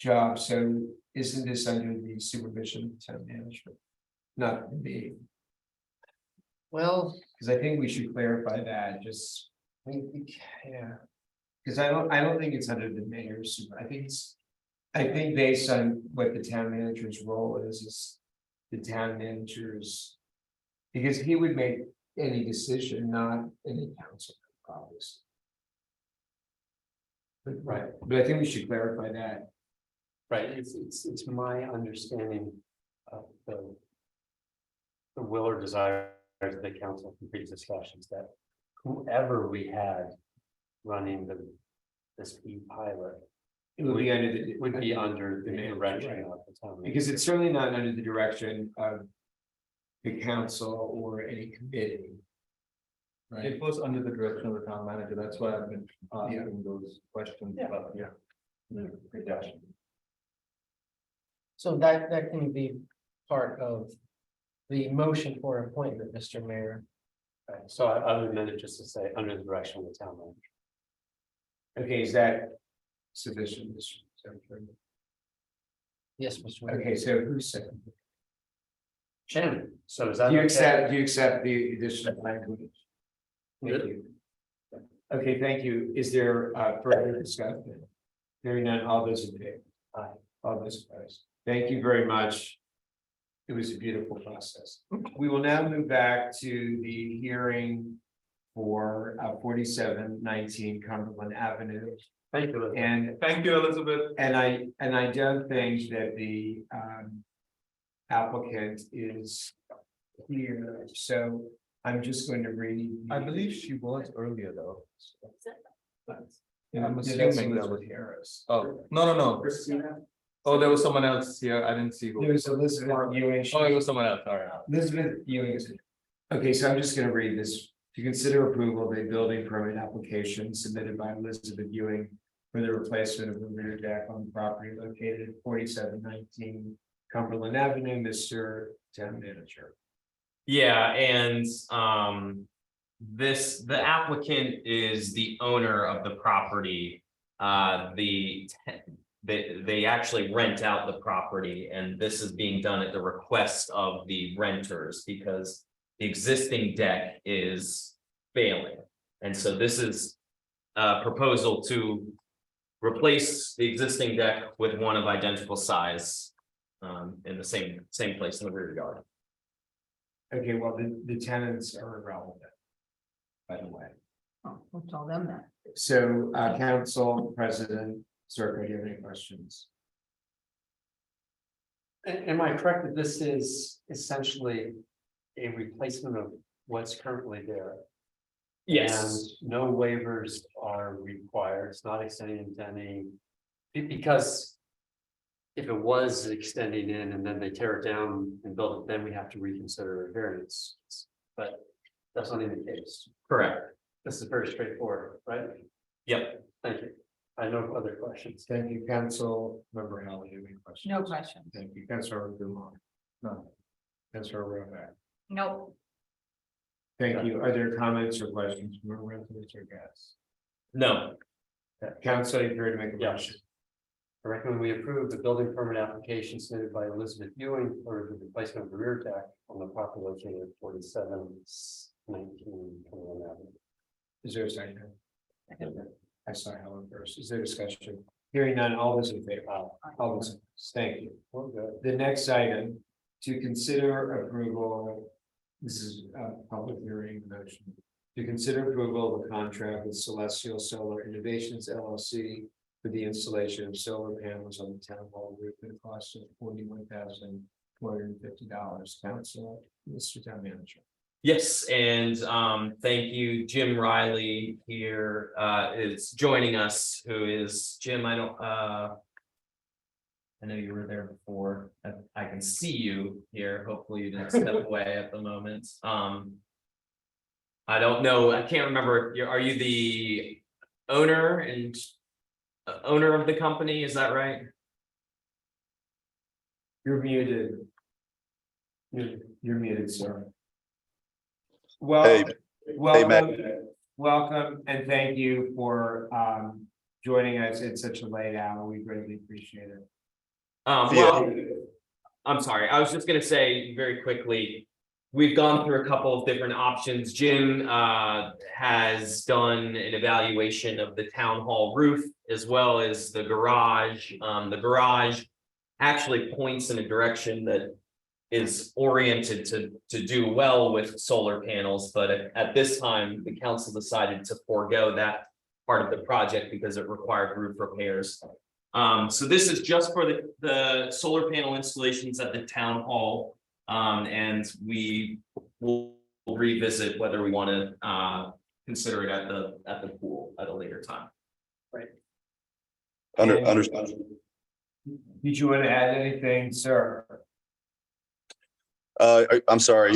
Speaker 3: job, so isn't this under the supervision of the town manager? Not me,
Speaker 8: Well,
Speaker 3: because I think we should clarify that, just,
Speaker 8: yeah,
Speaker 3: because I don't think it's under the mayor's, I think based on what the town manager's role is the town manager's. Because he would make any decision, not any council, obviously. But I think we should clarify that.
Speaker 4: Right, it's my understanding of the will or desire to the council from previous discussions that whoever we had running this pilot
Speaker 3: It would be under the.
Speaker 4: would be under the
Speaker 3: manager,
Speaker 4: direction
Speaker 3: right.
Speaker 4: of the town.
Speaker 3: Because it's certainly not under the direction of the council or any committee. Right,
Speaker 7: It was under the direction of the town manager. That's why I've been asking those questions about, the reduction.
Speaker 8: So that can be part of the motion for appointment, Mr. Mayor.
Speaker 4: Right, so I would amend it just to say under the direction of the town manager.
Speaker 3: Okay, is that sufficient, Mr. Secretary?
Speaker 8: Yes, Mr. Mayor.
Speaker 3: Okay, so who's second?
Speaker 4: Shannon, so is that?
Speaker 3: Do you
Speaker 4: okay?
Speaker 3: accept the additional language? Thank you. Okay, thank you. Is there further discussion? Hearing none, all those in favor?
Speaker 4: Aye.
Speaker 3: All those opposed? Thank you very much. It was a beautiful process. We will now move back to the hearing for 4719 Cumberland Avenue.
Speaker 4: Thank you.
Speaker 3: And
Speaker 7: Thank you, Elizabeth.
Speaker 3: And I don't think that the applicant is here, so I'm just going to read.
Speaker 7: I believe she was earlier though.
Speaker 3: Yeah,
Speaker 7: I'm
Speaker 3: that's
Speaker 7: assuming that
Speaker 3: Elizabeth
Speaker 7: was.
Speaker 3: Harris.
Speaker 7: Oh, no. Oh, there was someone else here. I didn't see who.
Speaker 3: There's Elizabeth Ewing.
Speaker 7: Oh, it was someone else. All right.
Speaker 3: Elizabeth Ewing is. Okay, so I'm just gonna read this. To consider approval of a building permit application submitted by Elizabeth Ewing for the replacement of the rear deck on the property located at 4719 Cumberland Avenue, Mr. Town Manager.
Speaker 1: Yeah, and the applicant is the owner of the property. They actually rent out the property, and this is being done at the request of the renters because the existing deck is failing. And so this is a proposal to replace the existing deck with one of identical size in the same place in the rear yard.
Speaker 3: Okay, well, the tenants are irrelevant. By the way,
Speaker 2: Oh, we'll tell them that.
Speaker 3: so Council President Circa, do you have any questions?
Speaker 4: Am I correct that this is essentially a replacement of what's currently there?
Speaker 1: Yes,
Speaker 4: And no waivers are required, it's not extending into any, because. If it was extending in and then they tear it down and build it, then we have to reconsider a variance. But that's not even the case.
Speaker 1: correct.
Speaker 4: This is very straightforward, right?
Speaker 1: Yep.
Speaker 4: Thank you. I have no other questions.
Speaker 3: Thank you, Council Member Howell, do you have any questions?
Speaker 2: No question.
Speaker 3: Thank you, Councilor Dumont. No. Councilor Rovak.
Speaker 6: Nope.
Speaker 3: Thank you. Are there comments or questions from our residents or guests?
Speaker 1: No,
Speaker 3: Council, you're here to make a
Speaker 4: Yeah.
Speaker 3: motion.
Speaker 4: I recommend we approve the building permit application submitted by Elizabeth Ewing for the replacement of the rear deck on the property located at 4719 Cumberland Avenue.
Speaker 3: Is there a second? I saw Helen first. Is there discussion? Hearing none, all those in favor? All those, opposed? Thank you.
Speaker 4: We're good.
Speaker 3: The next item, to consider approval, this is a public hearing motion. To consider approval of a contract with Celestial Solar Innovations LLC for the installation of solar panels on the town hall roof at a cost of $41,250. Council, Mr. Town Manager.
Speaker 1: yes, and thank you, Jim Riley here is joining us, who is Jim, I know you were there before. I can see you here. Hopefully you didn't step away at the moment. I don't know. I can't remember. Are you the owner and owner of the company? Is that right?
Speaker 3: You're muted. You're muted, sir. Well, welcome, and thank you for joining us at such a late hour. We greatly appreciate it.
Speaker 1: Well, I'm sorry. I was just gonna say very quickly, we've gone through a couple of different options. Jim has done an evaluation of the town hall roof as well as the garage. The garage actually points in a direction that is oriented to do well with solar panels, but at this time, the council decided to forego that part of the project because it required roof repairs. So this is just for the solar panel installations at the town hall. And we will revisit whether we want to consider it at the pool at a later time.
Speaker 3: Understood. Did you want to add anything, sir?
Speaker 16: I'm sorry,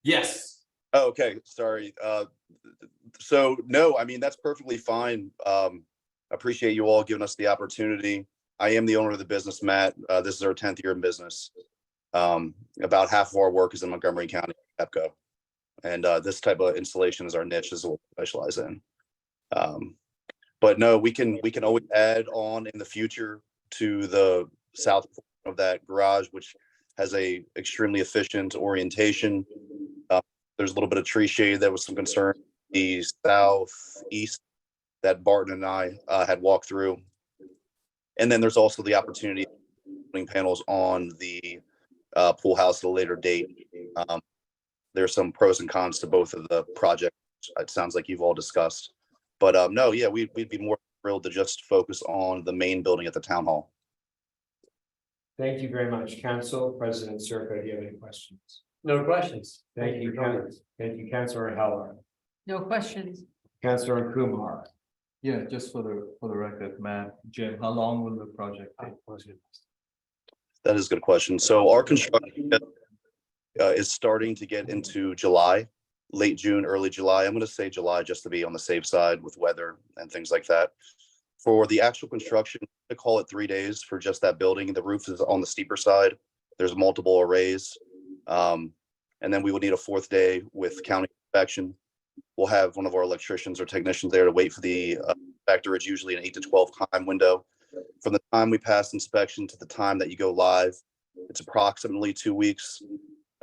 Speaker 1: Yes.
Speaker 16: oh, okay, sorry. So no, I mean, that's perfectly fine. Appreciate you all giving us the opportunity. I am the owner of the business, Matt. This is our 10th year in business. About half of our work is in Montgomery County, EPCO. And this type of installation is our niche, is what we specialize in. But no, we can always add on in the future to the south of that garage, which has a extremely efficient orientation. There's a little bit of tree shade. There was some concern. The southeast that Barton and I had walked through. And then there's also the opportunity of putting panels on the pool house at a later date. There's some pros and cons to both of the projects. It sounds like you've all discussed. But no, yeah, we'd be more thrilled to just focus on the main building at the town hall.
Speaker 3: Thank you very much. Council President Circa, do you have any questions?
Speaker 4: No questions.
Speaker 3: Thank you, thank you, Councilor Heller.
Speaker 2: No questions.
Speaker 3: Councilor Kumar.
Speaker 7: Yeah, just for the record, Matt, Jim, how long will the project take?
Speaker 16: That is a good question. So our construction is starting to get into July, late June, early July. I'm going to say July just to be on the safe side with weather and things like that. For the actual construction, I call it 3 days for just that building. The roof is on the steeper side. There's multiple arrays. And then we would need a 4th day with county inspection. We'll have one of our electricians or technicians there to wait for the inspector. It's usually an 8 to 12 time window. From the time we pass inspection to the time that you go live, it's approximately 2 weeks.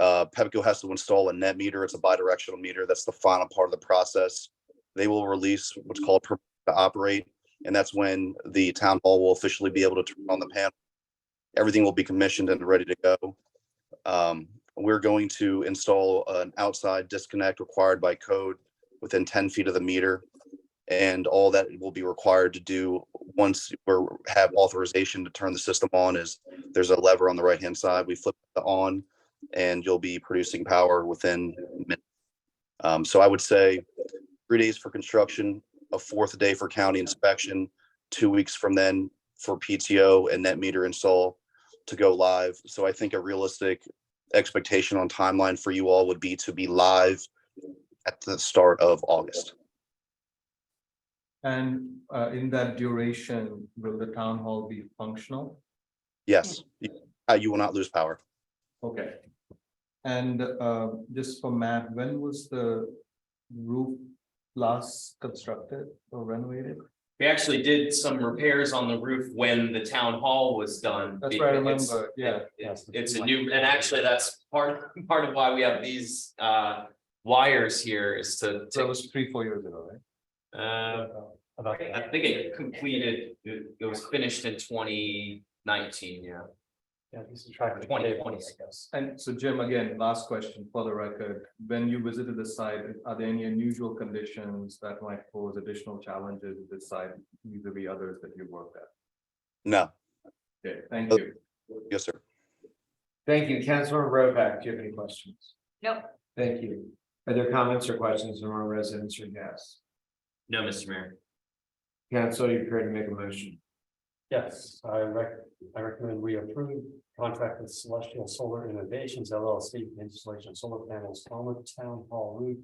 Speaker 16: Pepco has to install a net meter. It's a bidirectional meter. That's the final part of the process. They will release what's called permit to operate. And that's when the town hall will officially be able to turn on the panel. Everything will be commissioned and ready to go. We're going to install an outside disconnect required by code within 10 feet of the meter. And all that will be required to do once we have authorization to turn the system on is there's a lever on the right-hand side. We flip it on and you'll be producing power within minutes. So I would say 3 days for construction, a 4th day for county inspection, 2 weeks from then for PTO and net meter install to go live. So I think a realistic expectation on timeline for you all would be to be live at the start of August.
Speaker 7: And in that duration, will the town hall be functional?
Speaker 16: Yes, you will not lose power.
Speaker 7: Okay. And just for Matt, when was the roof last constructed or renovated?
Speaker 1: We actually did some repairs on the roof when the town hall was done.
Speaker 7: That's what I
Speaker 1: It's-
Speaker 7: remember, yeah.
Speaker 1: It's a new, and actually that's part of why we have these wires here is to.
Speaker 7: That was 3-4 years ago, right?
Speaker 1: I think it completed, it was finished in 2019, yeah.
Speaker 4: Yeah, this is track
Speaker 1: 2020, I guess.
Speaker 7: And so Jim, again, last question for the record, when you visited the site, are there any unusual conditions that might pose additional challenges at this site, vis-a-vis others that you've worked at?
Speaker 16: No.
Speaker 7: Okay, thank you.
Speaker 16: Yes, sir.
Speaker 3: Thank you. Councilor Rovak, do you have any questions?
Speaker 6: Nope.
Speaker 3: Thank you. Are there comments or questions from our residents or guests?
Speaker 1: No, Mr. Mayor.
Speaker 3: Council, you're prepared to make a motion.
Speaker 4: Yes, I recommend we approve contract with Celestial Solar Innovations LLC for installation of solar panels on the town hall roof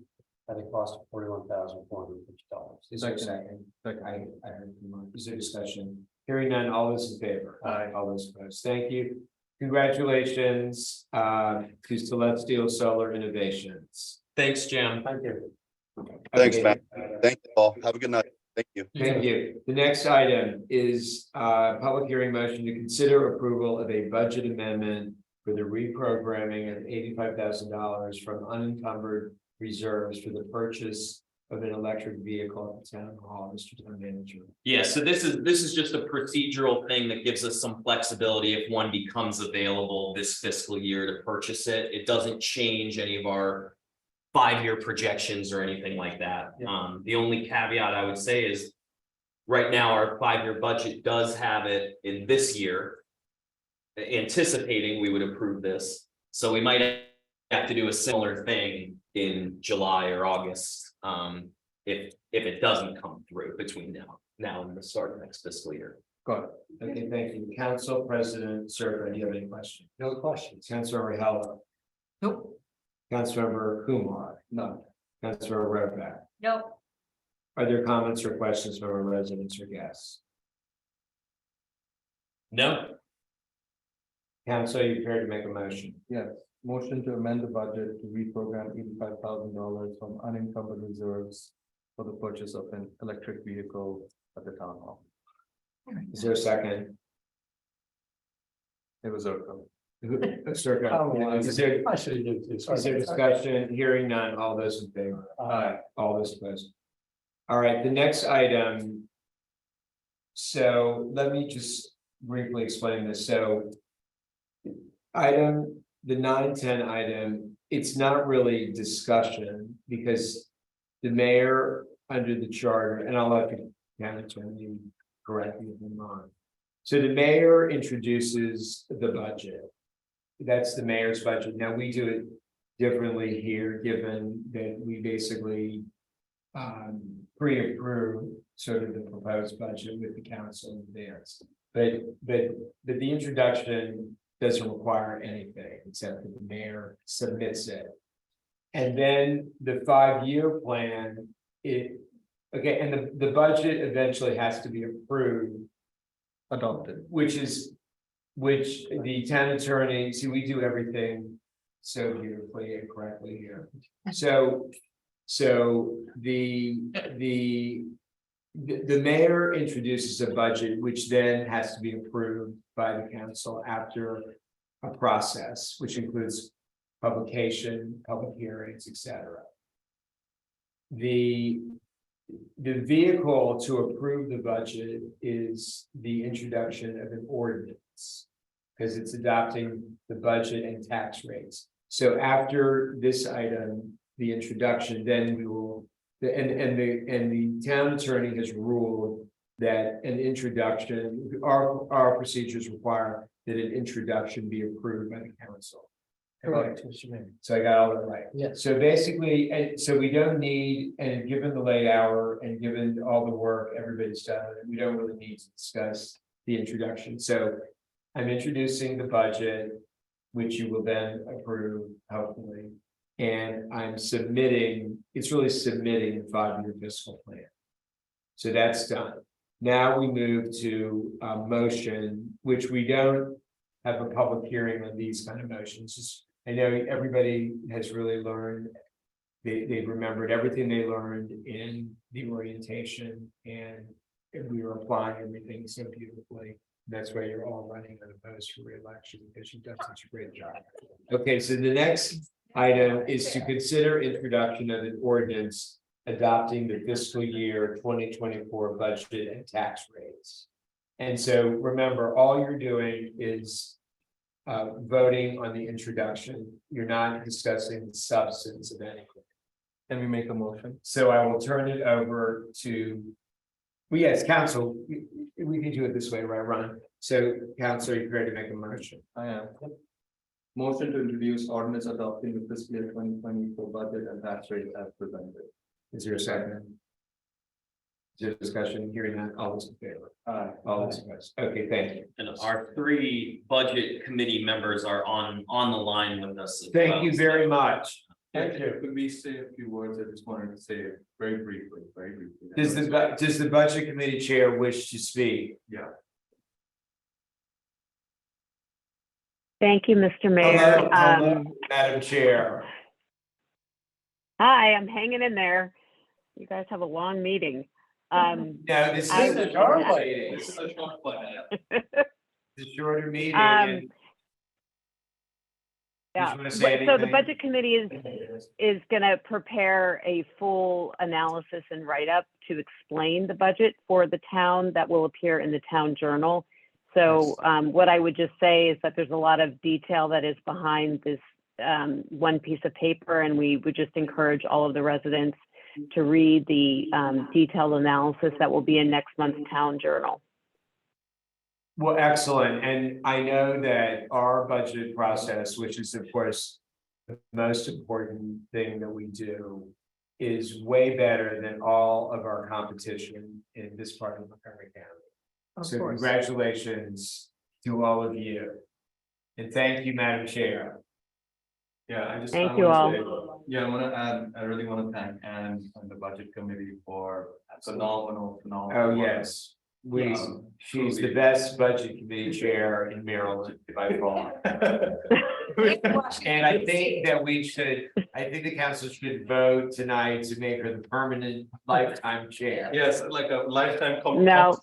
Speaker 4: at a cost of $41,450.
Speaker 3: Is there a second? I heard from Mark. Is there discussion? Hearing none, all those in favor?
Speaker 4: Aye.
Speaker 3: All those opposed. Thank you. Congratulations to Celestial Solar Innovations.
Speaker 1: Thanks, Jim.
Speaker 4: Thank you.
Speaker 16: Thanks,
Speaker 3: Okay.
Speaker 16: Matt. Thank you all. Have a good night. Thank you.
Speaker 3: Thank you. The next item is public hearing motion to consider approval of a budget amendment for the reprogramming of $85,000 from unencumbered reserves for the purchase of an electric vehicle at the town hall. Mr. Town Manager.
Speaker 1: Yeah, so this is just a procedural thing that gives us some flexibility if one becomes available this fiscal year to purchase it. It doesn't change any of our 5-year projections or anything like that. The only caveat I would say is right now our 5-year budget does have it in this year, anticipating we would approve this. So we might have to do a similar thing in July or August. If it doesn't come through between now and the start of next fiscal year.
Speaker 7: Got it.
Speaker 3: Okay, thank you. Council President Serpa, do you have any questions?
Speaker 4: No questions.
Speaker 3: Councilmember Heller,
Speaker 2: Nope.
Speaker 3: Councilmember Kumar,
Speaker 7: None.
Speaker 3: Councilmember Rovak.
Speaker 6: Nope.
Speaker 3: Are there comments or questions from our residents or guests?
Speaker 1: No,
Speaker 3: Council, you prepared to make a motion?
Speaker 7: Yes, motion to amend the budget to reprogram $85,000 from unencumbered reserves for the purchase of an electric vehicle at the town hall.
Speaker 3: Is there a second?
Speaker 7: It was okay.
Speaker 3: Circa. Is there,
Speaker 4: I should have given it to you.
Speaker 3: is there discussion? Hearing none, all those in favor? All those opposed? All right, the next item. So let me just briefly explain this, so. Item, the 9-10 item, it's not really discussion because. The mayor under the charter, and I'll let the county attorney correct me if I'm wrong. So the mayor introduces the budget. That's the mayor's budget. Now, we do it differently here, given that we basically. Pre-approve sort of the proposed budget with the council in advance. But the introduction doesn't require anything except that the mayor submits it. And then the 5-year plan, and the budget eventually has to be approved.
Speaker 7: Adopted.
Speaker 3: Which the town attorney, see, we do everything so beautifully and correctly here. So the mayor introduces a budget, which then has to be approved by the council after a process, which includes publication, public hearings, etc. The vehicle to approve the budget is the introduction of an ordinance, because it's adopting the budget and tax rates. So after this item, the introduction, then we will, and the town attorney has ruled that an introduction, our procedures require that an introduction be approved by the council.
Speaker 8: Correct, Mr. Mayor.
Speaker 3: So I got all that right.
Speaker 8: Yes.
Speaker 3: So basically, and so we don't need, and given the late hour and given all the work everybody's done, we don't really need to discuss the introduction. So I'm introducing the budget, which you will then approve, hopefully. And I'm submitting, it's really submitting the 5-year fiscal plan. So that's done. Now we move to a motion, which we don't have a public hearing on these kind of motions. Just, I know everybody has really learned, they've remembered everything they learned in the orientation, and we were applying everything so beautifully. That's why you're all running unopposed for re-election, because you've done such a great job. Okay, so the next item is to consider introduction of an ordinance adopting the fiscal year 2024 budget and tax rates. And so remember, all you're doing is voting on the introduction. You're not discussing the substance of anything.
Speaker 7: Can we make a motion?
Speaker 3: So I will turn it over to, well, yes, council, we can do it this way, right, Ron? So council, you're ready to make a motion?
Speaker 7: I am. Motion to introduce ordinance adopting the fiscal year 2024 budget and tax rate as presented.
Speaker 3: Is there a second? Is there discussion? Hearing that, all those in favor?
Speaker 7: Aye.
Speaker 3: All those opposed? Okay, thank you.
Speaker 1: and our 3 budget committee members are on the line with us. as
Speaker 3: Thank
Speaker 1: well.
Speaker 3: you very much.
Speaker 7: Thank you. Could we say a few words? I just wanted to say very briefly.
Speaker 3: Does the budget committee chair wish to speak?
Speaker 7: Yeah.
Speaker 17: Thank you, Mr. Mayor.
Speaker 3: Hello, Madam Chair.
Speaker 17: Hi, I'm hanging in there. You guys have a long meeting.
Speaker 3: No, this is
Speaker 17: I-
Speaker 3: a short meeting. This is a short meeting. The shorter meeting. and-
Speaker 17: Yeah,
Speaker 3: Did you wanna say
Speaker 17: so the
Speaker 3: anything?
Speaker 17: budget committee is gonna prepare a full analysis and write-up to explain the budget for the town that will appear in the town journal. So what I would just say is that there's a lot of detail that is behind this one piece of paper, and we would just encourage all of the residents to read the detailed analysis that will be in next month's town journal.
Speaker 3: Well, excellent. And I know that our budget process, which is of course the most important thing that we do is way better than all of our competition in this part of Montgomery County.
Speaker 2: Of
Speaker 3: So
Speaker 2: course.
Speaker 3: congratulations to all of you. And thank you, Madam Chair.
Speaker 7: Yeah, I just.
Speaker 17: Thank
Speaker 7: I
Speaker 17: you
Speaker 7: wanna
Speaker 17: all.
Speaker 7: say- Yeah, I wanna add, I really wanna thank Anne and the budget committee for phenomenal.
Speaker 3: Oh,
Speaker 7: work.
Speaker 3: yes, she's the
Speaker 7: truly.
Speaker 3: best budget committee chair in Maryland by far. And I think that I think the council should vote tonight to make her the permanent lifetime chair.
Speaker 7: Yes, like a lifetime
Speaker 17: No.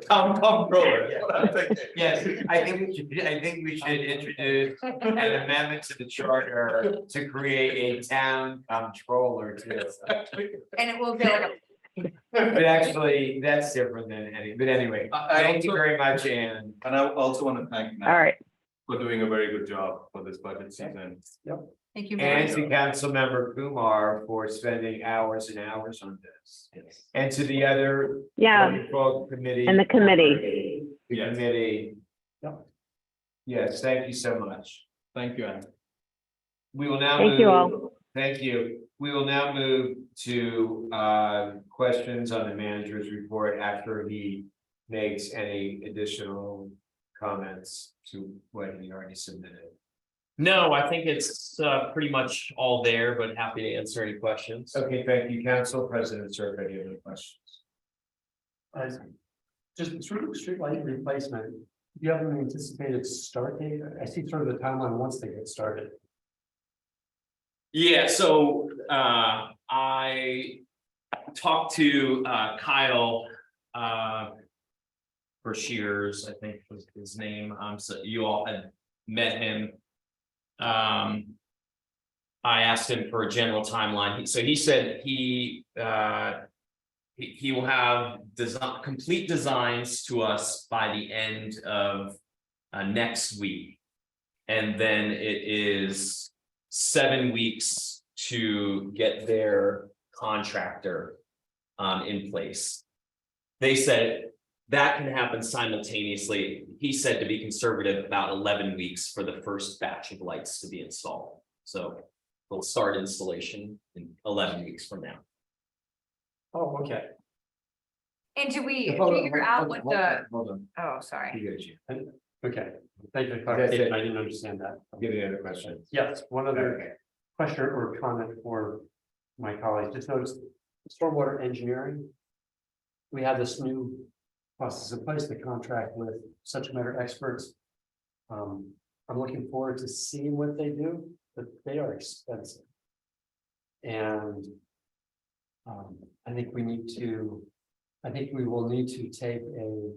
Speaker 7: comptroller.
Speaker 3: Yes, I think we should introduce an amendment to the charter to create a town comptroller too.
Speaker 6: And it will be like
Speaker 3: But actually, that's different than but anyway, thank you very much, Ann.
Speaker 7: And I also wanna thank
Speaker 17: All
Speaker 7: Matt
Speaker 17: right.
Speaker 7: for doing a very good job for this budget season.
Speaker 2: Thank you.
Speaker 3: And
Speaker 2: Mary.
Speaker 3: to Councilmember Kumar for spending hours and hours on this. And to the other.
Speaker 17: Yeah,
Speaker 3: wonderful committee.
Speaker 17: and the committee.
Speaker 3: The
Speaker 7: Yes.
Speaker 3: committee. Yes, thank you so much.
Speaker 7: Thank you, Anne.
Speaker 3: We will now.
Speaker 17: Thank you
Speaker 3: move-
Speaker 17: all.
Speaker 3: Thank you. We will now move to questions on the manager's report after he makes any additional comments to what he already submitted.
Speaker 1: No, I think it's pretty much all there, but happy to answer any questions.
Speaker 3: Okay, thank you, Council President Circa, do you have any questions?
Speaker 4: Just sort of street light replacement, do you have an anticipated start date? I see sort of the timeline once they get started.
Speaker 1: Yeah, so I talked to Kyle Shears, I think was his name. So you all had met him. I asked him for a general timeline. So he said he will have complete designs to us by the end of next week. And then it is 7 weeks to get their contractor in place. They said that can happen simultaneously. He said to be conservative, about 11 weeks for the first batch of lights to be installed. So we'll start installation in 11 weeks from now.
Speaker 4: Oh, okay.
Speaker 6: And do we
Speaker 3: Hold on,
Speaker 6: figure
Speaker 3: hold
Speaker 6: out
Speaker 3: on,
Speaker 6: what
Speaker 3: hold
Speaker 6: the,
Speaker 3: on, Hold on.
Speaker 6: oh, sorry.
Speaker 3: You got you.
Speaker 4: Okay, thank you. for
Speaker 3: That's it.
Speaker 4: clarification. I didn't understand that.
Speaker 3: I'll give you another question.
Speaker 4: Yes, one other
Speaker 3: Okay.
Speaker 4: question or comment for my colleagues. Just noticed stormwater engineering. We have this new process in place, the contract with subject matter experts. I'm looking forward to seeing what they do, but they are expensive. And I think we will need to take a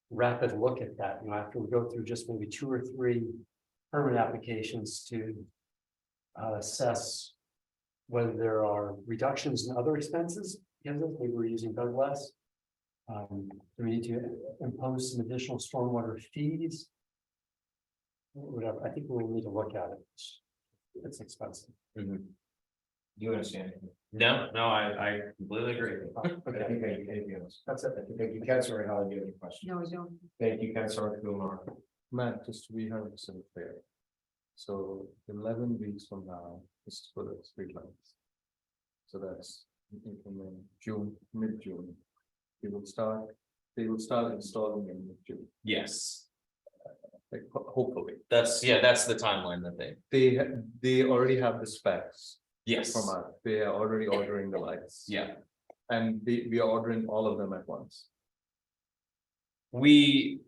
Speaker 4: rapid look at that, after we go through just maybe 2 or 3 permit applications to assess whether there are reductions in other expenses, because maybe we're using Doug less. Do we need to impose some additional stormwater fees? Whatever, I think we'll need to look at it. It's expensive.
Speaker 3: Do you understand?
Speaker 1: No, I completely agree.
Speaker 3: Okay, anything else? That's it. Thank you, Councilor Howard, you have any questions?
Speaker 2: No, I don't.
Speaker 3: Thank you, Councilor Kumar.
Speaker 7: Matt, just to be 100% clear. So 11 weeks from now is for the street lights. So that's in June, mid-June. They will start installing in mid-June,
Speaker 1: Yes,
Speaker 7: like hopefully.
Speaker 1: that's the timeline that
Speaker 7: They already have the specs
Speaker 1: yes.
Speaker 7: from us. They are already ordering the lights.
Speaker 1: Yeah,
Speaker 7: And we are ordering all of them at once.
Speaker 1: we,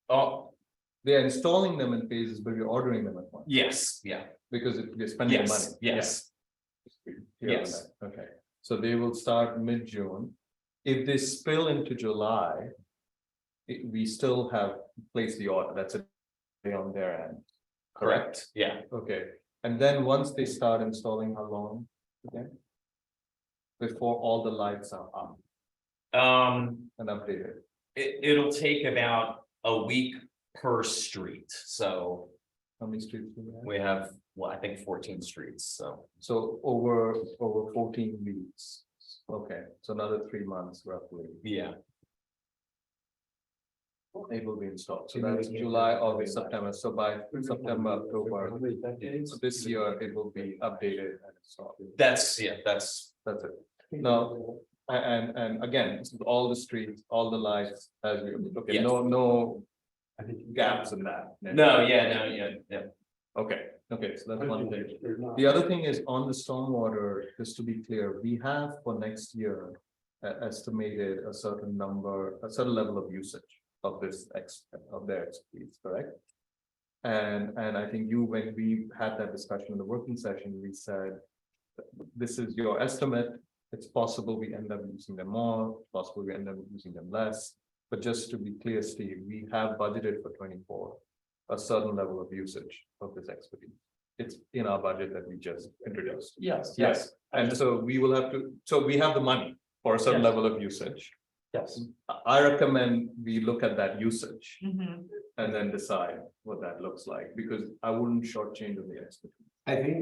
Speaker 7: They are installing them in phases, but we're ordering them at once.
Speaker 1: yes, yeah,
Speaker 7: Because we're spending the money.
Speaker 1: yes, yes.
Speaker 7: Yeah.
Speaker 1: Yes.
Speaker 7: Okay, so they will start mid-June. If they spill into July, we still have placed the order. That's it on their end.
Speaker 1: Correct, yeah.
Speaker 7: Okay, and then once they start installing, how long? Okay. Before all the lights are up and updated.
Speaker 1: It'll take about a week per street, so
Speaker 7: How many streets do we have?
Speaker 1: we have, well, I think 14 streets, so.
Speaker 7: So over 14 weeks. Okay, so another 3 months roughly.
Speaker 1: Yeah,
Speaker 7: It will be installed. So that's July, August, September. So by September, October, this year, it will be updated and installed.
Speaker 1: That's
Speaker 7: That's it. No, and again, this is all the streets, all the lights, as we, okay,
Speaker 1: Yes.
Speaker 7: no gaps in that.
Speaker 1: yeah.
Speaker 7: Okay, so that's one thing. The other thing is on the stormwater, just to be clear, we have for next year estimated a certain number, a certain level of usage of this of their expertise, correct? And I think when we had that discussion in the working session, we said, this is your estimate. It's possible we end up using them more, possible we end up using them less. But just to be clear, Steve, we have budgeted for 24, a certain level of usage of this expertise. It's in our budget that we just introduced.
Speaker 4: Yes.
Speaker 7: And so we will have to, so we have the money for a certain
Speaker 4: Yes.
Speaker 7: level of usage.
Speaker 4: Yes.
Speaker 7: I recommend we look at that usage
Speaker 6: Mhm.
Speaker 7: and then decide what that looks like, because I wouldn't shortchange on the expertise.
Speaker 3: I think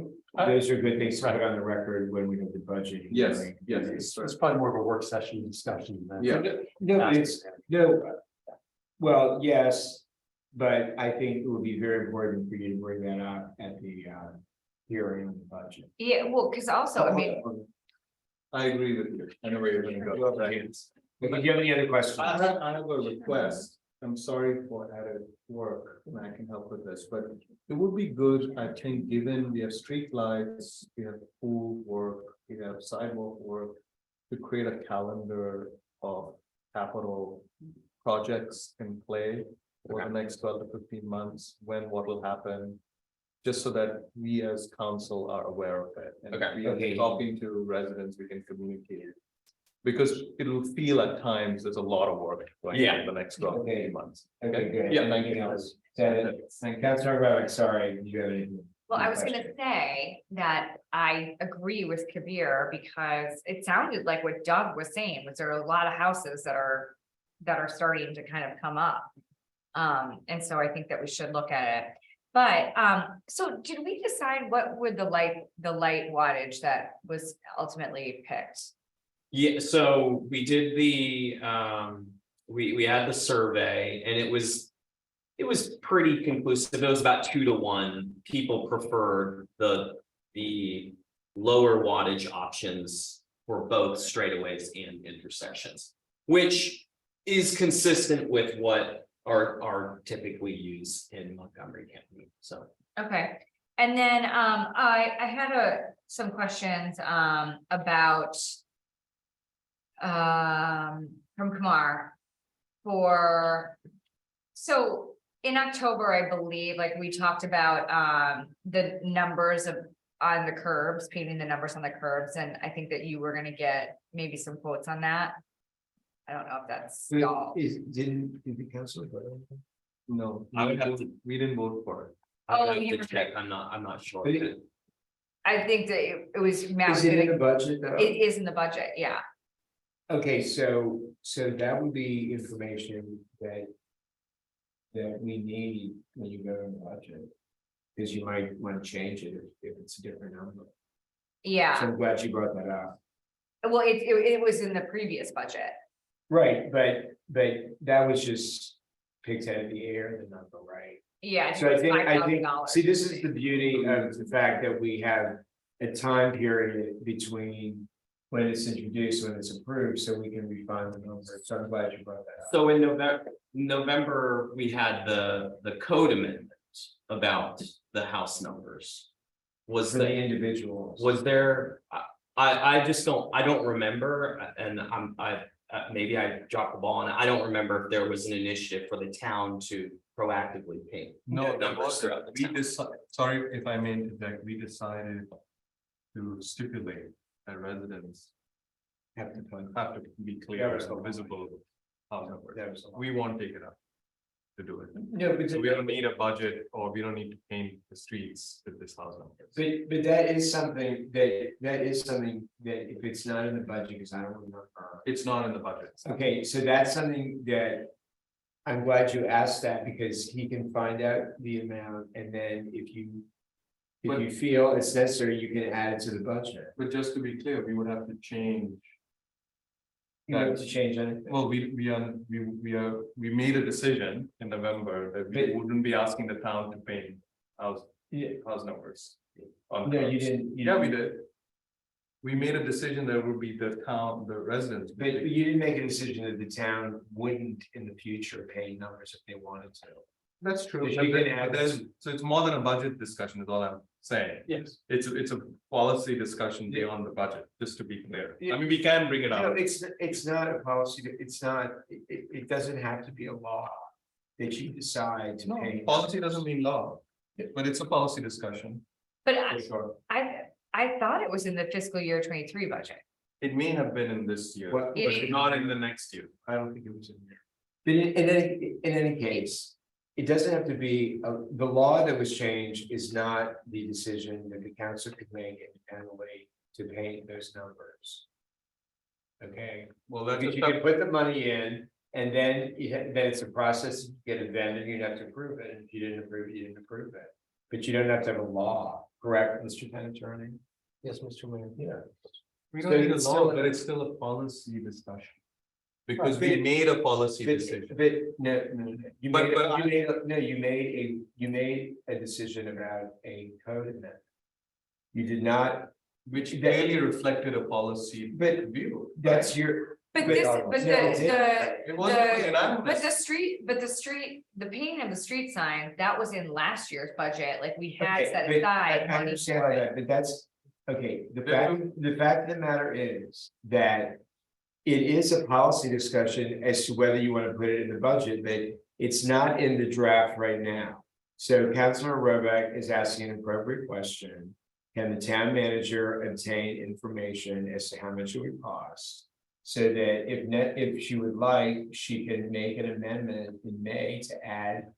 Speaker 3: those are good things to put on the record when we have the budget.
Speaker 7: Yes,
Speaker 3: hearing.
Speaker 7: yes.
Speaker 4: It's probably more of a work session discussion. than-
Speaker 7: Yeah.
Speaker 3: No, but it's, no. Well, yes, but I think it would be very important for you to bring that up at the hearing on the budget.
Speaker 6: Yeah, well, because also, I mean,
Speaker 7: I agree with you. I know where you're gonna go.
Speaker 3: But do you have any other questions?
Speaker 7: I have a request. I'm sorry for added work, and I can help with this, but it would be good, I think, given we have street lights, we have pool work, we have sidewalk work, to create a calendar of capital projects in play for the next 12 to 15 months, what will happen. Just so that we as council are aware of it. And
Speaker 1: Okay.
Speaker 7: we are talking to residents, we can communicate. Because it'll feel at times there's a lot of work going on in the next 12 to 15 months.
Speaker 3: Okay, good.
Speaker 7: Yeah, thank
Speaker 3: Anything
Speaker 7: you.
Speaker 3: else? Councilor Rowland, sorry, do you have anything?
Speaker 6: well, I was
Speaker 3: Question.
Speaker 6: gonna say that I agree with Kabir because it sounded like what Doug was saying, was there are a lot of houses that are starting to kind of come up. And so I think that we should look at it. But, so did we decide what would the light wattage that was ultimately picked?
Speaker 1: Yeah, so we did the, we had the survey and it was pretty conclusive. It was about 2 to 1. People preferred the lower wattage options for both straightaways and intersections, which is consistent with what are typically used in Montgomery County, so.
Speaker 6: Okay, and then, I had some questions, about. From Kumar. So in October, I believe, like we talked about, the numbers on the curbs, painting the numbers on the curbs, and I think that you were gonna get maybe some quotes on that. I don't know if that's stalled.
Speaker 3: Did the council vote on it?
Speaker 7: No,
Speaker 1: I would have
Speaker 7: we didn't vote for it.
Speaker 1: I
Speaker 6: Oh,
Speaker 1: have
Speaker 6: you
Speaker 1: to
Speaker 6: were
Speaker 1: check, I'm not sure.
Speaker 3: But it-
Speaker 6: I think that it was. Matt
Speaker 3: Is
Speaker 6: was
Speaker 3: it in
Speaker 6: gonna-
Speaker 3: the budget though?
Speaker 6: It is in the budget, yeah.
Speaker 3: Okay, so that would be information that we need when you go in the budget. Because you might want to change it if it's a different number. So
Speaker 6: Yeah,
Speaker 3: I'm glad you brought that up.
Speaker 6: well, it was in the previous budget.
Speaker 3: Right, but that was just picked out of the air, the number, right?
Speaker 6: Yeah.
Speaker 3: So I think,
Speaker 6: $5,000.
Speaker 3: see, this is the beauty of the fact that we have a time period between when it's introduced, when it's approved, so we can refine the number. So I'm glad you brought that up.
Speaker 1: So in November, we had the code amendment about the house numbers. Was
Speaker 3: For the
Speaker 1: the,
Speaker 3: individuals.
Speaker 1: was there, I just don't remember, and maybe I dropped the ball, and I don't remember if there was an initiative for the town to proactively paint.
Speaker 7: No,
Speaker 1: numbers throughout the town.
Speaker 7: Sorry if I may interject, we decided to stipulate that residents have to be clear or visible. House numbers. We won't take it up to do it.
Speaker 3: No, but
Speaker 7: So we don't need a budget or we don't need to paint the streets with this house number.
Speaker 3: But that is something that if it's not in the budget, because I don't remember.
Speaker 7: It's not in the budget.
Speaker 3: Okay, so that's something that I'm glad you asked that because he can find out the amount and then if you feel it's necessary, you can add it to the budget.
Speaker 7: But just to be clear, we would have to change
Speaker 3: You want to change anything?
Speaker 7: Well, we made a decision in November that we wouldn't be asking the town to pay house numbers. on
Speaker 3: No, you
Speaker 7: curbs.
Speaker 3: didn't.
Speaker 7: Yeah, we did. We made a decision that would be the residents.
Speaker 3: But you didn't make a decision that the town wouldn't in the future pay numbers if they wanted to.
Speaker 7: That's true.
Speaker 3: Because
Speaker 7: but
Speaker 3: you
Speaker 7: then-
Speaker 3: can add
Speaker 7: but there's- So it's more than a budget discussion is all I'm saying.
Speaker 3: Yes.
Speaker 7: It's a policy discussion beyond the budget, just to be clear.
Speaker 3: Yeah.
Speaker 7: I mean, we can bring it
Speaker 3: No,
Speaker 7: up.
Speaker 3: it's not a policy, it's not, it doesn't have to be a law that you decide to
Speaker 7: No,
Speaker 3: pay.
Speaker 7: policy doesn't mean law, but it's a policy discussion.
Speaker 6: But
Speaker 3: For sure.
Speaker 6: I thought it was in the fiscal year 23 budget.
Speaker 7: It may have been in this year,
Speaker 3: Well,
Speaker 7: but not in the next year.
Speaker 3: I don't think it was in there. But in any case, it doesn't have to be, the law that was changed is not the decision that the council could make independently to paint those numbers. Okay,
Speaker 7: Well, that's
Speaker 3: because you can put the money in, and then then it's a process, to get it vended, you'd have to approve it, and if you didn't approve it, you didn't approve it. But you don't have to have a law, correct, Mr. Town Attorney?
Speaker 8: Yes, Mr. Mayor.
Speaker 3: Yeah.
Speaker 7: We
Speaker 3: So
Speaker 7: don't need a
Speaker 3: it's
Speaker 7: law,
Speaker 3: still-
Speaker 7: but it's still a policy discussion. Because
Speaker 3: Right,
Speaker 7: we
Speaker 3: but-
Speaker 7: made a policy
Speaker 3: But,
Speaker 7: decision.
Speaker 3: no, you
Speaker 7: But-
Speaker 3: made,
Speaker 7: but I-
Speaker 3: you made a decision about a code amendment. You did not,
Speaker 7: Which
Speaker 3: that-
Speaker 7: clearly reflected a policy
Speaker 3: but
Speaker 7: view.
Speaker 3: that's your.
Speaker 6: But
Speaker 3: But-
Speaker 6: this,
Speaker 3: No,
Speaker 6: but
Speaker 3: it
Speaker 7: It wasn't
Speaker 6: but
Speaker 7: unanimous.
Speaker 6: the street, the painting of the street sign, that was in last year's budget, like we had
Speaker 3: Okay,
Speaker 6: set
Speaker 3: but
Speaker 6: aside
Speaker 3: I
Speaker 6: money
Speaker 3: understand
Speaker 6: for
Speaker 3: all
Speaker 6: it.
Speaker 3: that, but that's, okay, the
Speaker 7: Yeah.
Speaker 3: fact of the matter is that. It is a policy discussion as to whether you want to put it in the budget, but it's not in the draft right now. So Councilor Roback is asking an appropriate question. Can the town manager obtain information as to how much it would cost? So that if she would like, she can make an amendment in May to add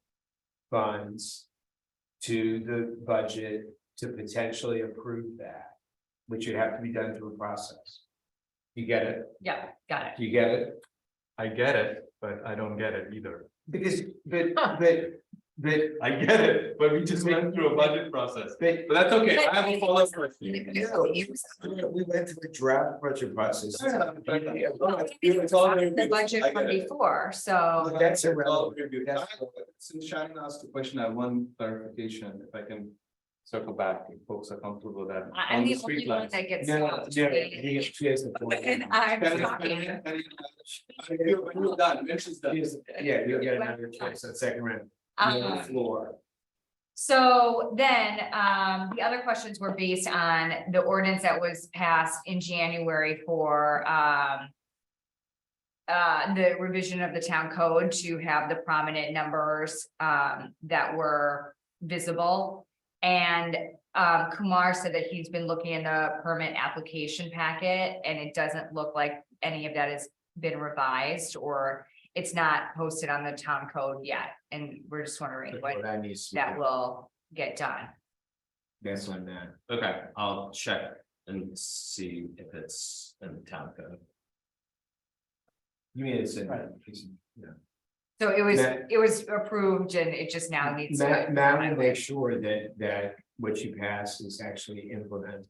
Speaker 3: funds to the budget to potentially approve that, which would have to be done through a process. You get it?
Speaker 6: Yeah, got it.
Speaker 3: You get it?
Speaker 7: I get it, but I don't get it either.
Speaker 3: Because, but,
Speaker 7: I get it, but we just went through a budget process.
Speaker 3: but.
Speaker 7: But that's okay, I have a follow-up question.
Speaker 3: We went through a draft budget process.
Speaker 6: The budget from before, so.
Speaker 3: That's irrelevant.
Speaker 7: Since Shannon asked a question, I have one clarification, if I can circle back, if folks are comfortable with that.
Speaker 6: I'm
Speaker 7: On
Speaker 6: the
Speaker 7: street
Speaker 6: only one
Speaker 7: lights.
Speaker 6: that gets.
Speaker 3: No,
Speaker 6: stopped.
Speaker 3: she has the point.
Speaker 6: And I'm talking.
Speaker 7: When you're done, when she's done.
Speaker 3: Yeah, you'll get another chance, that second round. You're on the
Speaker 6: Um,
Speaker 3: floor.
Speaker 6: So then, the other questions were based on the ordinance that was passed in January for, the revision of the town code to have the prominent numbers, that were visible. And, Kumar said that he's been looking in the permit application packet, and it doesn't look like any of that has been revised, or it's not posted on the town code yet, and we're just wondering
Speaker 3: Well,
Speaker 6: what
Speaker 3: that needs to.
Speaker 6: that will get done.
Speaker 3: That's on that.
Speaker 1: Okay, I'll check and see if it's in the town code.
Speaker 3: You mean it's in. Yeah.
Speaker 6: So
Speaker 3: Matt-
Speaker 6: it was approved and it just now needs to.
Speaker 3: Matt will make sure that what you pass is actually implemented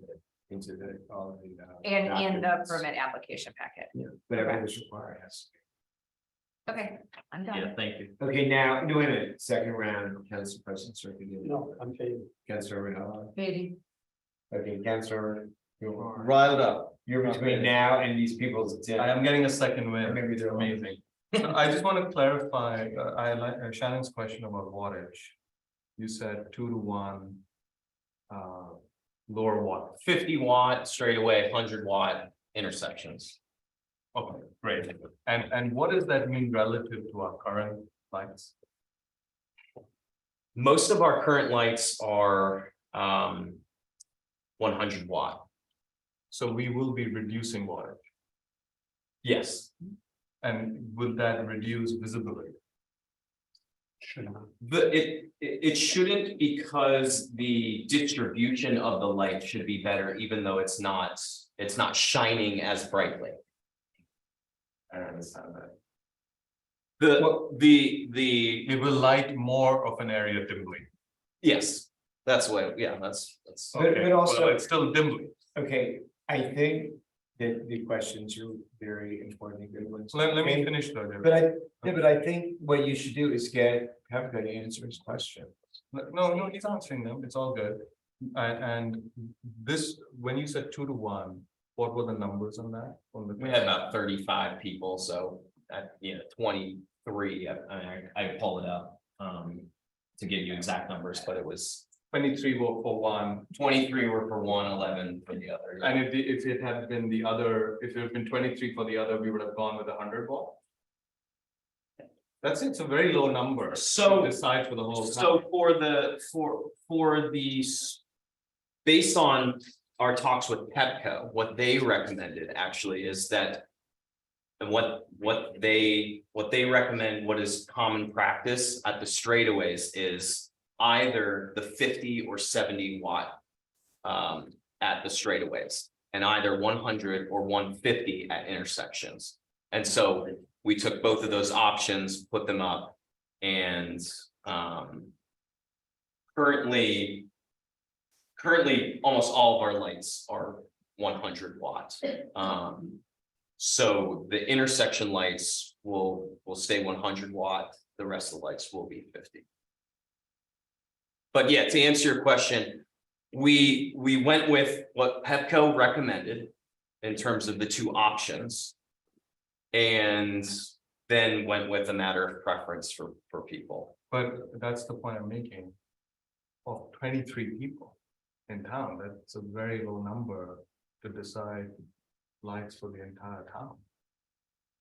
Speaker 3: into the, all of the.
Speaker 6: And in the
Speaker 3: documents.
Speaker 6: permit application packet.
Speaker 3: Yeah, whatever is required, yes.
Speaker 6: Okay, I'm
Speaker 1: Yeah,
Speaker 6: done.
Speaker 1: thank you.
Speaker 3: Okay, now, no, wait a minute, second round, Council President Circuit.
Speaker 8: No, I'm fading.
Speaker 3: Councilor Rinaldi.
Speaker 6: Maybe.
Speaker 3: Okay, Councilor.
Speaker 7: Riled up.
Speaker 3: You're between now and these people's.
Speaker 7: I am getting a second win.
Speaker 3: Maybe they're
Speaker 7: Amazing. So I just want to clarify, I like Shannon's question about wattage. You said 2 to 1. Lower watt.
Speaker 1: 50 watt straight away, 100 watt intersections.
Speaker 7: Okay, great. And what does that mean relative to our current lights?
Speaker 1: Most of our current lights are 100 watt.
Speaker 7: So we will be reducing wattage.
Speaker 1: Yes,
Speaker 7: And will that reduce visibility?
Speaker 1: it shouldn't, because the distribution of the light should be better, even though it's not shining as brightly.
Speaker 7: I don't understand that.
Speaker 1: The
Speaker 7: It will light more of an area dimly.
Speaker 1: yes, that's what, yeah, that's.
Speaker 3: But also-
Speaker 7: Well, it's still dimly.
Speaker 3: Okay, I think the questions are very important and good ones.
Speaker 7: Let me
Speaker 3: And-
Speaker 7: finish though, David.
Speaker 3: But I think what you should do is have a good answer his question.
Speaker 7: No, he's answering them. It's all good. And this, when you said 2-1, what were the numbers on that?
Speaker 1: We had about 35 people, so at, 23, I pulled it up. To give you exact numbers, but it was
Speaker 7: 23 were for one.
Speaker 1: 23 were for one, 11 for the other.
Speaker 7: And if it had been the other, if it had been 23 for the other, we would have gone with 100 watt. That's it's a very low number.
Speaker 1: So-
Speaker 7: to decide for the whole.
Speaker 1: So
Speaker 7: town.
Speaker 1: for these, based on our talks with Pepco, what they recommended actually is that. And what they recommend, what is common practice at the straightaways is either the 50 or 70 watt. At the straightaways and either 100 or 150 at intersections. And so we took both of those options, put them up and currently almost all of our lights are 100 watts. So the intersection lights will stay 100 watt, the rest of the lights will be 50. But yeah, to answer your question, we went with what Pepco recommended in terms of the two options. And then went with a matter of preference for people.
Speaker 7: But that's the point I'm making. Of 23 people in town, that's a very low number to decide lights for the entire town.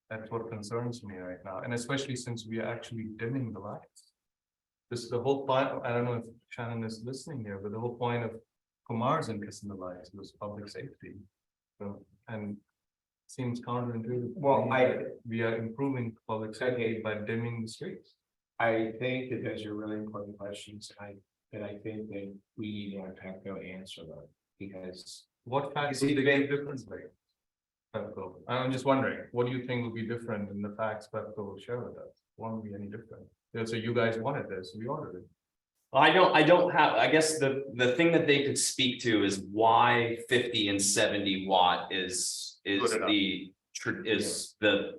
Speaker 7: That's what concerns me right now, and especially since we are actually dimming the lights. This is the whole point. I don't know if Shannon is listening here, but the whole point of Kumar's interest in the lights was public safety. So, and seems counterintuitive.
Speaker 3: Well,
Speaker 7: we are improving public safety by dimming the streets.
Speaker 3: I think that those are really important questions. I think that we need to have Pepco answer them because.
Speaker 7: What facts would they give differently? Pepco, I'm just wondering, what do you think will be different in the facts Pepco will share with us? Won't be any different. So you guys wanted this, we ordered it.
Speaker 1: I don't have, I guess the thing that they could speak to is why 50 and 70 watt is
Speaker 7: Good enough.
Speaker 1: the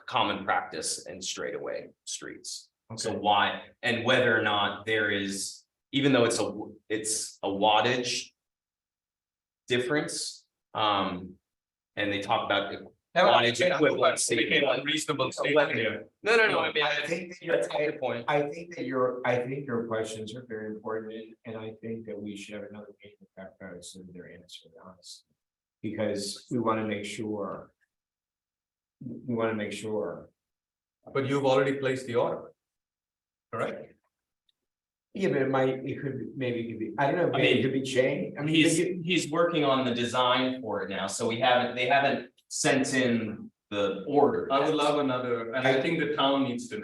Speaker 1: common practice in straightaway streets. So
Speaker 7: Okay.
Speaker 1: why, and whether or not there is, even though it's a wattage difference, and they talk about wattage equivalency.
Speaker 7: Became unreasonable statement here.
Speaker 1: No, I mean,
Speaker 3: I think
Speaker 1: that's a good point.
Speaker 3: I think your questions are very important, and I think that we should have another meeting with Pepco so that they're answering us. Because we want to make sure.
Speaker 7: But you've already placed the order. Correct?
Speaker 3: Yeah, but it could be, I don't know,
Speaker 1: I
Speaker 3: maybe it
Speaker 1: mean,
Speaker 3: could be changed. I mean,
Speaker 1: He's working on the design for it now, so they haven't sent in the order.
Speaker 7: I would love another, and I think the town needs to,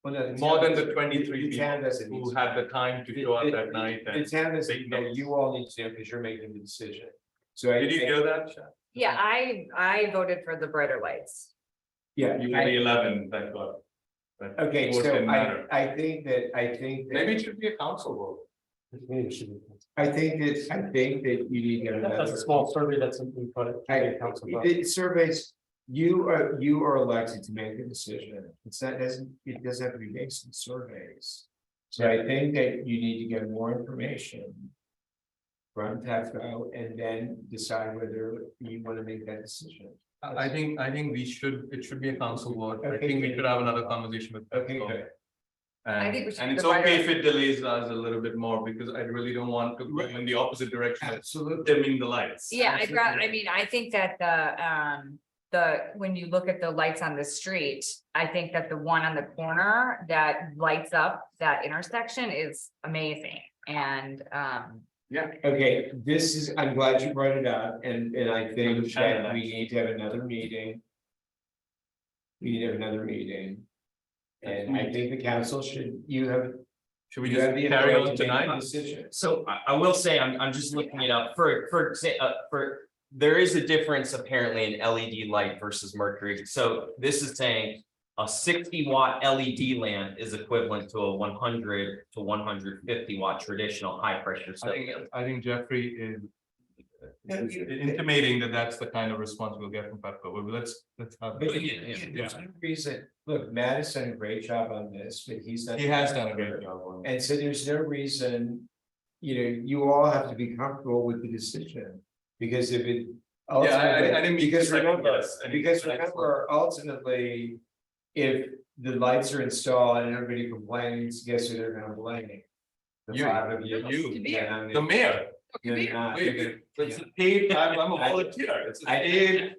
Speaker 3: well, no,
Speaker 7: more than the
Speaker 3: the
Speaker 7: 23
Speaker 3: town
Speaker 7: people
Speaker 3: doesn't need
Speaker 7: who
Speaker 3: to.
Speaker 7: had the time to show up that night.
Speaker 3: The
Speaker 7: And
Speaker 3: town is,
Speaker 7: Big
Speaker 3: no,
Speaker 7: notes.
Speaker 3: you all need to know because you're making the decision. So I
Speaker 7: Did you
Speaker 3: think,
Speaker 7: hear that? Shan?
Speaker 6: Yeah, I voted for the brighter lights.
Speaker 3: yeah,
Speaker 7: You were the 11 that got. that
Speaker 3: okay,
Speaker 7: vote
Speaker 3: so
Speaker 7: didn't matter.
Speaker 3: I think that.
Speaker 7: Maybe it should be a council vote.
Speaker 8: Maybe it should be.
Speaker 3: I think that you need to get
Speaker 8: That's
Speaker 3: another.
Speaker 8: a small survey that's we put it. to the council vote.
Speaker 3: It surveys, you are elected to make a decision. It doesn't have to be based on surveys. So I think that you need to get more information. From Pepco and then decide whether you want to make that decision.
Speaker 7: I think it should be a council vote. I
Speaker 3: Okay,
Speaker 7: think we
Speaker 3: good.
Speaker 7: should have another conversation with.
Speaker 3: Okay,
Speaker 7: Pepco.
Speaker 3: good.
Speaker 6: I think we should
Speaker 7: And
Speaker 6: do
Speaker 7: it's
Speaker 6: the
Speaker 7: okay
Speaker 6: wider-
Speaker 7: if it delays us a little bit more, because I really don't want to go in the opposite direction of
Speaker 3: Absolutely.
Speaker 7: dimming the lights.
Speaker 6: Yeah, I mean, I think that when you look at the lights on the street, I think that the one on the corner that lights up that intersection is amazing. And,
Speaker 3: Okay, I'm glad you brought it up and I think
Speaker 7: Understand
Speaker 3: that
Speaker 7: that.
Speaker 3: we need to have another meeting. We need to have another meeting. And I think the council should
Speaker 7: Should we
Speaker 3: you have the
Speaker 7: just carry
Speaker 3: authority
Speaker 7: on
Speaker 3: to make a
Speaker 7: tonight?
Speaker 3: decision.
Speaker 1: So I will say, I'm just looking it up there is a difference apparently in LED light versus mercury. So this is saying a 60 watt LED lamp is equivalent to a 100 to 150 watt traditional high pressure.
Speaker 7: I think Jeffrey is intimating that that's the kind of response we'll get from Pepco. Well, let's have.
Speaker 3: But there's no reason, look, Matt has done a great job on this, but he's not.
Speaker 7: He has done a great job on it.
Speaker 3: And so there's no reason, you all have to be comfortable with the decision, because if it.
Speaker 7: Yeah, I didn't mean to
Speaker 3: Because
Speaker 7: second
Speaker 3: remember,
Speaker 7: guess. I mean,
Speaker 3: because
Speaker 7: that's
Speaker 3: remember, ultimately, if the lights are installed and everybody complains, guess who they're gonna blame? The
Speaker 7: You.
Speaker 3: five of you.
Speaker 7: The mayor.
Speaker 3: You're not.
Speaker 7: It's a paid, I'm a volunteer. It's a
Speaker 3: I
Speaker 7: paid,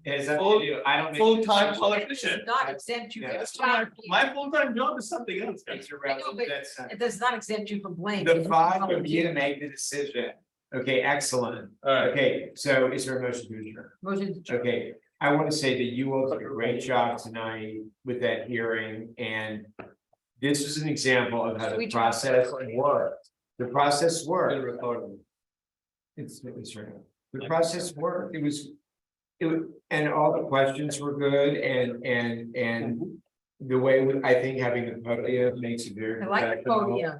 Speaker 3: Is that
Speaker 7: Full-
Speaker 3: you? I don't. make
Speaker 7: full-time
Speaker 3: decisions.
Speaker 7: politician.
Speaker 2: Does not exempt you.
Speaker 3: Yeah.
Speaker 2: from-
Speaker 7: My full-time job is something else.
Speaker 3: It's irrelevant.
Speaker 2: but
Speaker 3: That's not-
Speaker 2: It does not exempt you from blame.
Speaker 3: The five of you to make the decision. Okay, excellent.
Speaker 7: Alright,
Speaker 3: Okay, so is there a motion to adjourn?
Speaker 2: Motion to-
Speaker 3: Okay, I want to say that you all did a great job tonight with that hearing, and this is an example of how the
Speaker 2: We tried.
Speaker 3: process worked. The process worked. It's right. The process worked. It was, and all the questions were good, and the way I think having the podium makes it very.
Speaker 2: I like the
Speaker 3: professional.
Speaker 2: podium.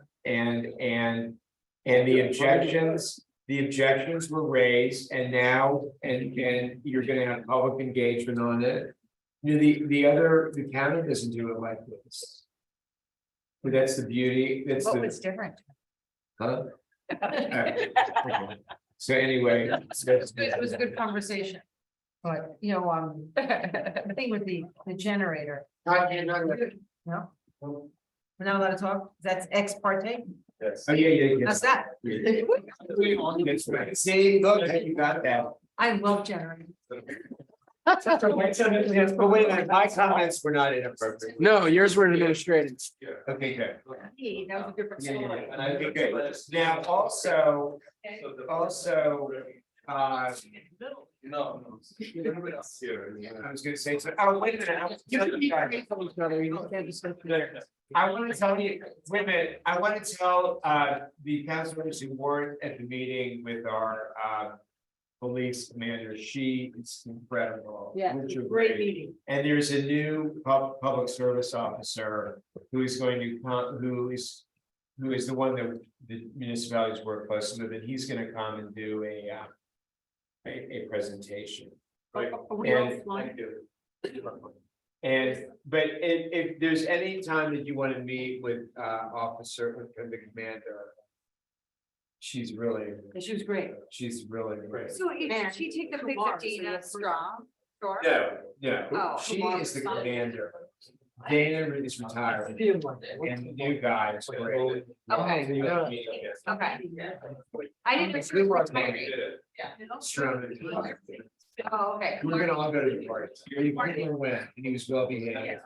Speaker 3: And the objections were raised, and now, and you're gonna have public engagement on it. The county doesn't do it like this. But that's the beauty, that's
Speaker 2: What
Speaker 3: the,
Speaker 2: was different?
Speaker 3: huh? Okay. So anyway.
Speaker 2: It was a good conversation. But, the thing with the generator. No? We're not allowed to talk? That's ex parte?
Speaker 3: Oh, yeah.
Speaker 2: How's that?
Speaker 3: That's right. See, look, you got that.
Speaker 2: I love generators.
Speaker 3: But wait a minute, my comments were not inappropriate.
Speaker 8: No, yours were administrative.
Speaker 3: Okay, good.
Speaker 2: Hey, that was a different story.
Speaker 3: Okay, good. Now, also,
Speaker 7: no.
Speaker 3: I was gonna say, so, oh, wait a minute. I was gonna I want to tell you, wait a minute, I want to tell the councilors who weren't at the meeting with our police commander, she is incredible.
Speaker 2: Yeah,
Speaker 3: Which are
Speaker 2: great meeting.
Speaker 3: And there's a new public service officer who is going to come, who is the one that the municipalities work close with, and he's gonna come and do a presentation.
Speaker 2: Are we
Speaker 3: And-
Speaker 2: offline?
Speaker 3: And, but if there's any time that you want to meet with officer, with the commander. She's really,
Speaker 2: She was great.
Speaker 3: she's really great.
Speaker 6: So did she take the place of Dana Strong? Sure.
Speaker 3: Yeah,
Speaker 6: Oh.
Speaker 3: she is the commander. Dana is retired, and the new guy is great.
Speaker 6: Okay. Okay. I didn't. know she was retiring. Oh, okay.
Speaker 3: We're gonna all go to the party. He win, and he was well behaved.